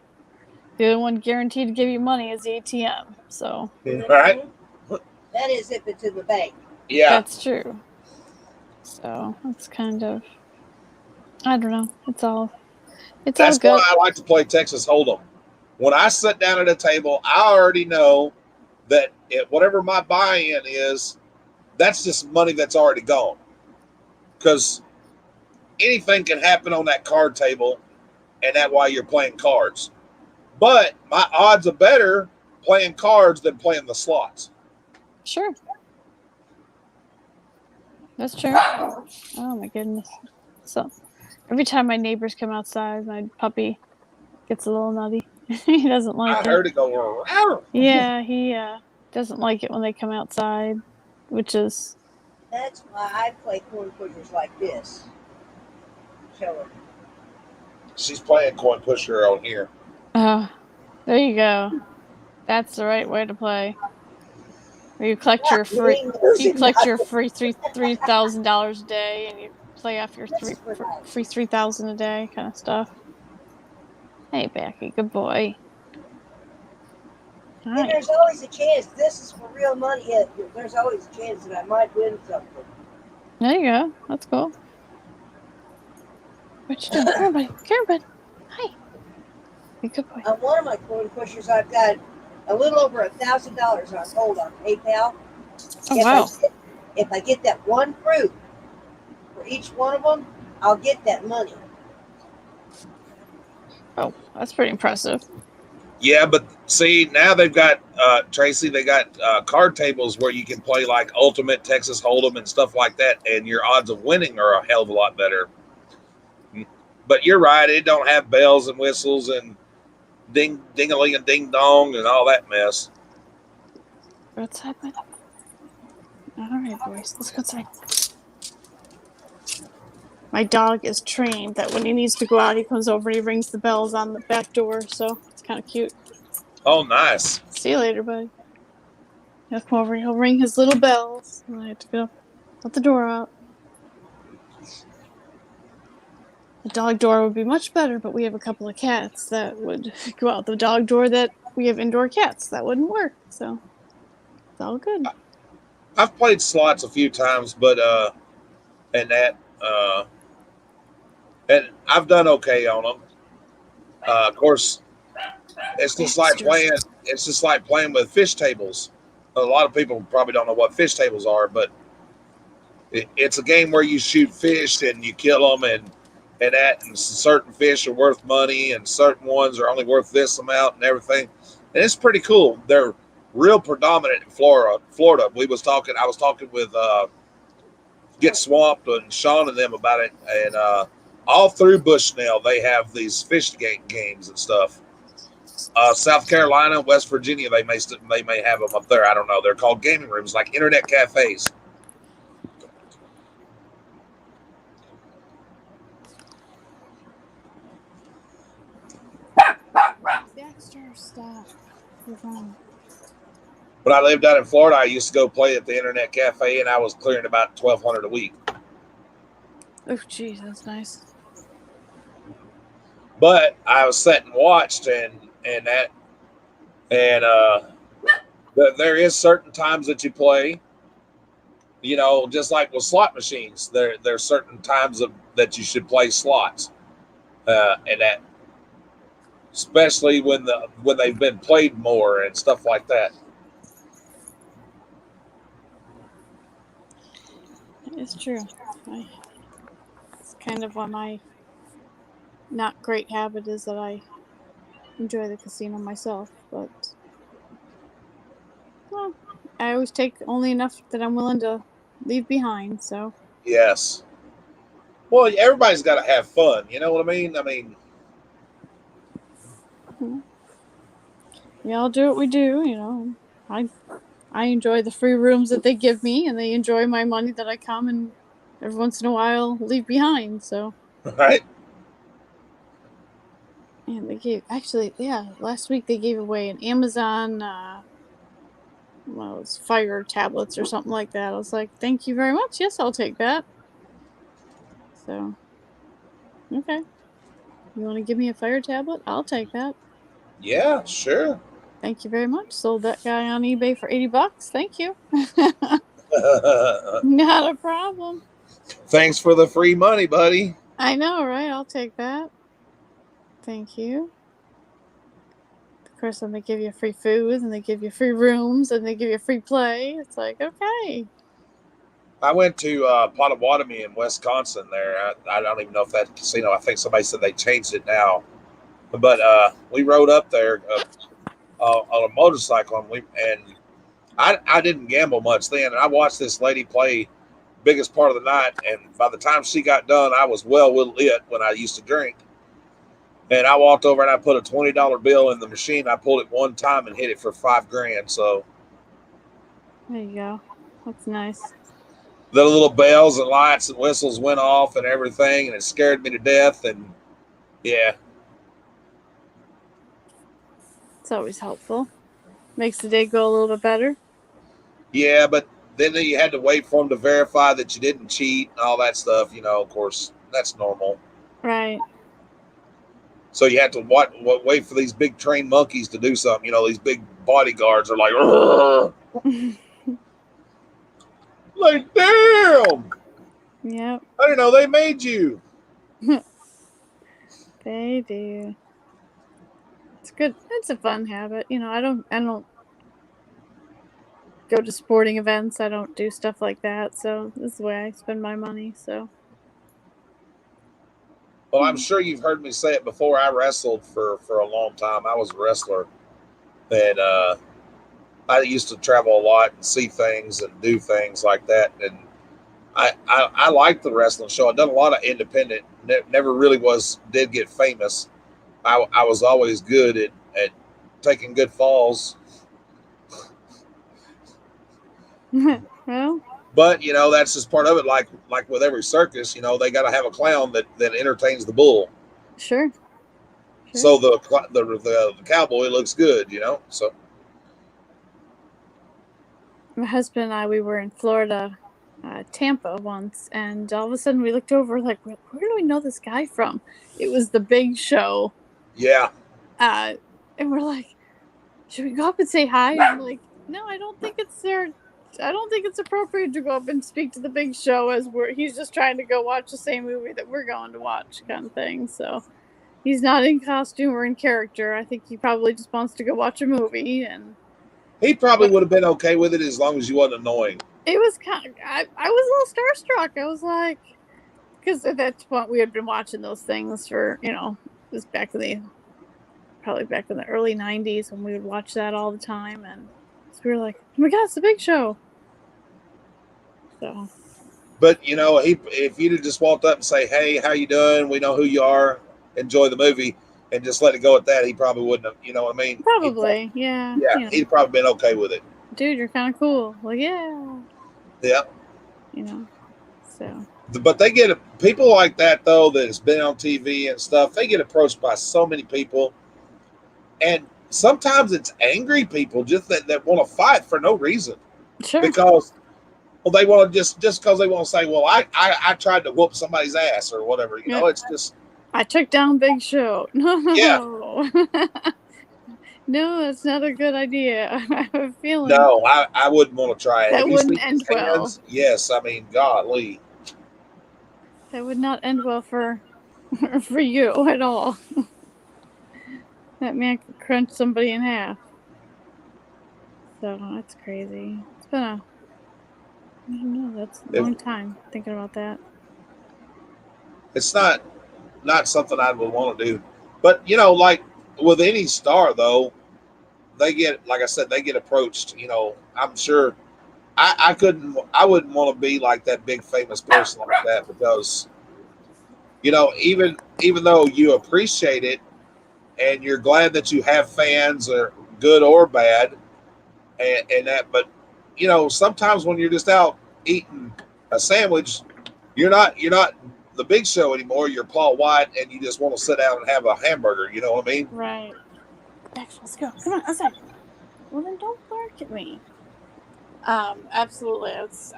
The other one guaranteed to give you money is the ATM. So. Right. That is if it's in the bank. Yeah. That's true. So it's kind of, I don't know. That's all good. That's why I like to play Texas Hold'em. When I sit down at a table, I already know that whatever my buy-in is, that's just money that's already gone. Because anything can happen on that card table, and that's why you're playing cards. But my odds are better playing cards than playing the slots. Sure. That's true. Oh my goodness. So every time my neighbors come outside, my puppy gets a little nutty. He doesn't like it. I heard it go around. Yeah, he doesn't like it when they come outside, which is... That's why I play coin pushers like this. Show her. She's playing coin pusher on here. Oh, there you go. That's the right way to play. Where you collect your free $3,000 a day, and you play off your free $3,000 a day kind of stuff. Hey, Becky, good boy. And there's always a chance. This is for real money. There's always a chance that I might win something. There you go. That's cool. What you doing? Come on, buddy. Come here, bud. Hi. Be good boy. On one of my coin pushers, I've got a little over $1,000 on hold on PayPal. Oh, wow. If I get that one fruit for each one of them, I'll get that money. Oh, that's pretty impressive. Yeah, but see, now they've got, Tracy, they got card tables where you can play like Ultimate, Texas Hold'em, and stuff like that, and your odds of winning are a hell of a lot better. But you're right, it don't have bells and whistles and ding-a-ling and ding-dong and all that mess. Go outside, bud. All right, boys, let's go outside. My dog is trained that when he needs to go out, he comes over and he rings the bells on the back door, so it's kind of cute. Oh, nice. See you later, buddy. He'll come over and he'll ring his little bells, and I have to go let the door out. The dog door would be much better, but we have a couple of cats that would go out the dog door that we have indoor cats. That wouldn't work, so it's all good. I've played slots a few times, but and I've done okay on them. Of course, it's just like playing. It's just like playing with fish tables. A lot of people probably don't know what fish tables are, but It's a game where you shoot fish and you kill them, and certain fish are worth money, and certain ones are only worth this amount, and everything. And it's pretty cool. They're real predominant in Florida. I was talking with Get Swamped and Sean and them about it, and all through Bushnell they have these fish games and stuff. South Carolina, West Virginia, they may have them up there. I don't know. They're called gaming rooms, like internet cafes. Dexter, stop. You're fine. When I lived out in Florida, I used to go play at the internet cafe, and I was clearing about $1,200 a week. Oh, geez, that's nice. But I was sat and watched, and there is certain times that you play. You know, just like with slot machines, there's certain times that you should play slots, and that, especially when they've been played more and stuff like that. It's true. It's kind of what my not great habit is, that I enjoy the casino myself, but well, I always take only enough that I'm willing to leave behind, so. Yes. Well, everybody's got to have fun. You know what I mean? We all do what we do, you know. I enjoy the free rooms that they give me, and they enjoy my money that I come and every once in a while leave behind, so. Right. And they gave, last week they gave away an Amazon, it was Fire tablets or something like that. I was like, thank you very much. Yes, I'll take that. So, okay. You want to give me a Fire tablet? I'll take that. Yeah, sure. Thank you very much. Sold that guy on eBay for $80. Thank you. Not a problem. Thanks for the free money, buddy. I know, right? I'll take that. Thank you. Of course, then they give you free food, and they give you free rooms, and they give you free play. It's like, okay. I went to Potawatomi in Wisconsin there. I don't even know if that casino, I think somebody said they changed it now. But we rode up there on a motorcycle, and I didn't gamble much then. And I watched this lady play biggest part of the night, and by the time she got done, I was well lit when I used to drink. And I walked over and I put a $20 bill in the machine. I pulled it one time and hit it for $5,000. So there you go. That's nice. The little bells and lights and whistles went off and everything, and it scared me to death. And yeah, it's always helpful. Makes the day go a little bit better. Yeah, but then you had to wait for them to verify that you didn't cheat and all that stuff. You know, of course, that's normal. Right. So you have to wait for these big trained monkeys to do something. You know, these big bodyguards are like, like, damn. Yep. I didn't know they made you. They do. It's good. It's a fun habit. You know, I don't go to sporting events. I don't do stuff like that. So this is the way I spend my money. So. Well, I'm sure you've heard me say it before. I wrestled for a long time. I was a wrestler. And I used to travel a lot and see things and do things like that. And I liked the wrestling show. I've done a lot of independent. Never really did get famous. I was always good at taking good falls. Well. But, you know, that's just part of it. Like with every circus, you know, they got to have a clown that entertains the bull. Sure. So the cowboy looks good, you know. So my husband and I, we were in Florida, Tampa once, and all of a sudden we looked over like, where do we know this guy from? It was The Big Show. Yeah. And we're like, should we go up and say hi? And I'm like, no, I don't think it's there. I don't think it's appropriate to go up and speak to The Big Show as he's just trying to go watch the same movie that we're going to watch, kind of thing. So he's not in costume or in character. I think he probably just wants to go watch a movie. And he probably would have been okay with it as long as you wasn't annoying. It was kind of, I was a little starstruck. I was like, because at that point we had been watching those things for, it was probably back in the early 90s when we would watch that all the time. And so we were like, oh my God, it's the Big Show. So. But, if you'd have just walked up and say, hey, how you doing? We know who you are. Enjoy the movie. And just let it go at that, he probably wouldn't have, you know what I mean? Probably, yeah. Yeah, he'd probably been okay with it. Dude, you're kind of cool. Well, yeah. Yeah. So. But they get people like that, though, that has been on TV and stuff. They get approached by so many people. And sometimes it's angry people just that want to fight for no reason. Sure. Because, they want to just because they want to say, well, I tried to whoop somebody's ass or whatever. It's just. I took down Big Show. No. Yeah. No, that's not a good idea. I have a feeling. No, I wouldn't want to try it. That wouldn't end well. Yes, I mean, golly. That would not end well for you at all. That man could crunch somebody in half. So that's crazy. It's been I don't know, that's a long time thinking about that. It's not something I would want to do. But, like with any star, though, they get, like I said, they get approached. I'm sure I wouldn't want to be like that big famous person like that because, even though you appreciate it and you're glad that you have fans, or good or bad, and that, but sometimes when you're just out eating a sandwich, you're not the Big Show anymore. You're Paul White, and you just want to sit down and have a hamburger. You know what I mean? Right. Actually, let's go. Come on, outside. Well, then don't bark at me. Absolutely. It's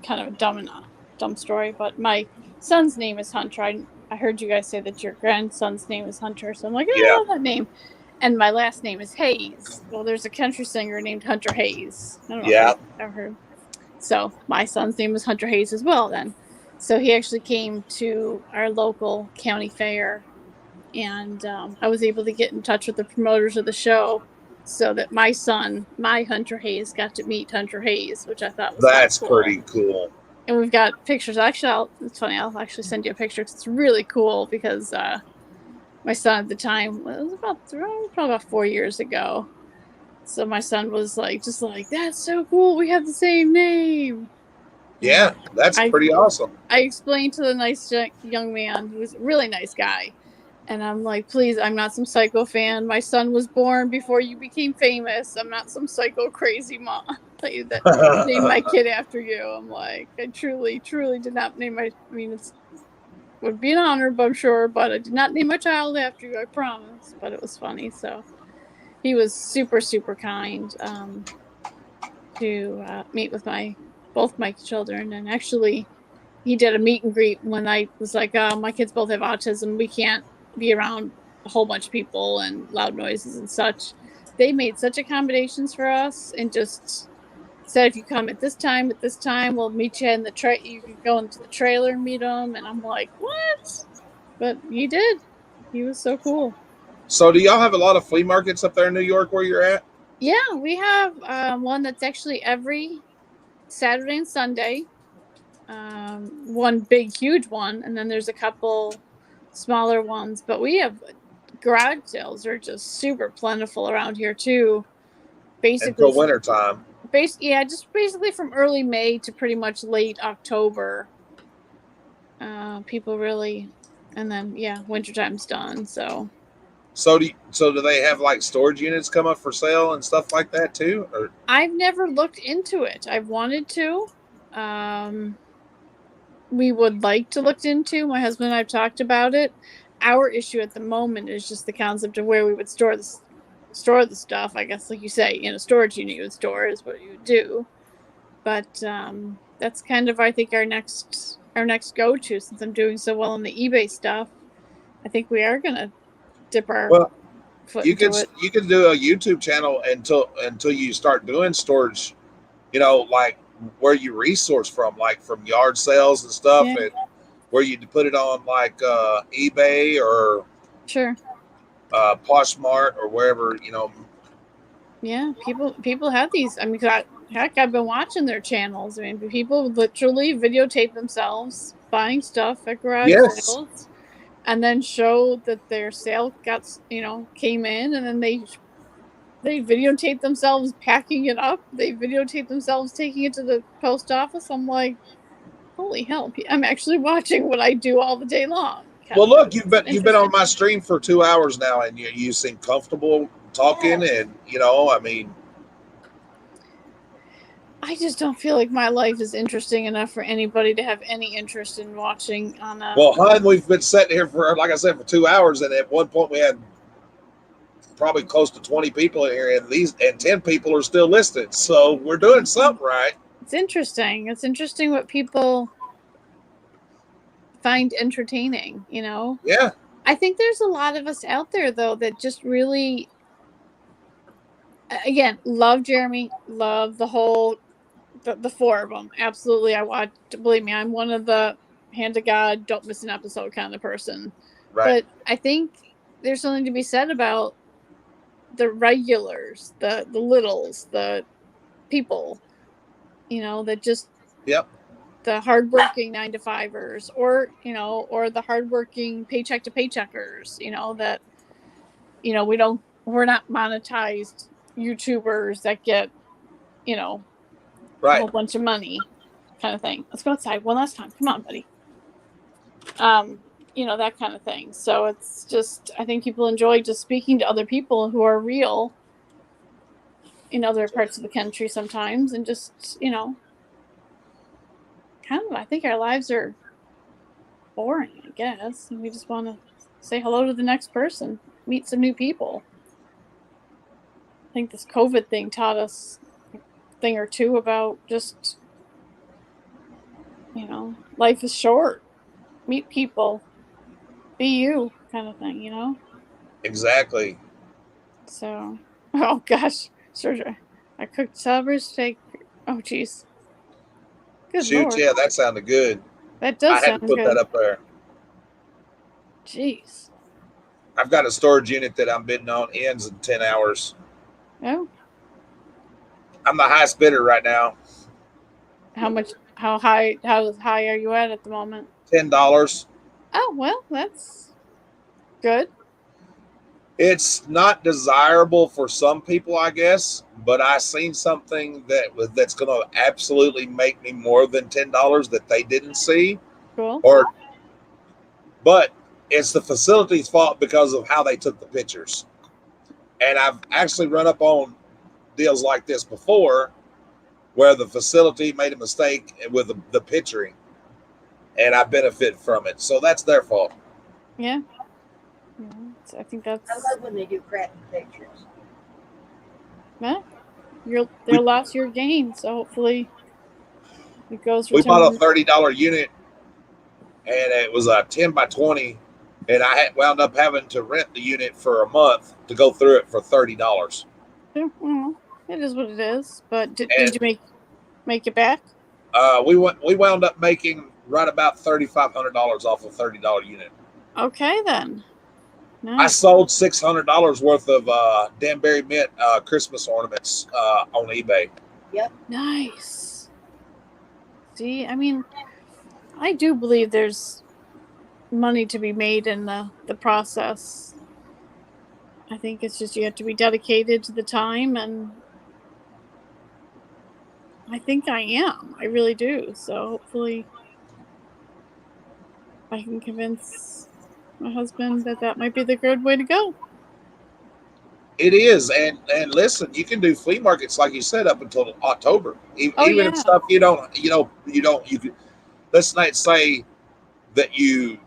kind of a dumb story, but my son's name is Hunter. I heard you guys say that your grandson's name is Hunter, so I'm like, I love that name. And my last name is Hayes. Well, there's a country singer named Hunter Hayes. I don't know if you've ever heard. So my son's name is Hunter Hayes as well then. So he actually came to our local county fair, and I was able to get in touch with the promoters of the show so that my son, my Hunter Hayes, got to meet Hunter Hayes, which I thought was That's cool. pretty cool. And we've got pictures. Actually, it's funny. I'll actually send you a picture because it's really cool because my son at the time, it was probably about 4 years ago. So my son was just like, that's so cool. We have the same name. Yeah, that's pretty awesome. I explained to the nice young man, who was a really nice guy, and I'm like, please, I'm not some psycho fan. My son was born before you became famous. I'm not some psycho crazy mom that named my kid after you. I'm like, I truly, truly did not name it would be an honor, but I'm sure, but I did not name my child after you, I promise. But it was funny, so he was super, super kind to meet with both my children, and actually he did a meet and greet when I was like, my kids both have autism, we can't be around a whole bunch of people and loud noises and such. They made such accommodations for us and just said, if you come at this time, we'll meet you in the you can go into the trailer and meet them. And I'm like, what? But he did. He was so cool. So do y'all have a lot of flea markets up there in New York where you're at? Yeah, we have one that's actually every Saturday and Sunday. One big, huge one. And then there's a couple smaller ones. But we have garage sales are just super plentiful around here too. Basically until winter time. Just basically from early May to pretty much late October. People really, and then wintertime's done. So do they have like storage units come up for sale and stuff like that too? Or I've never looked into it. I've wanted to. We would like to look into. My husband and I've talked about it. Our issue at the moment is just the concept of where we would store the stuff. I guess, like you say, in a storage unit you would store is what you would do. But that's kind of, I think, our next go-to, since I'm doing so well on the eBay stuff. I think we are gonna dip our foot into it. You can do a YouTube channel until you start doing storage. Like where you resource from, like from yard sales and stuff, and where you put it on like eBay or sure. Poshmark or wherever, Yeah, people have these. I mean, heck, I've been watching their channels. I mean, people literally videotape themselves buying stuff at garage Yes. sales, and then show that their sale got, came in, and then they videotape themselves packing it up. They videotape themselves taking it to the post office. I'm like, holy hell! I'm actually watching what I do all the day long. Well, look, you've been on my stream for 2 hours now, and you seem comfortable talking, and I mean, I just don't feel like my life is interesting enough for anybody to have any interest in watching on a. Well, hun, we've been sitting here for, like I said, for 2 hours, and at one point we had probably close to 20 people in here, and 10 people are still listed. So we're doing something right. It's interesting. It's interesting what people find entertaining, Yeah. I think there's a lot of us out there though that just really, again, love Jeremy, love the whole, the four of them. Absolutely. I watch, believe me, I'm one of the hand to God, don't miss an episode kind of person. Right. But I think there's something to be said about the regulars, the littles, the people, that just, Yep. the hardworking 9-to-5ers, or the hardworking paycheck to paycheckers, that we're not monetized YouTubers that get a Right. whole bunch of money, kind of thing. Let's go outside one last time. Come on, buddy. That kind of thing. So it's just, I think people enjoy just speaking to other people who are real in other parts of the country sometimes, and just kind of, I think our lives are boring, I guess, and we just want to say hello to the next person, meet some new people. I think this COVID thing taught us a thing or two about just, life is short. Meet people. Be you, kind of thing, Exactly. So, oh gosh, surgery. I cooked celery steak. Oh, jeez. Good Shoot, Lord. yeah, that sounded good. That does I had sound to put good. that up there. Jeez. I've got a storage unit that I'm bidding on, ends in 10 hours. Oh. I'm the highest bidder right now. How high are you at the moment? $10. Oh, well, that's good. It's not desirable for some people, I guess, but I seen something that's going to absolutely make me more than $10 that they didn't see. Cool. But it's the facility's fault because of how they took the pictures. And I've actually run up on deals like this before, where the facility made a mistake with the picturing, and I benefit from it. So that's their fault. Yeah. I think that's. I love when they do crappy pictures. Yeah. Their loss, your gain. So hopefully it goes. We bought a $30 unit, and it was a 10 by 20, and I had wound up having to rent the unit for a month to go through it for $30. Yeah, well, it is what it is. But did you make it back? We wound up making right about $3,500 off a $30 unit. Okay, then. Nice. I sold $600 worth of Danbury Mint Christmas ornaments on eBay. Yep. Nice. See, I mean, I do believe there's money to be made in the process. I think it's just you have to be dedicated to the time, and I think I am. I really do. So hopefully I can convince my husband that might be the good way to go. It is, and listen, you can do flea markets like you said up until October. Even if stuff you could. Let's not say that you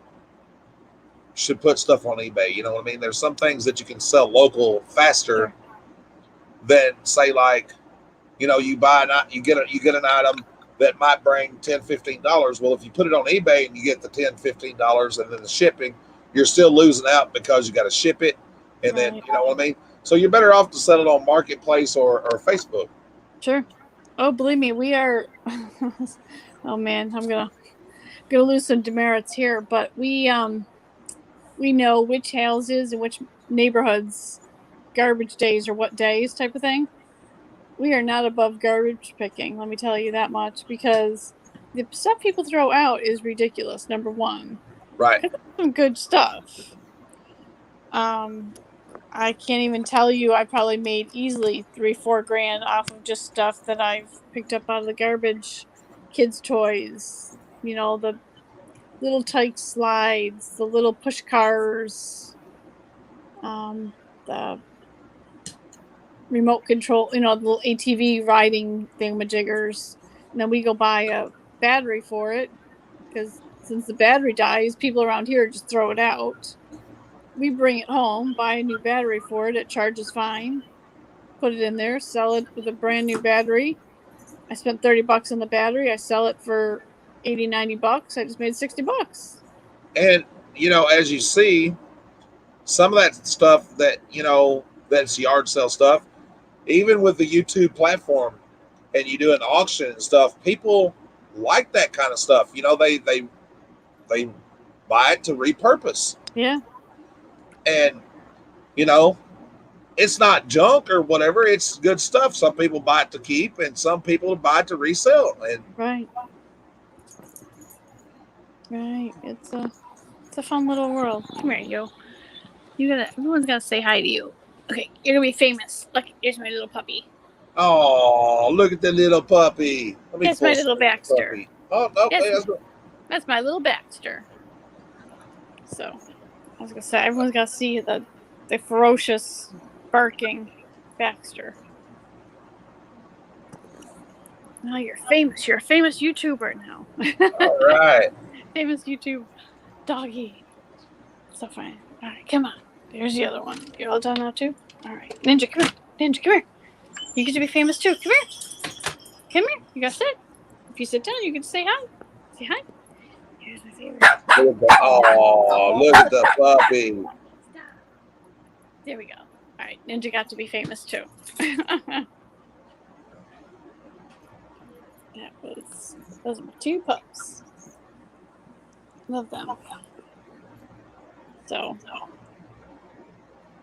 should put stuff on eBay. You know what I mean? There's some things that you can sell local faster than, say, like, you buy you get an item that might bring $10, $15. Well, if you put it on eBay and you get the $10, $15 and then the shipping, you're still losing out because you got to ship it, and then you know what I mean. So you're better off to sell it on Marketplace or Facebook. Sure. Oh, believe me, we are. Oh man, I'm gonna lose some demerits here, but we know which houses and which neighborhoods garbage days or what days type of thing. we are not above garbage picking. Let me tell you that much, because the stuff people throw out is ridiculous. Number one, Right. it's some good stuff. I can't even tell you. I probably made easily $3-4 grand off of just stuff that I've picked up out of the garbage. Kids' toys, you know, the little tight slides, the little push cars, the remote control, you know, the little ATV riding thingamajiggers. And then we go buy a battery for it, because since the battery dies, people around here just throw it out. We bring it home, buy a new battery for it. It charges fine. Put it in there, sell it with a brand new battery. I spent $30 on the battery. I sell it for $80-90. I just made $60. And, you know, as you see, some of that stuff that, you know, that's yard sale stuff, even with the YouTube platform and you do an auction and stuff, people like that kind of stuff. You know, they buy it to repurpose. Yeah. And, you know, it's not junk or whatever. It's good stuff. Some people buy it to keep and some people buy it to resell. And Right. It's a fun little world. Come here, yo. Everyone's gotta say hi to you. Okay, you're gonna be famous. Look, here's my little puppy. oh, look at the little puppy. Let me That's my pull little Baxter. puppy. Oh, no, Yes. That's my little Baxter. So, I was gonna say, everyone's gotta see the ferocious barking Baxter. Now you're famous. You're a famous YouTuber now. all right. Famous YouTube doggy. So fine. All right, come on. There's the other one. You're all done now too? All right. Ninja, come here. Ninja, come here. You get to be famous too. Come here. Come here. You gotta sit. If you sit down, you can say hi. Say hi. Here's my favorite. Oh, look at the puppy. There we go. All right. Ninja got to be famous too. Those are my two pups. Love them. So,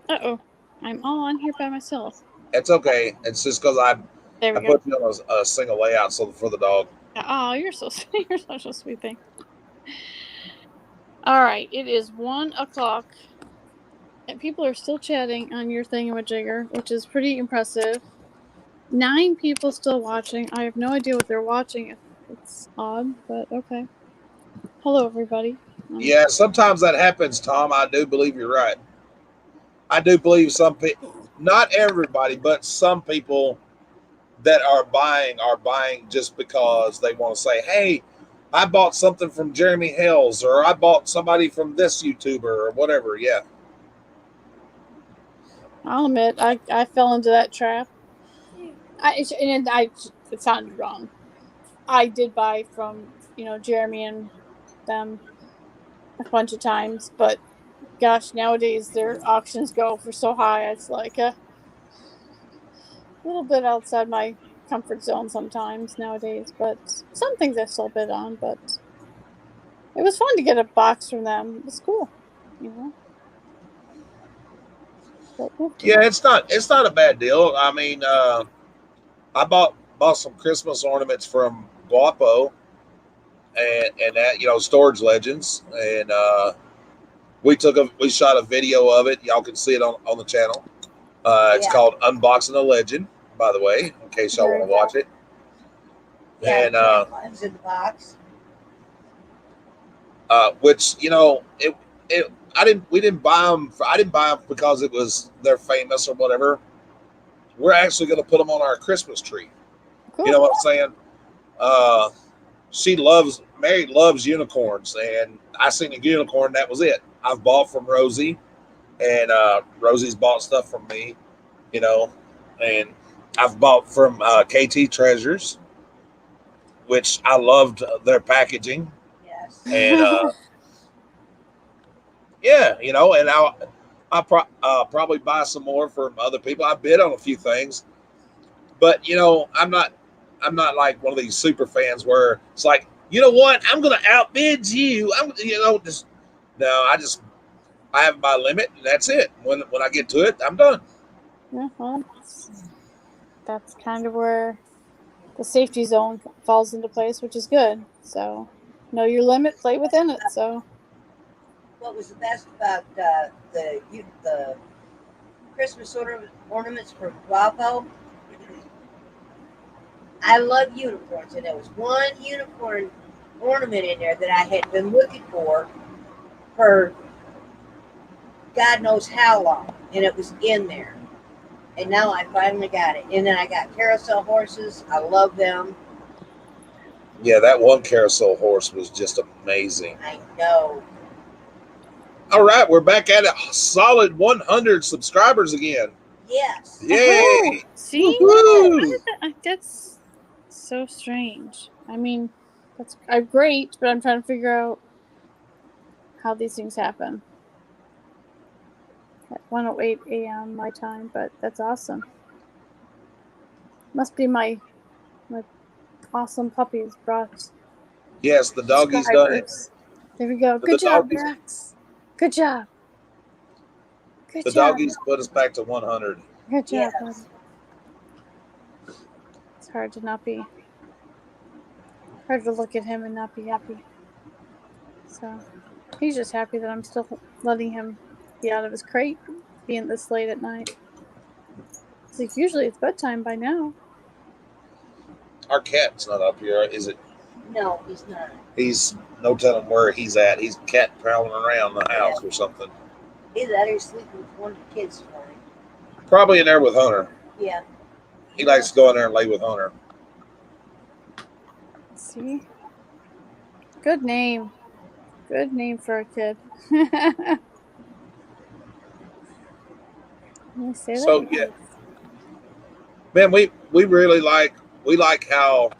I'm all on here by myself. It's okay. It's just because I There we go. put you on a single layout for the dog. Oh, you're such a sweet thing. All right, it is 1:00, and people are still chatting on your thingamajigger, which is pretty impressive. 9 people still watching. I have no idea what they're watching. It's odd, but okay. Hello, everybody. Yeah, sometimes that happens, Tom. I do believe you're right. I do believe some people, not everybody, but some people that are buying just because they want to say, hey, I bought something from Jeremy Hales, or I bought somebody from this YouTuber or whatever. Yeah. I'll admit, I fell into that trap. It sounded wrong. I did buy from, Jeremy and them a bunch of times, but gosh, nowadays their auctions go for so high. It's like a little bit outside my comfort zone sometimes nowadays, but some things I still bid on. But it was fun to get a box from them. It was cool, But, Yeah, it's not a bad deal. I mean, I bought some Christmas ornaments from Guapo and that, Storage Legends, and we shot a video of it. Y'all can see it on the channel. It's called Unboxing a Legend, by the way, in case y'all want to watch it. Yeah, And mine's in the box. which we didn't buy them. I didn't buy them because they're famous or whatever. We're actually going to put them on our Christmas tree. cool. You know what I'm saying? Mary loves unicorns, and I seen a unicorn. That was it. I've bought from Rosie, and Rosie's bought stuff from me, and I've bought from KT Treasures, which I loved their packaging. Yes. And yeah, and I'll probably buy some more from other people. I bid on a few things, but I'm not like one of these super fans where it's like, you know what, I'm gonna outbid you. I have my limit, and that's it. When I get to it, I'm done. Yeah, well, that's kind of where the safety zone falls into place, which is good. So, know your limit, play within it. So, What was the best about the Christmas ornaments for Guapo? I love unicorns, and there was one unicorn ornament in there that I had been looking for God knows how long, and it was in there. And now I finally got it. And then I got carousel horses. I love them. Yeah, that one carousel horse was just amazing. I know. All right, we're back at a solid 100 subscribers again. Yes. Yay! see, Woo-hoo! that's so strange. I mean, that's great, but I'm trying to figure out how these things happen. At 1:08 a.m. my time, but that's awesome. Must be my awesome puppies brought Yes, the doggy's done it. subscribers. There we go. The Good job, doggies- Max. Good job. Good The job. doggies put us back to 100. Good job, Yes. buddy. It's hard to look at him and not be happy. So he's just happy that I'm still letting him be out of his crate, being this late at night. It's like usually it's bedtime by now. Our cat's not up here, is it? No, he's not. He's no telling where he's at. He's cat prowling around the house or something. He's out here sleeping with one of the kids for him. Probably in there with Hunter. Yeah. He likes to go in there and lay with Hunter. See? Good name. Good name for a kid. Let me say that. So yeah, man, we really like how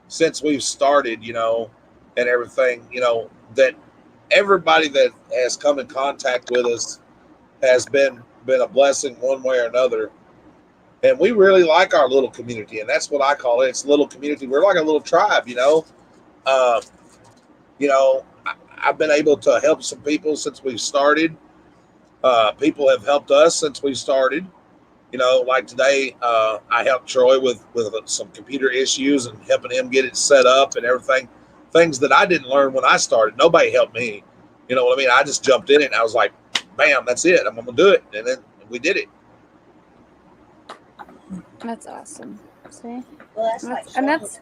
since we've started, you know, and everything, you know, that everybody that has come in contact with us has been a blessing one way or another. And we really like our little community, and that's what I call it. It's a little community. We're like a little tribe, you know. I've been able to help some people since we've started. People have helped us since we started. You know, like today, I helped Troy with some computer issues and helping him get it set up and everything. Things that I didn't learn when I started. Nobody helped me. You know what I mean? I just jumped in it and I was like, bam, that's it. I'm going to do it. And then we did it. That's awesome. See? Well, that's nice.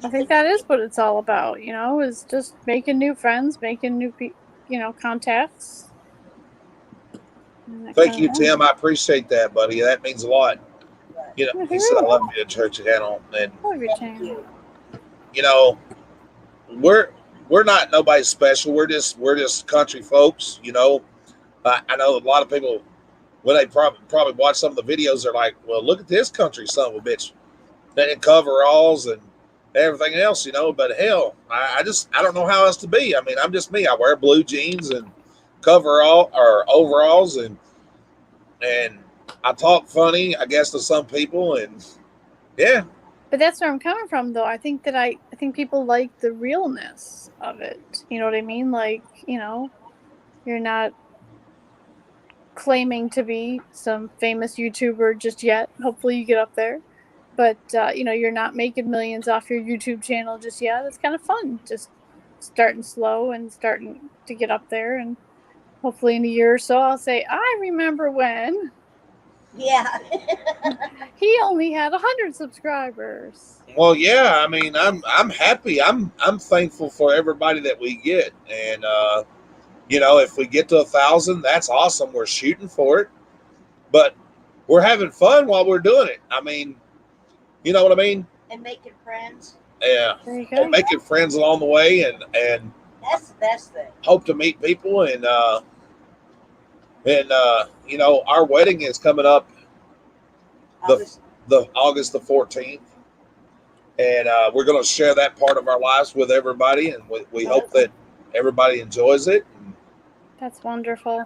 I think that is what it's all about, you know, is just making new friends, making new contacts. Thank you, Tim. I appreciate that, buddy. That means a lot. You know, he said I love your church channel, and Love your channel. you know, we're not nobody special. We're just country folks. You know, I know a lot of people when they probably watch some of the videos, they're like, "Well, look at this country son of a bitch." They didn't coveralls and everything else, you know. But hell, I don't know how else to be. I mean, I'm just me. I wear blue jeans and overalls, and I talk funny, I guess, to some people, and yeah. But that's where I'm coming from, though. I think people like the realness of it. You know what I mean? Like, you know, you're not claiming to be some famous YouTuber just yet. Hopefully you get up there. But, you know, you're not making millions off your YouTube channel just yet. It's kind of fun. Just starting slow and starting to get up there. And hopefully in a year or so, I'll say, I remember when. Yeah. He only had 100 subscribers. Well, yeah. I mean, I'm happy. I'm thankful for everybody that we get, and you know, if we get to 1,000, that's awesome. We're shooting for it, but we're having fun while we're doing it. I mean, you know what I mean? And making friends. Yeah. There you go. And making friends along the way, and That's the best thing. hope to meet people, and you know, our wedding is coming up the August the 14th, and we're going to share that part of our lives with everybody, and we hope that everybody enjoys it. That's wonderful.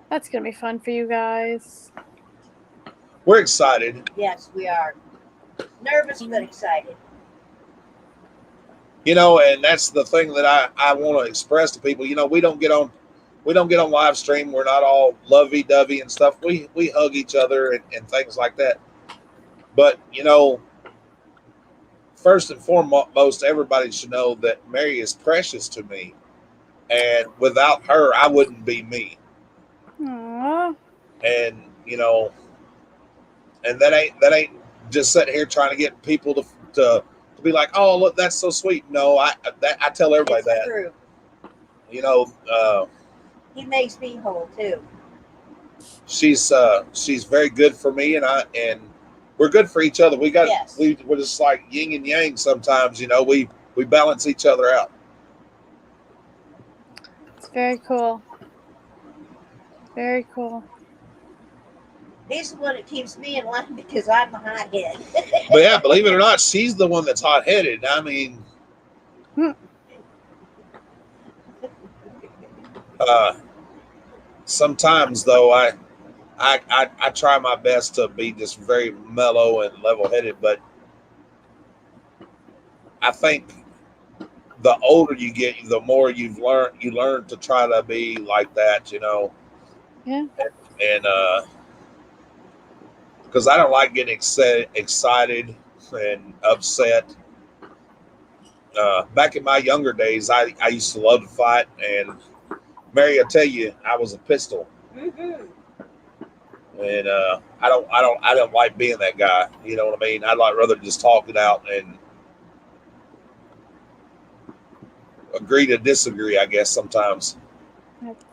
That's going to be fun for you guys. We're excited. Yes, we are. Nervous but excited. You know, and that's the thing that I want to express to people. You know, we don't get on live stream. We're not all lovey-dovey and stuff. We hug each other and things like that. But first and foremost, everybody should know that Mary is precious to me, and without her, I wouldn't be me. Aww. And and that ain't just sitting here trying to get people to be like, oh look, that's so sweet. No, I tell everybody It's that. true. He makes me whole too. She's very good for me, and we're good for each other. We're just like yin and yang sometimes. We balance each other out. It's very cool. Very cool. He's the one that keeps me in line because I'm a hothead. But yeah, believe it or not, she's the one that's hot headed. I mean, sometimes though, I try my best to be just very mellow and level headed, but I think the older you get, the more you learn to try to be like that, Yeah. And because I don't like getting excited and upset. Back in my younger days, I used to love to fight, and Mary, I tell you, I was a pistol, Mm-hmm. and I don't like being that guy. You know what I mean? I'd like rather just talk it out and agree to disagree, I guess sometimes. That's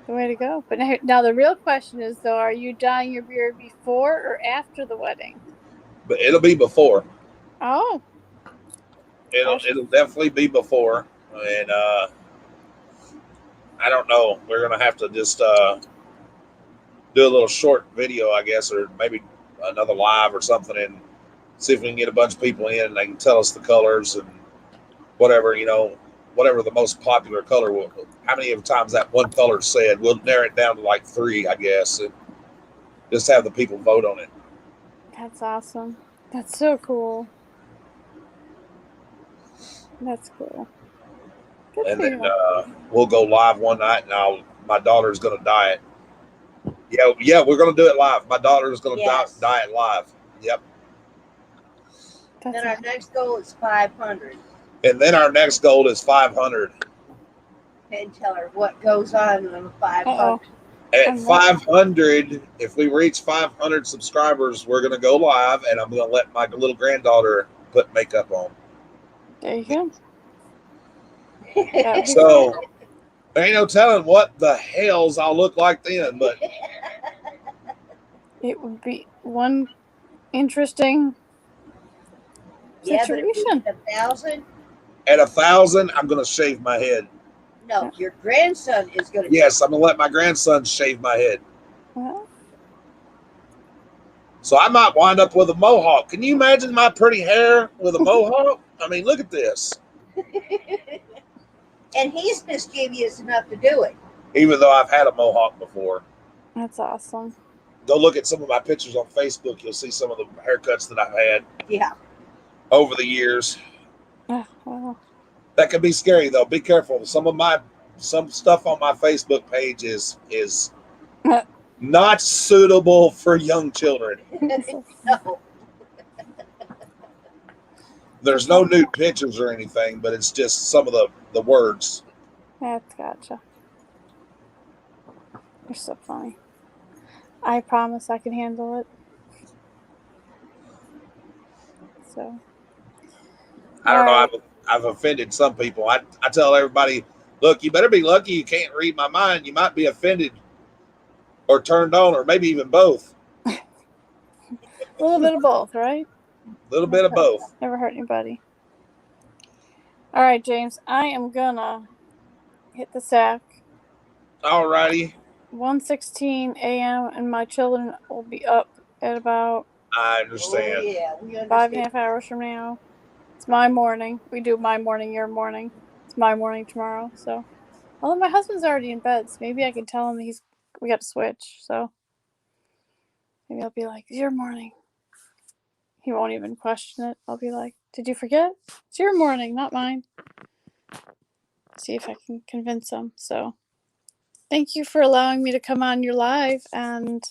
the way to go. But now the real question is, though, are you dyeing your beard before or after the wedding? But it'll be before. Oh. It'll definitely be before, and I don't know. We're gonna have to just do a little short video, I guess, or maybe another live or something, and see if we can get a bunch of people in and they can tell us the colors and whatever the most popular color will. How many of times that one color said? We'll narrow it down to like 3, I guess, and just have the people vote on it. That's awesome. That's so cool. That's cool. Good And for then you. we'll go live one night, and my daughter's going to dye it. Yeah, we're going to do it live. My daughter's going to dye it live. Yep. Then our next goal is 500. And then our next goal is 500. And tell her what goes on the 500. Uh-oh. At 500, if we reach 500 subscribers, we're going to go live, and I'm going to let my little granddaughter put makeup on. There you go. So there ain't no telling what the hells I'll look like then, but it would be one interesting situation. At 1,000? At 1,000, I'm going to shave my head. No, your grandson is going to. Yes, I'm going to let my grandson shave my head. Well. So I might wind up with a mohawk. Can you imagine my pretty hair with a mohawk? I mean, look at this. And he's mischievous enough to do it. Even though I've had a mohawk before. That's awesome. Go look at some of my pictures on Facebook. You'll see some of the haircuts that I've had. Yeah. Over the years. Wow. That can be scary though. Be careful. Some stuff on my Facebook page is not suitable for young children. No. There's no nude pictures or anything, but it's just some of the words. That's gotcha. You're so funny. I promise I can handle it. So. I don't know. I've offended some people. I tell everybody, look, you better be lucky you can't read my mind. You might be offended or turned on, or maybe even both. A little bit of both, right? A little bit of both. Never hurt anybody. All right, James. I am gonna hit the sack. All righty. 1:16 a.m. and my children will be up at about. I understand. Oh, yeah, we understand. 5.5 hours from now. It's my morning. We do my morning, your morning. It's my morning tomorrow. So, although my husband's already in bed, so maybe I can tell him we got to switch. So maybe I'll be like, "It's your morning." He won't even question it. I'll be like, "Did you forget? It's your morning, not mine." See if I can convince him. So, thank you for allowing me to come on your live and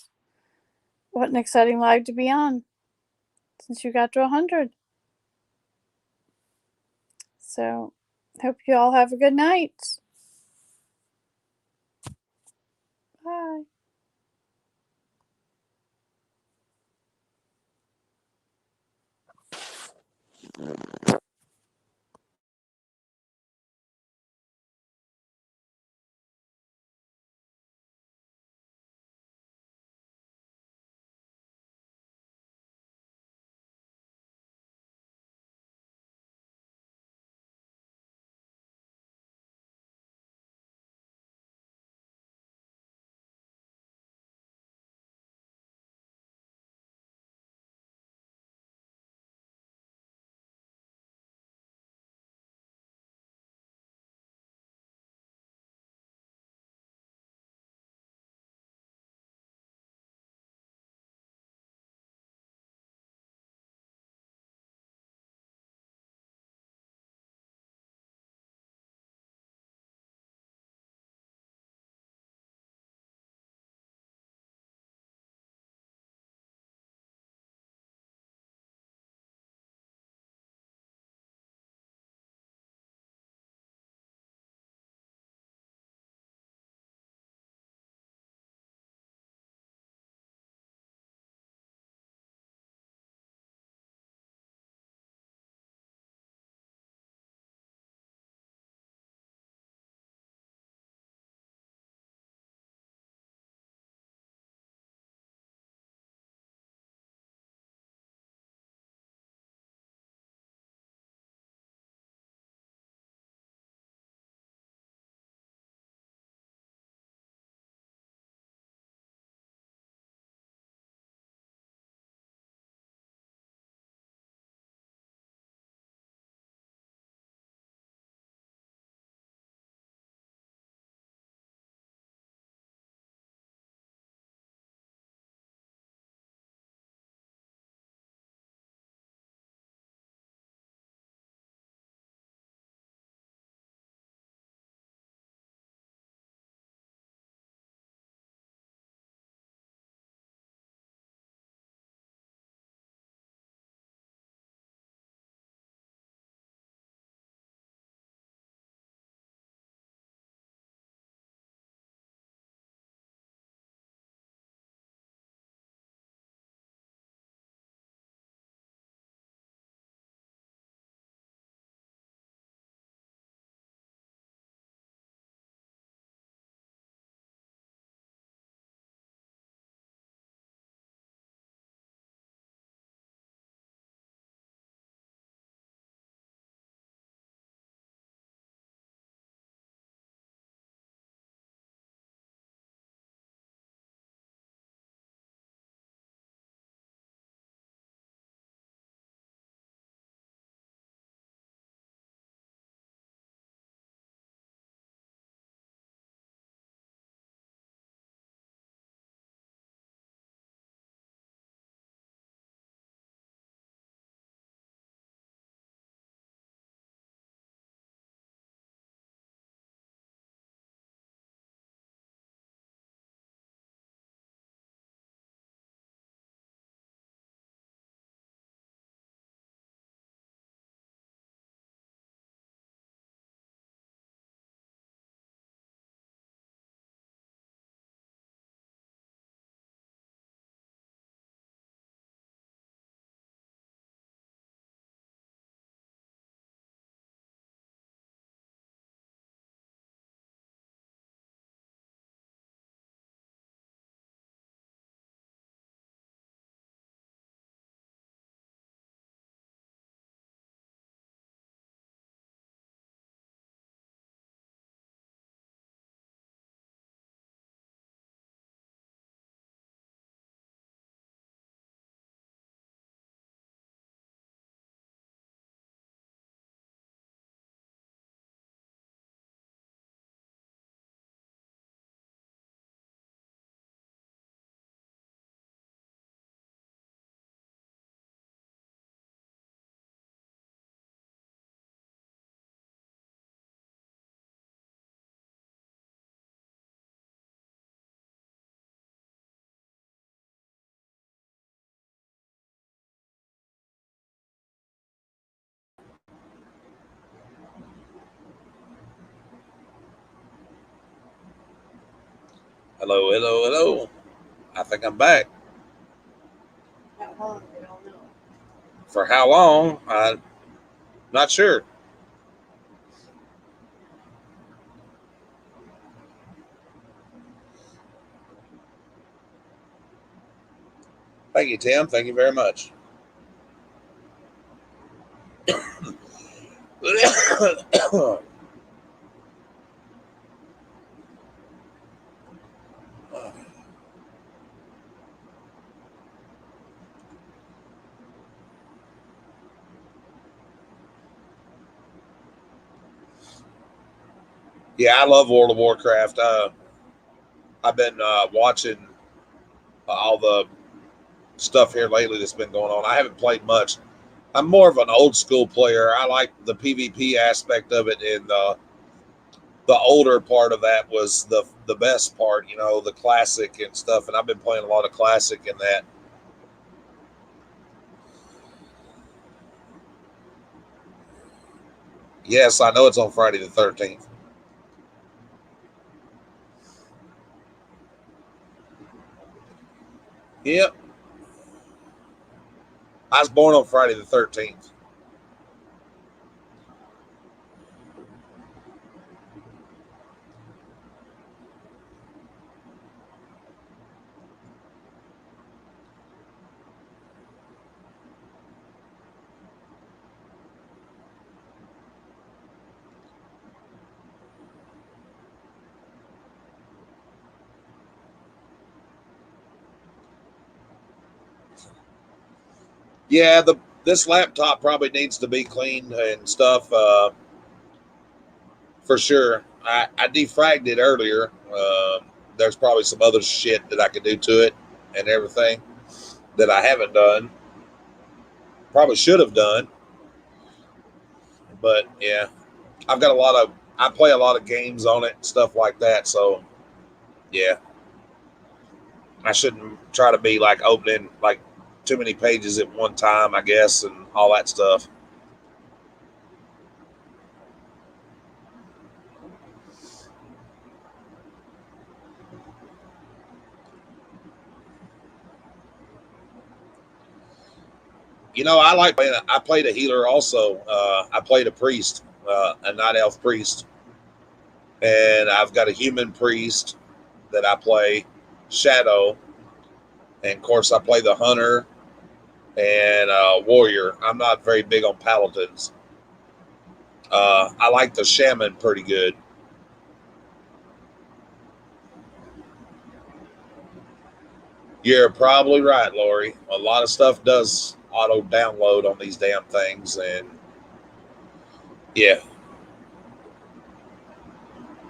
What an exciting live to be on since you got to 100. So, hope you all have a good night. Bye. Hello, hello, hello. I think I'm back. How long? I don't know. For how long? I'm not sure. Thank you, Tim. Thank you very much. Yeah, I love World of Warcraft. I've been watching all the stuff here lately that's been going on. I haven't played much. I'm more of an old school player. I like the PvP aspect of it, and the older part of that was the best part. You know, the classic and stuff. And I've been playing a lot of classic in that. Yes, I know it's on Friday the 13th. Yep. I was born on Friday the 13th. Yeah, this laptop probably needs to be cleaned and stuff for sure. I defragged it earlier. There's probably some other shit that I could do to it and everything that I haven't done. Probably should have done, but yeah, I've got I play a lot of games on it and stuff like that. So yeah, I shouldn't try to be like opening like too many pages at one time, I guess, and all that stuff. You know, I like playing. I played a healer also. I played a priest, a night elf priest, and I've got a human priest that I play, Shadow, and of course I play the hunter and warrior. I'm not very big on paladins. I like the shaman pretty good. You're probably right, Lori. A lot of stuff does auto download on these damn things, and yeah,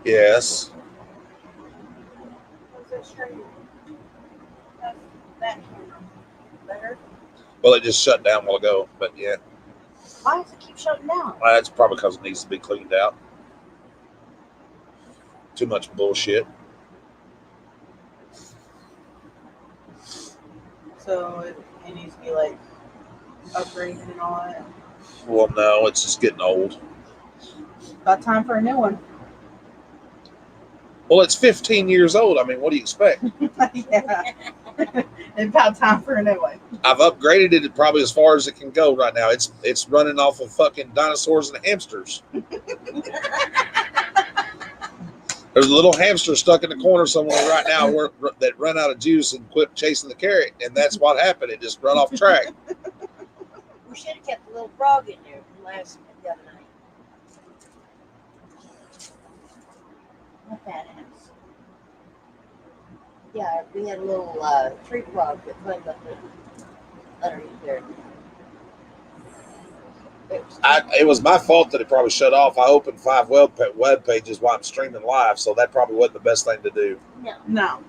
yes. Well, it just shut down a while ago, but yeah. Why does it keep shutting down? That's probably because it needs to be cleaned out. Too much bullshit. So it needs to be like upgraded and all that. Well, no, it's just getting old. About time for a new one. Well, it's 15 years old. I mean, what do you expect? Yeah. It's about time for a new one. I've upgraded it probably as far as it can go right now. It's running off of fucking dinosaurs and hamsters. There's a little hamster stuck in the corner somewhere right now that run out of juice and quit chasing the carrot, and that's what happened. It just run off track. We should have kept the little frog in there from the other night. Not that ass. Yeah, we had a little tree frog that climbed up underneath there. It was my fault that it probably shut off. I opened 5 web pages while I'm streaming live, so that probably wasn't the best thing to do. No.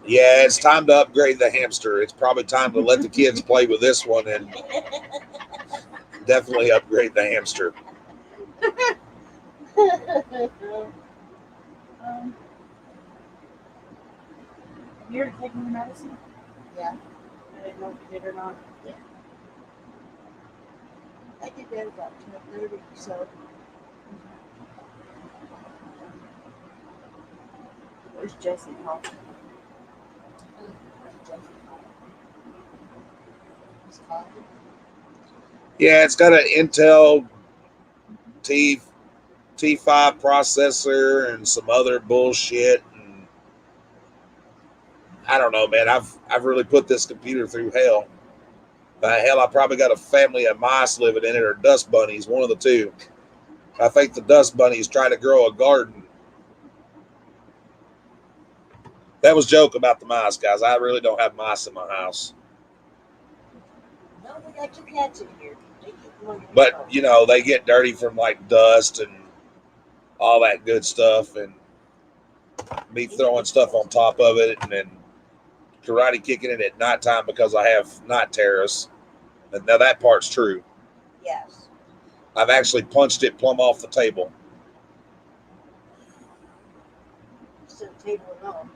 Yeah, it's time to upgrade the hamster. It's probably time to let the kids play with this one and definitely upgrade the hamster. Have you already taken your medicine? Yeah. I didn't know if you did or not. Yeah. I did that about 2:30, so. Where's Jesse Coffee? Yeah, it's got an Intel T5 processor and some other bullshit. And I don't know, man. I've really put this computer through hell. Hell, I probably got a family of mice living in it or dust bunnies, one of the two. I think the dust bunnies trying to grow a garden. That was a joke about the mice, guys. I really don't have mice in my house. No, we got two cats in here. They keep them under But, control. you know, they get dirty from like dust and all that good stuff, and me throwing stuff on top of it and then karate kicking it at nighttime because I have night terrors. And now that part's true. Yes. I've actually punched it plumb off the table. So the table and all.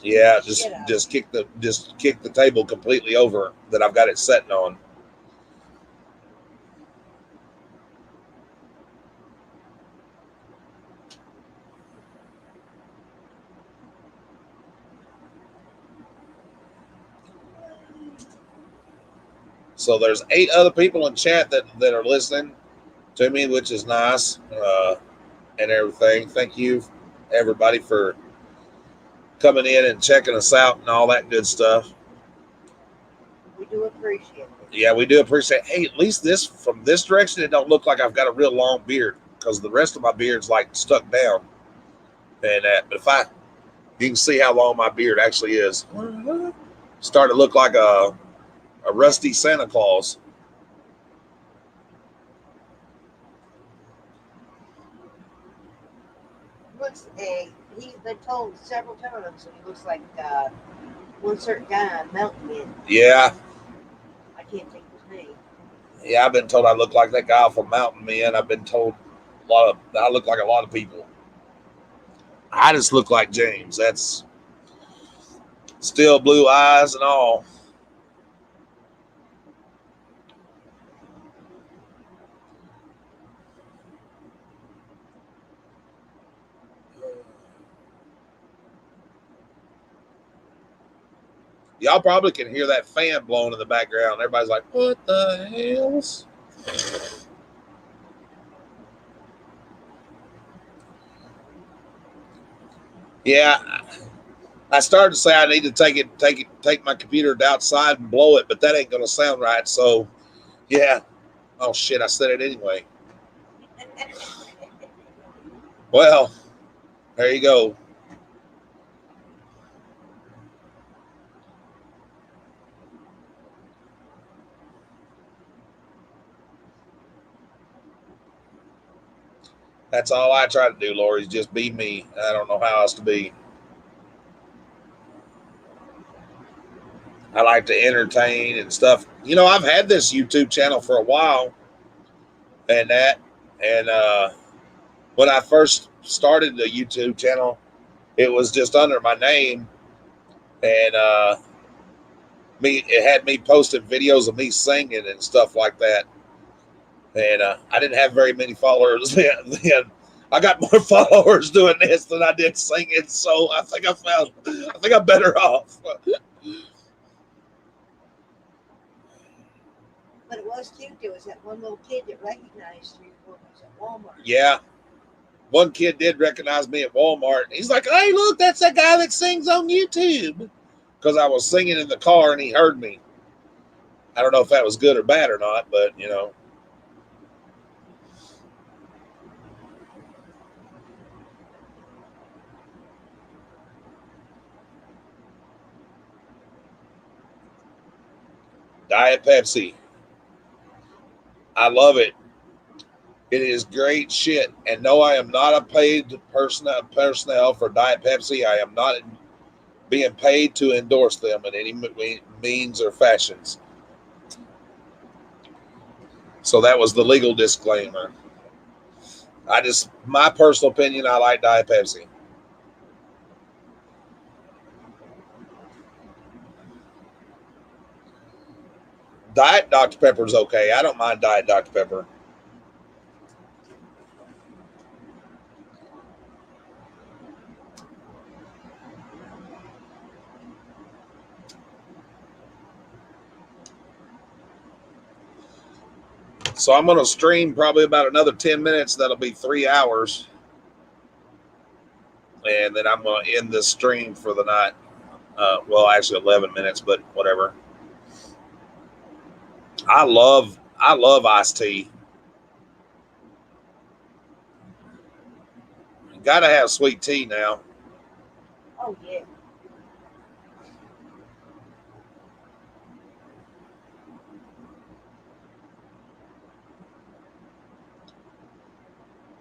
Yeah, Shit out. just kick the table completely over that I've got it sitting on. So there's 8 other people in chat that are listening to me, which is nice, and everything. Thank you, everybody, for coming in and checking us out and all that good stuff. We do appreciate it. Yeah, we do appreciate it. Hey, at least this from this direction, it don't look like I've got a real long beard because the rest of my beard's like stuck down. And but you can see how long my beard actually is. Starting to look like a rusty Santa Claus. He's been told several times that he looks like one certain guy on Mountain Man. Yeah. I can't think of his name. Yeah, I've been told I look like that guy from Mountain Men. I've been told I look like a lot of people. I just look like James. That's still blue eyes and all. Y'all probably can hear that fan blowing in the background. Everybody's like, what the hell's? Yeah, I started to say I need to take my computer outside and blow it, but that ain't gonna sound right. So, yeah. Oh shit! I said it anyway. Well, there you go. That's all I try to do, Lori, is just be me. I don't know how else to be. I like to entertain and stuff. You know, I've had this YouTube channel for a while, and when I first started the YouTube channel, it was just under my name, and it had me posting videos of me singing and stuff like that. And I didn't have very many followers then. I got more followers doing this than I did singing, so I think I'm better off. But it was cute. There was that one little kid that recognized you when he was at Walmart. Yeah. One kid did recognize me at Walmart. He's like, hey, look, that's that guy that sings on YouTube. Because I was singing in the car and he heard me. I don't know if that was good or bad or not, but, you know. Diet Pepsi. I love it. It is great shit. And no, I am not a paid personnel for Diet Pepsi. I am not being paid to endorse them in any means or fashions. So that was the legal disclaimer. My personal opinion, I like Diet Pepsi. Diet Dr. Pepper is okay. I don't mind Diet Dr. Pepper. So I'm going to stream probably about another 10 minutes. That'll be 3 hours. And then I'm going to end this stream for the night. Well, actually 11 minutes, but whatever. I love iced tea. You got to have sweet tea now. Oh, yeah.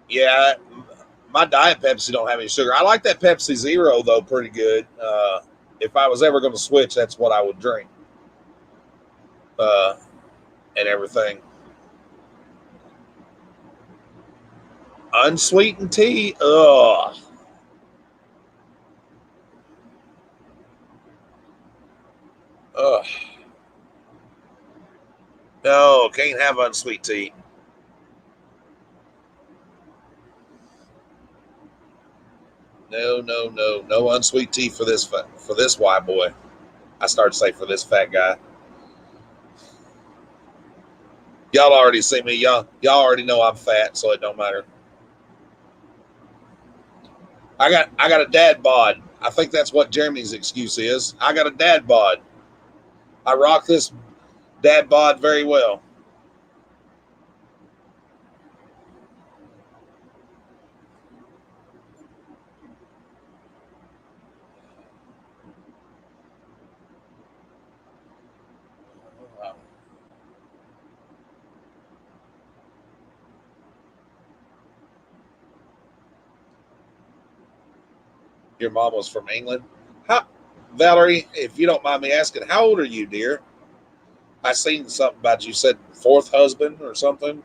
Yeah, my Diet Pepsi don't have any sugar. I like that Pepsi Zero, though, pretty good. If I was ever going to switch, that's what I would drink. And everything. Unsweetened tea, ugh. Ugh. No, can't have unsweet tea. No unsweet tea for this white boy. I started to say for this fat guy. Y'all already see me. Y'all already know I'm fat, so it don't matter. I got a dad bod. I think that's what Jeremy's excuse is. I got a dad bod. I rock this dad bod very well. Your mom was from England. Valerie, if you don't mind me asking, how old are you, dear? I seen something about you said fourth husband or something.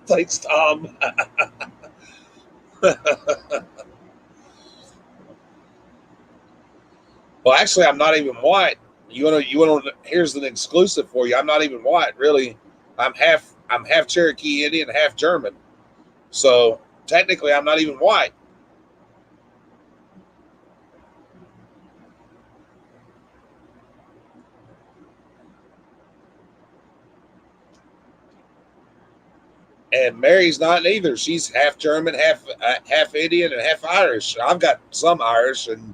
Thanks, Tom. Well, actually, I'm not even white. You want to? Here's an exclusive for you. I'm not even white, really. I'm half Cherokee Indian, half German. So technically, I'm not even white. And Mary's not either. She's half German, half Indian, and half Irish. I've got some Irish and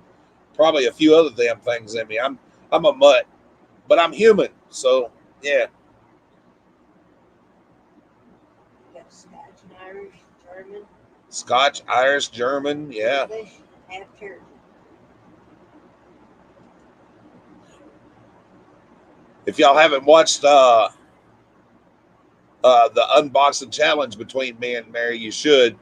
probably a few other damn things in me. I'm a mutt, but I'm human. So yeah. You got Scotch and Irish, German. Scotch, Irish, German, yeah. English, half Cherokee. If y'all haven't watched the unboxing challenge between me and Mary, you should.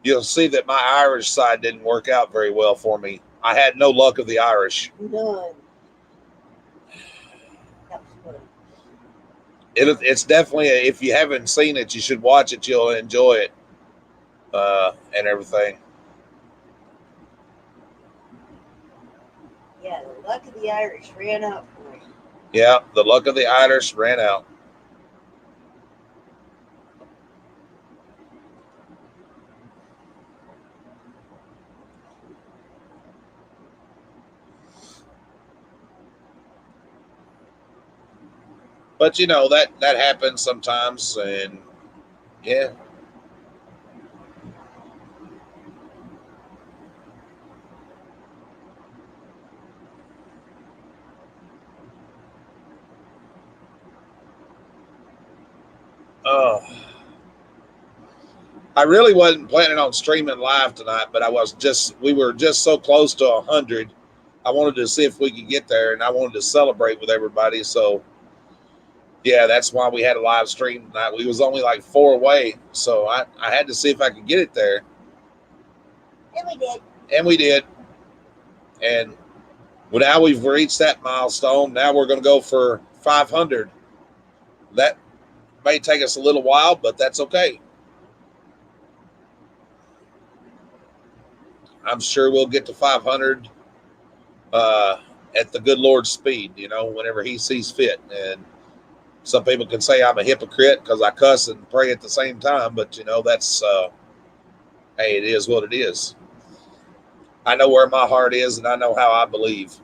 You'll see that my Irish side didn't work out very well for me. I had no luck of the Irish. None. That was funny. It's definitely, if you haven't seen it, you should watch it. You'll enjoy it and everything. Yeah, the luck of the Irish ran out for me. Yeah, the luck of the Irish ran out. But you know that happens sometimes, and yeah. Oh, I really wasn't planning on streaming live tonight, but we were just so close to 100. I wanted to see if we could get there, and I wanted to celebrate with everybody. So yeah, that's why we had a live stream tonight. We was only like 4 away, so I had to see if I could get it there. And we did. And we did. And now we've reached that milestone. Now we're going to go for 500. That may take us a little while, but that's okay. I'm sure we'll get to 500 at the good Lord's speed, whenever he sees fit. And some people can say I'm a hypocrite because I cuss and pray at the same time, but that's Hey, it is what it is. I know where my heart is, and I know how I believe.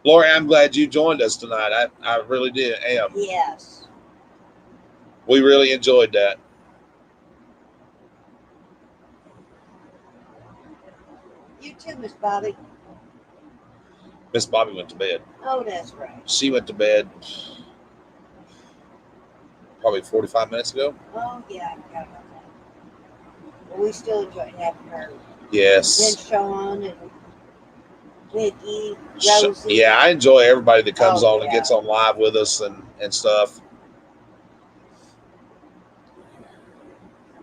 Lori, I'm glad you joined us tonight. I really did am. Yes. We really enjoyed that. You too, Miss Bobby. Miss Bobby went to bed. Oh, that's right. She went to bed probably 45 minutes ago. Oh, yeah, I forgot about that. But we still enjoy having her. Yes. Then Sean and Vicky, Rosie. Yeah, I enjoy everybody that comes Oh, on and gets on live with us and stuff.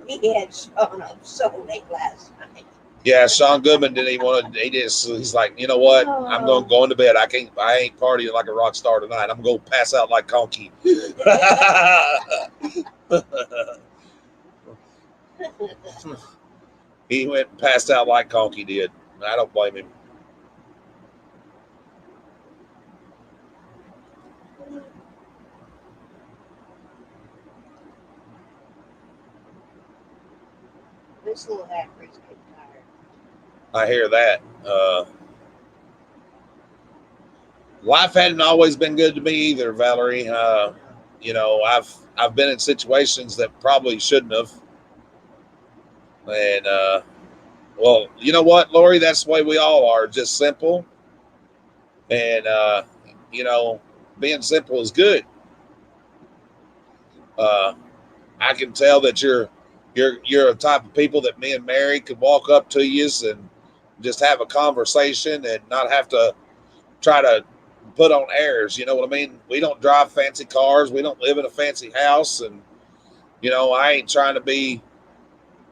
He had Sean up so late last night. Yeah, Sean Goodman didn't even want to. He's like, you know what? I'm going to go into bed. I ain't partying like a rock star tonight. I'm going to pass out like Conky. He went and passed out like Conky did. I don't blame him. This little actor's getting tired. I hear that. Life hadn't always been good to me either, Valerie. You know, I've been in situations that probably shouldn't have. And well, you know what, Lori? That's the way we all are. Just simple. And you know, being simple is good. I can tell that you're a type of people that me and Mary could walk up to you and just have a conversation and not have to try to put on airs. You know what I mean? We don't drive fancy cars. We don't live in a fancy house. And, you know, I ain't trying to be,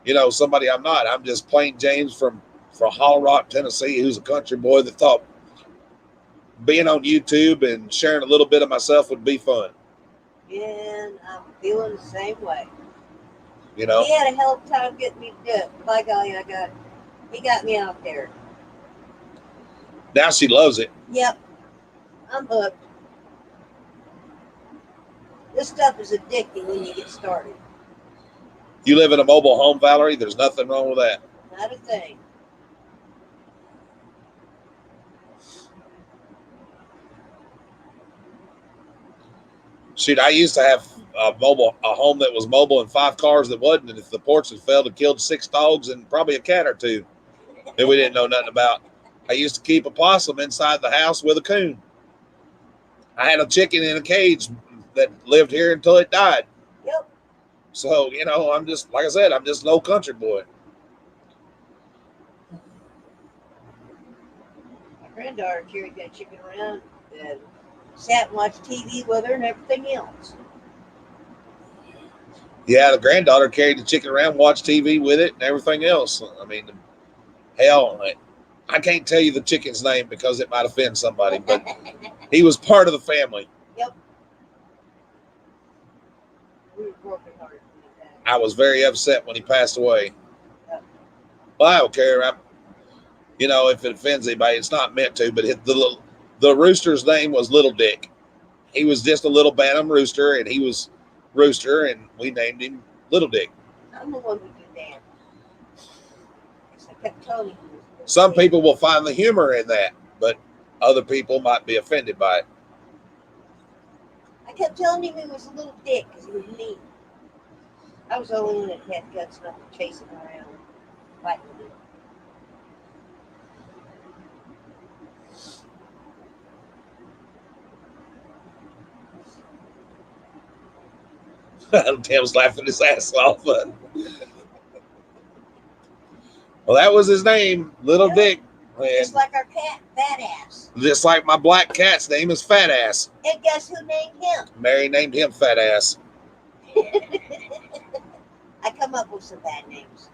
you know, somebody I'm not. I'm just plain James from Hollow Rock, Tennessee, who's a country boy that thought being on YouTube and sharing a little bit of myself would be fun. And I'm feeling the same way. You know? He had a hell of a time getting me to do it. By golly, he got me out there. Now she loves it. Yep. I'm hooked. This stuff is addicting when you get started. You live in a mobile home, Valerie? There's nothing wrong with that. Not a thing. Shoot, I used to have a home that was mobile and 5 cars that wasn't. And if the porch had failed, it killed 6 dogs and probably a cat or 2 that we didn't know nothing about. I used to keep a possum inside the house with a coon. I had a chicken in a cage that lived here until it died. Yep. So, you know, I'm just, like I said, I'm just an old country boy. My granddaughter carried that chicken around and sat and watched TV with her and everything else. Yeah, the granddaughter carried the chicken around, watched TV with it and everything else. I mean, hell, I can't tell you the chicken's name because it might offend somebody, but he was part of the family. Yep. We were broken hearted. I was very upset when he passed away. Yep. Well, I don't care. You know, if it offends anybody, it's not meant to, but the rooster's name was Little Dick. He was just a little bantam rooster, and he was Rooster, and we named him Little Dick. I'm the one who did that. I kept telling you. Some people will find the humor in that, but other people might be offended by it. I kept telling him he was a little dick because he was mean. I was the only one that had guts enough to chase him around, fighting with him. Tim's laughing his ass off. Well, that was his name, Little Dick. Just like our cat, Fat Ass. Just like my black cat's name is Fat Ass. And guess who named him? Mary named him Fat Ass. I come up with some bad names.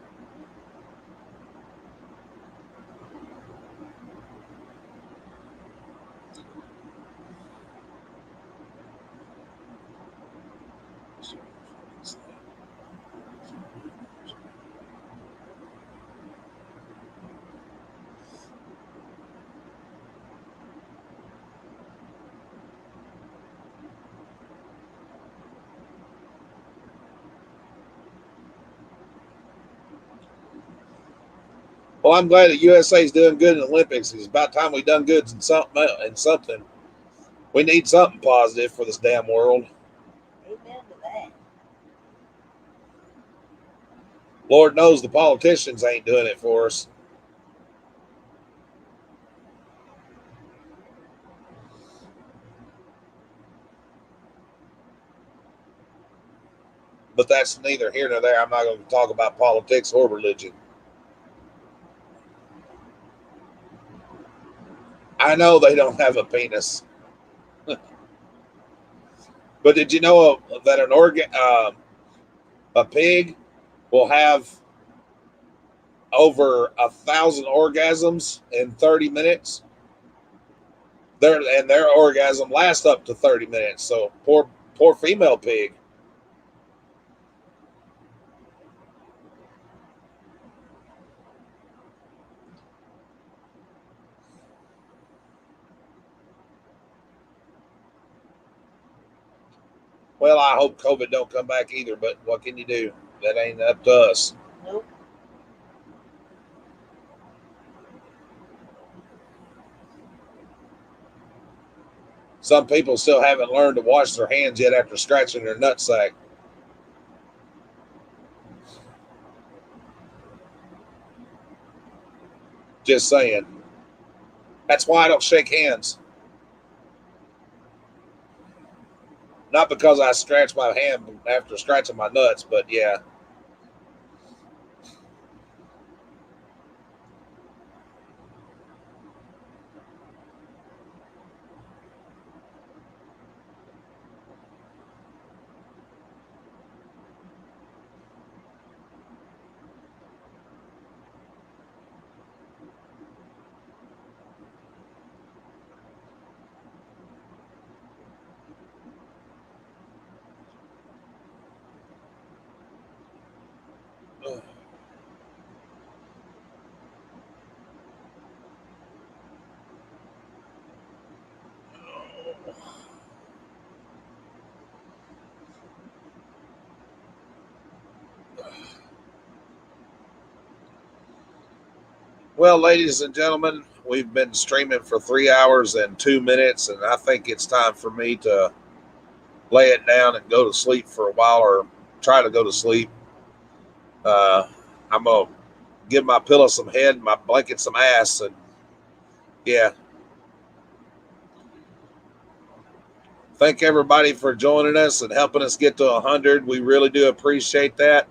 Well, I'm glad that USA is doing good in the Olympics. It's about time we done good in something. We need something positive for this damn world. Amen to that. Lord knows the politicians ain't doing it for us. But that's neither here nor there. I'm not going to talk about politics or religion. I know they don't have a penis. But did you know that a pig will have over 1,000 orgasms in 30 minutes? Their orgasm lasts up to 30 minutes. So poor female pig. Well, I hope COVID don't come back either, but what can you do? That ain't up to us. Nope. Some people still haven't learned to wash their hands yet after scratching their nutsack. Just saying. That's why I don't shake hands. Not because I scratch my hand after scratching my nuts, but yeah. Well, ladies and gentlemen, we've been streaming for 3 hours and 2 minutes, and I think it's time for me to lay it down and go to sleep for a while, or try to go to sleep. I'm going to give my pillow some head, my blanket some ass, and yeah. Thank everybody for joining us and helping us get to 100. We really do appreciate that.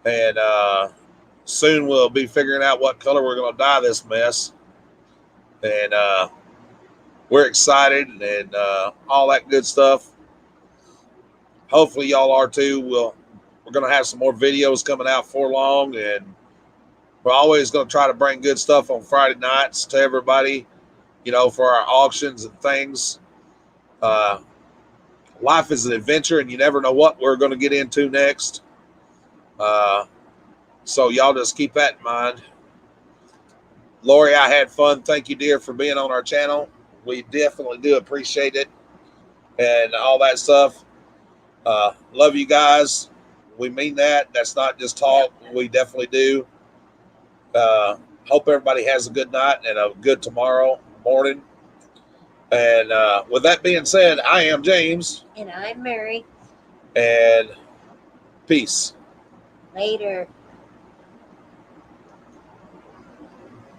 And soon we'll be figuring out what color we're going to dye this mess. And we're excited and all that good stuff. Hopefully y'all are too. We're going to have some more videos coming out for long, and we're always going to try to bring good stuff on Friday nights to everybody, for our auctions and things. Life is an adventure, and you never know what we're going to get into next. So y'all just keep that in mind. Lori, I had fun. Thank you, dear, for being on our channel. We definitely do appreciate it and all that stuff. Love you guys. We mean that. That's not just talk. We definitely do. Hope everybody has a good night and a good tomorrow morning. And with that being said, I am James. And I'm Mary. And peace. Later.